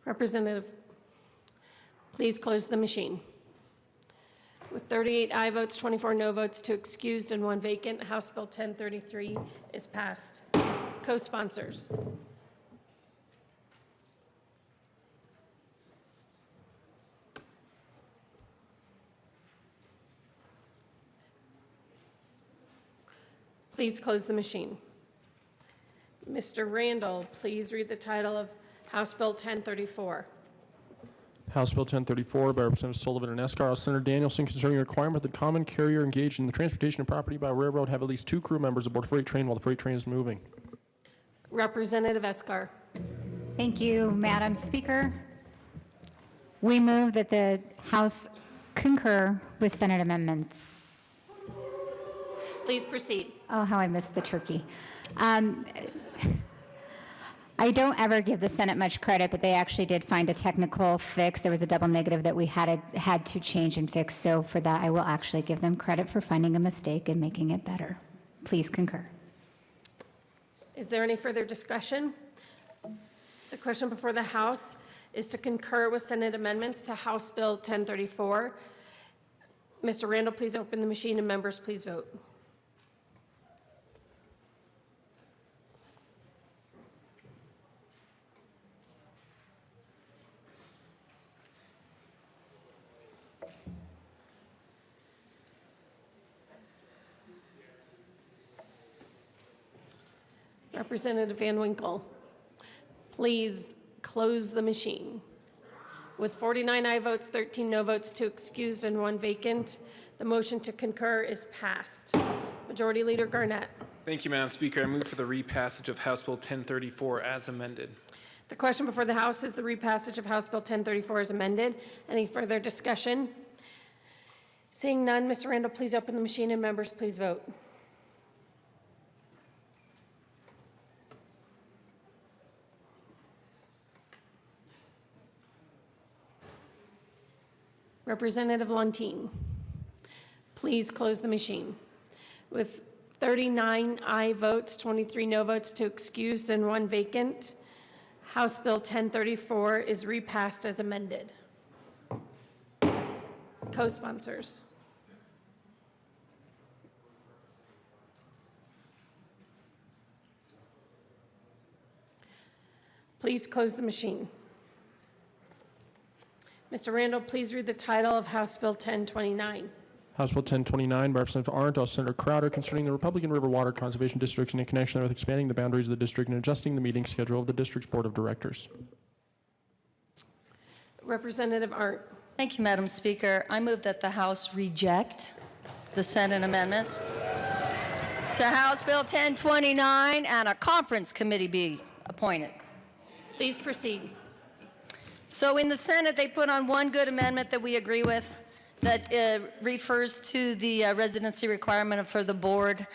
Representative, please close the machine. With 38 aye votes, 24 no votes, 2 excused, and 1 vacant, House Bill 1033 is passed. Co-sponsors. Please close the machine. Mr. Randall, please read the title of House Bill 1034. House Bill 1034 by Representatives Sullivan and Escar. Senator Danielson concerning a requirement that common carrier engaged in the transportation of property by railroad have at least 2 crew members aboard a freight train while the freight train is moving. Representative Escar. Thank you, Madam Speaker. We move that the House concur with Senate amendments. Please proceed. Oh, how I missed the turkey. I don't ever give the Senate much credit, but they actually did find a technical fix. There was a double negative that we had to change and fix. So for that, I will actually give them credit for finding a mistake and making it better. Please concur. Is there any further discussion? The question before the House is to concur with Senate amendments to House Bill 1034. Mr. Randall, please open the machine and members please vote. Representative Van Winkle, please close the machine. With 49 aye votes, 13 no votes, 2 excused, and 1 vacant, the motion to concur is passed. Majority Leader Garnett. Thank you, Madam Speaker. I move for the repassage of House Bill 1034 as amended. The question before the House is the repassage of House Bill 1034 as amended. Any further discussion? Seeing none, Mr. Randall, please open the machine and members please vote. Representative Lontine, please close the machine. With 39 aye votes, 23 no votes, 2 excused, and 1 vacant, House Bill 1034 is repassed as amended. Co-sponsors. Please close the machine. Mr. Randall, please read the title of House Bill 1029. House Bill 1029 by Representative Arndt, Senator Crowder, concerning the Republican River Water Conservation Districts and in connection with expanding the boundaries of the district and adjusting the meeting schedule of the district's Board of Directors. Representative Arndt. Thank you, Madam Speaker. I move that the House reject the Senate amendments to House Bill 1029 and a conference committee be appointed. Please proceed. So in the Senate, they put on one good amendment that we agree with. that refers to the residency requirement for the board.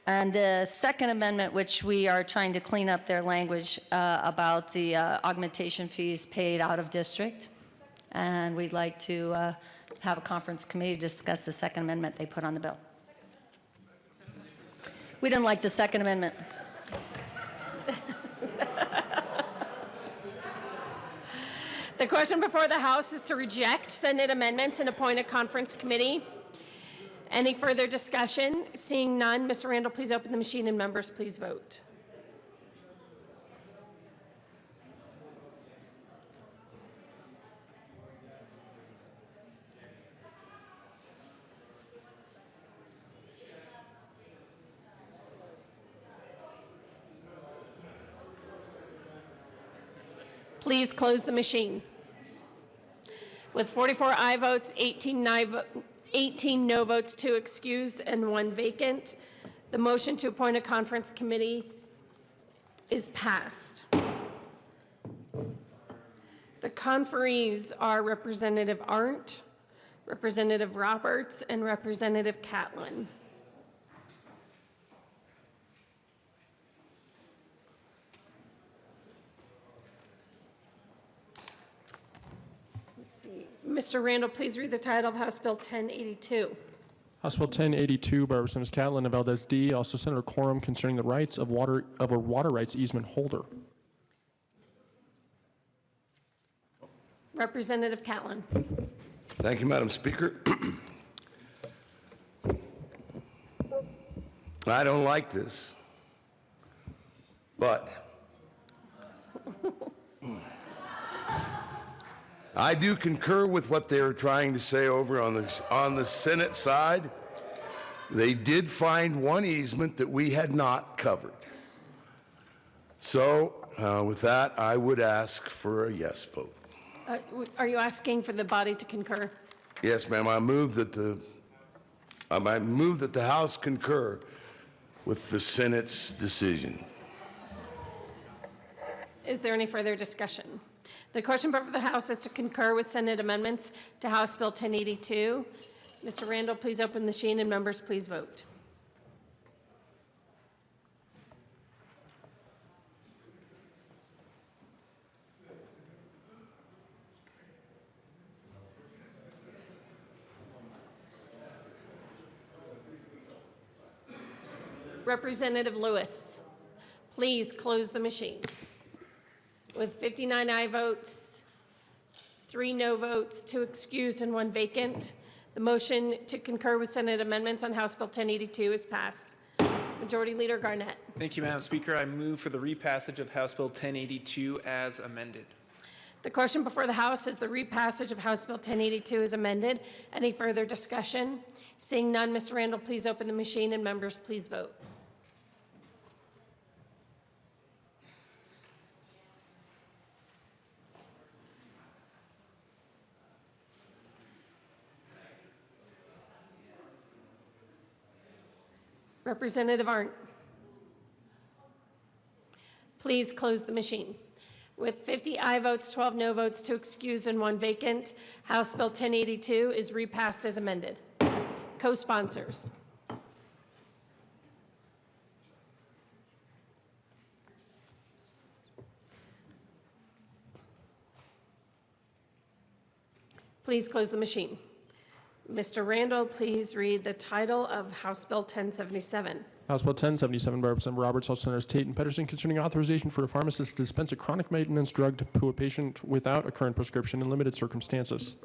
And the second amendment, which we are trying to clean up their language about the augmentation fees paid out of district. And we'd like to have a conference committee discuss the second amendment they put on the bill. We didn't like the second amendment. The question before the House is to reject Senate amendments and appoint a conference committee. Any further discussion? Seeing none, Mr. Randall, please open the machine and members, please vote. Please close the machine. With 44 aye votes, 18 no votes, 2 excused, and 1 vacant, the motion to appoint a conference committee is passed. The conferees are Representative Arndt, Representative Roberts, and Representative Catlin. Mr. Randall, please read the title of House Bill 1082. House Bill 1082 by Representatives Catlin and Valdez D. Also Senator Quorum concerning the rights of a water rights easement holder. Representative Catlin. Thank you, Madam Speaker. I don't like this, but I do concur with what they were trying to say over on the Senate side. They did find one easement that we had not covered. So with that, I would ask for a yes vote. Are you asking for the body to concur? Yes, ma'am. I move that the House concur with the Senate's decision. Is there any further discussion? The question before the House is to concur with Senate amendments to House Bill 1082. Mr. Randall, please open the machine and members, please vote. Representative Lewis, please close the machine. With 59 aye votes, 3 no votes, 2 excused, and 1 vacant, the motion to concur with Senate amendments on House Bill 1082 is passed. Majority Leader Garnett. Thank you, Madam Speaker. I move for the repassage of House Bill 1082 as amended. The question before the House is the repassage of House Bill 1082 as amended. Any further discussion? Seeing none, Mr. Randall, please open the machine and members, please vote. Representative Arndt, please close the machine. With 50 aye votes, 12 no votes, 2 excused, and 1 vacant, House Bill 1082 is repassed as amended. Co-sponsors. Please close the machine. Mr. Randall, please read the title of House Bill 1077. House Bill 1077 by Representative Roberts, House Senators Tate and Pedersen concerning authorization for a pharmacist to dispense a chronic maintenance drug to a patient without a current prescription in limited circumstances.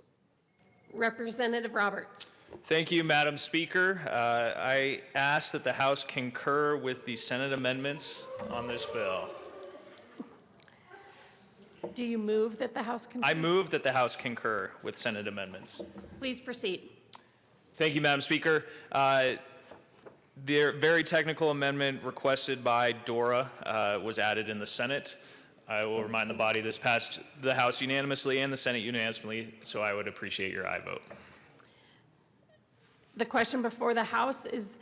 Representative Roberts. Thank you, Madam Speaker. I ask that the House concur with the Senate amendments on this bill. Do you move that the House concur? I move that the House concur with Senate amendments. Please proceed. Thank you, Madam Speaker. The very technical amendment requested by Dora was added in the Senate. I will remind the body this passed the House unanimously and the Senate unanimously, so I would appreciate your aye vote. The question before the House is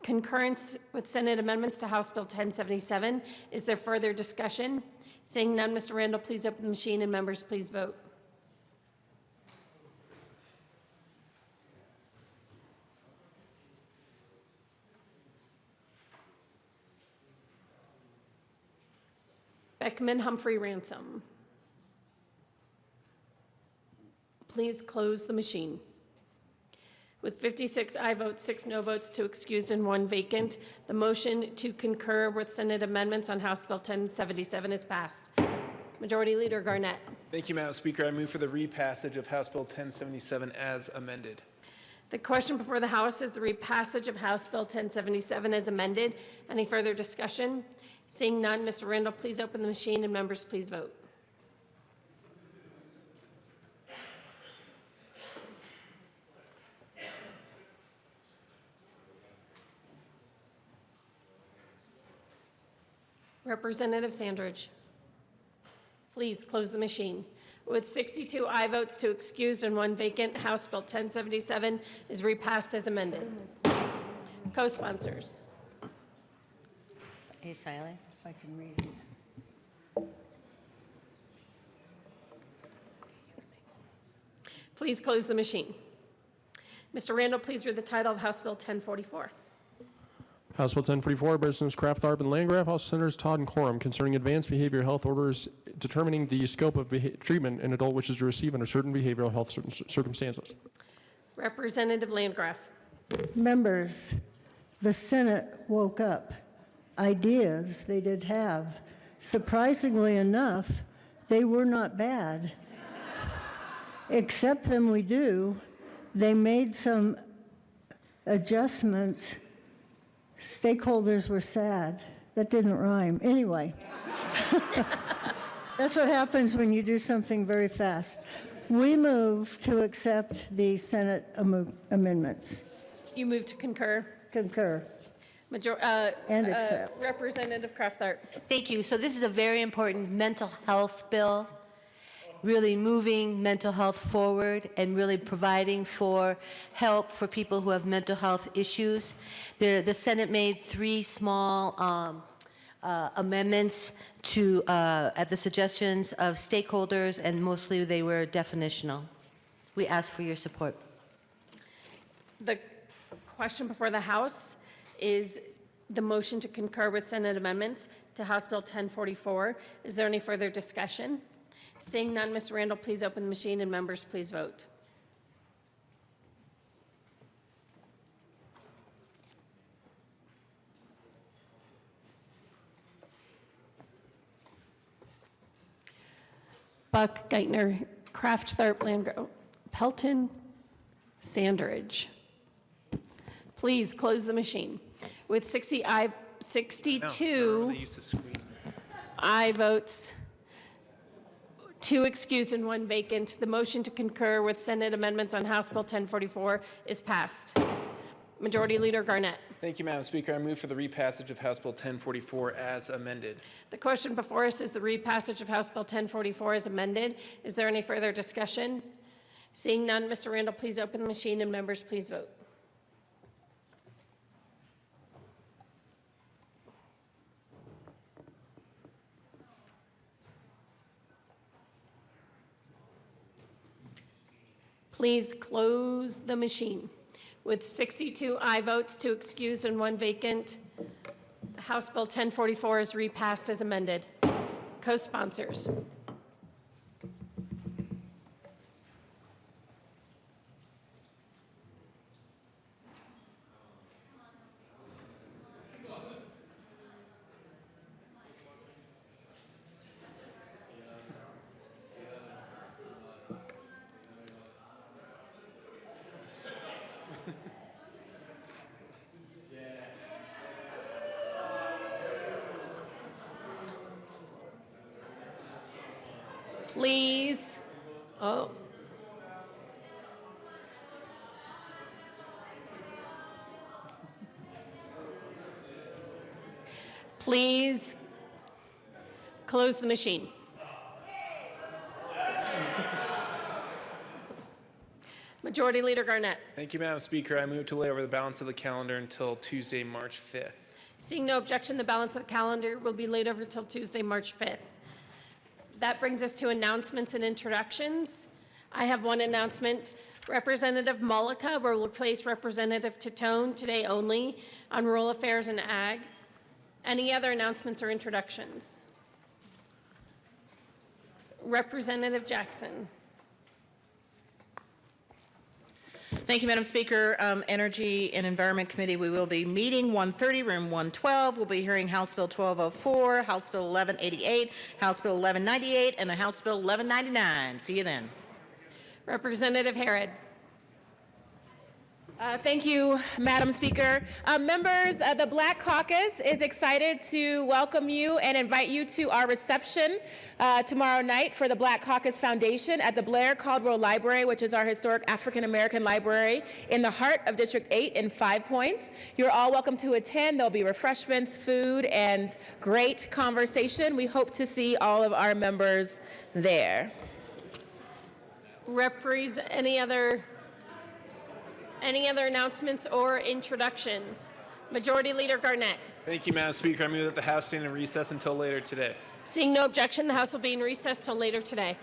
concurrence with Senate amendments to House Bill 1077. Is there further discussion? Seeing none, Mr. Randall, please open the machine and members, please vote. Beckman Humphrey Ransom. Please close the machine. With 56 aye votes, 6 no votes, 2 excused, and 1 vacant, the motion to concur with Senate amendments on House Bill 1077 is passed. Majority Leader Garnett. Thank you, Madam Speaker. I move for the repassage of House Bill 1077 as amended. The question before the House is the repassage of House Bill 1077 as amended. Any further discussion? Seeing none, Mr. Randall, please open the machine, and members, please vote. Representative Sandridge, please close the machine. With 62 aye votes, 2 excused, and 1 vacant, House Bill 1077 is repassed as amended. Co-sponsors. Hey, Sally, if I can read it. Please close the machine. Mr. Randall, please read the title of House Bill 1044. House Bill 1044, Representatives Kraft, Tharp, and Landgraf, House Senators Todd and Quorum, concerning advanced behavioral health orders determining the scope of treatment an adult wishes to receive under certain behavioral health circumstances. Representative Landgraf. Members, the Senate woke up. Ideas they did have. Surprisingly enough, they were not bad. Accept them we do. They made some adjustments. Stakeholders were sad. That didn't rhyme. Anyway, that's what happens when you do something very fast. We move to accept the Senate amendments. You move to concur. Concur. And accept. Representative Kraft-Tharp. Thank you. So this is a very important mental health bill, really moving mental health forward and really providing for help for people who have mental health issues. The Senate made 3 small amendments to at the suggestions of stakeholders, and mostly they were definitional. We ask for your support. The question before the House is the motion to concur with Senate amendments to House Bill 1044. Is there any further discussion? Seeing none, Mr. Randall, please open the machine, and members, please vote. Buck, Geithner, Kraft, Tharp, Landgraf, Pelton, Sandridge. Please close the machine. With 62 aye votes, 2 excused and 1 vacant, the motion to concur with Senate amendments on House Bill 1044 is passed. Majority Leader Garnett. Thank you, Madam Speaker. I move for the repassage of House Bill 1044 as amended. The question before us is the repassage of House Bill 1044 as amended. Is there any further discussion? Seeing none, Mr. Randall, please open the machine, and members, please vote. Please close the machine. With 62 aye votes, 2 excused, and 1 vacant, House Bill 1044 is repassed as amended. Co-sponsors. Please. Oh. Please close the machine. Majority Leader Garnett. Thank you, Madam Speaker. I move to lay over the balance of the calendar until Tuesday, March 5th. Seeing no objection, the balance of the calendar will be laid over till Tuesday, March 5th. That brings us to announcements and introductions. I have one announcement. Representative Mullica will replace Representative Titone today only on Rural Affairs and Ag. Any other announcements or introductions? Representative Jackson. Thank you, Madam Speaker. Energy and Environment Committee, we will be meeting 1:30, room 112. We'll be hearing House Bill 1204, House Bill 1188, House Bill 1198, and a House Bill 1199. See you then. Representative Harrod. Thank you, Madam Speaker. Members, the Black Caucus is excited to welcome you and invite you to our reception tomorrow night for the Black Caucus Foundation at the Blair Caldwell Library, which is our historic African American library in the heart of District 8 in 5 Points. You're all welcome to attend. There'll be refreshments, food, and great conversation. We hope to see all of our members there. Any other announcements or introductions? Majority Leader Garnett. Thank you, Madam Speaker. I move that the House stand in recess until later today. Seeing no objection, the House will be in recess till later today.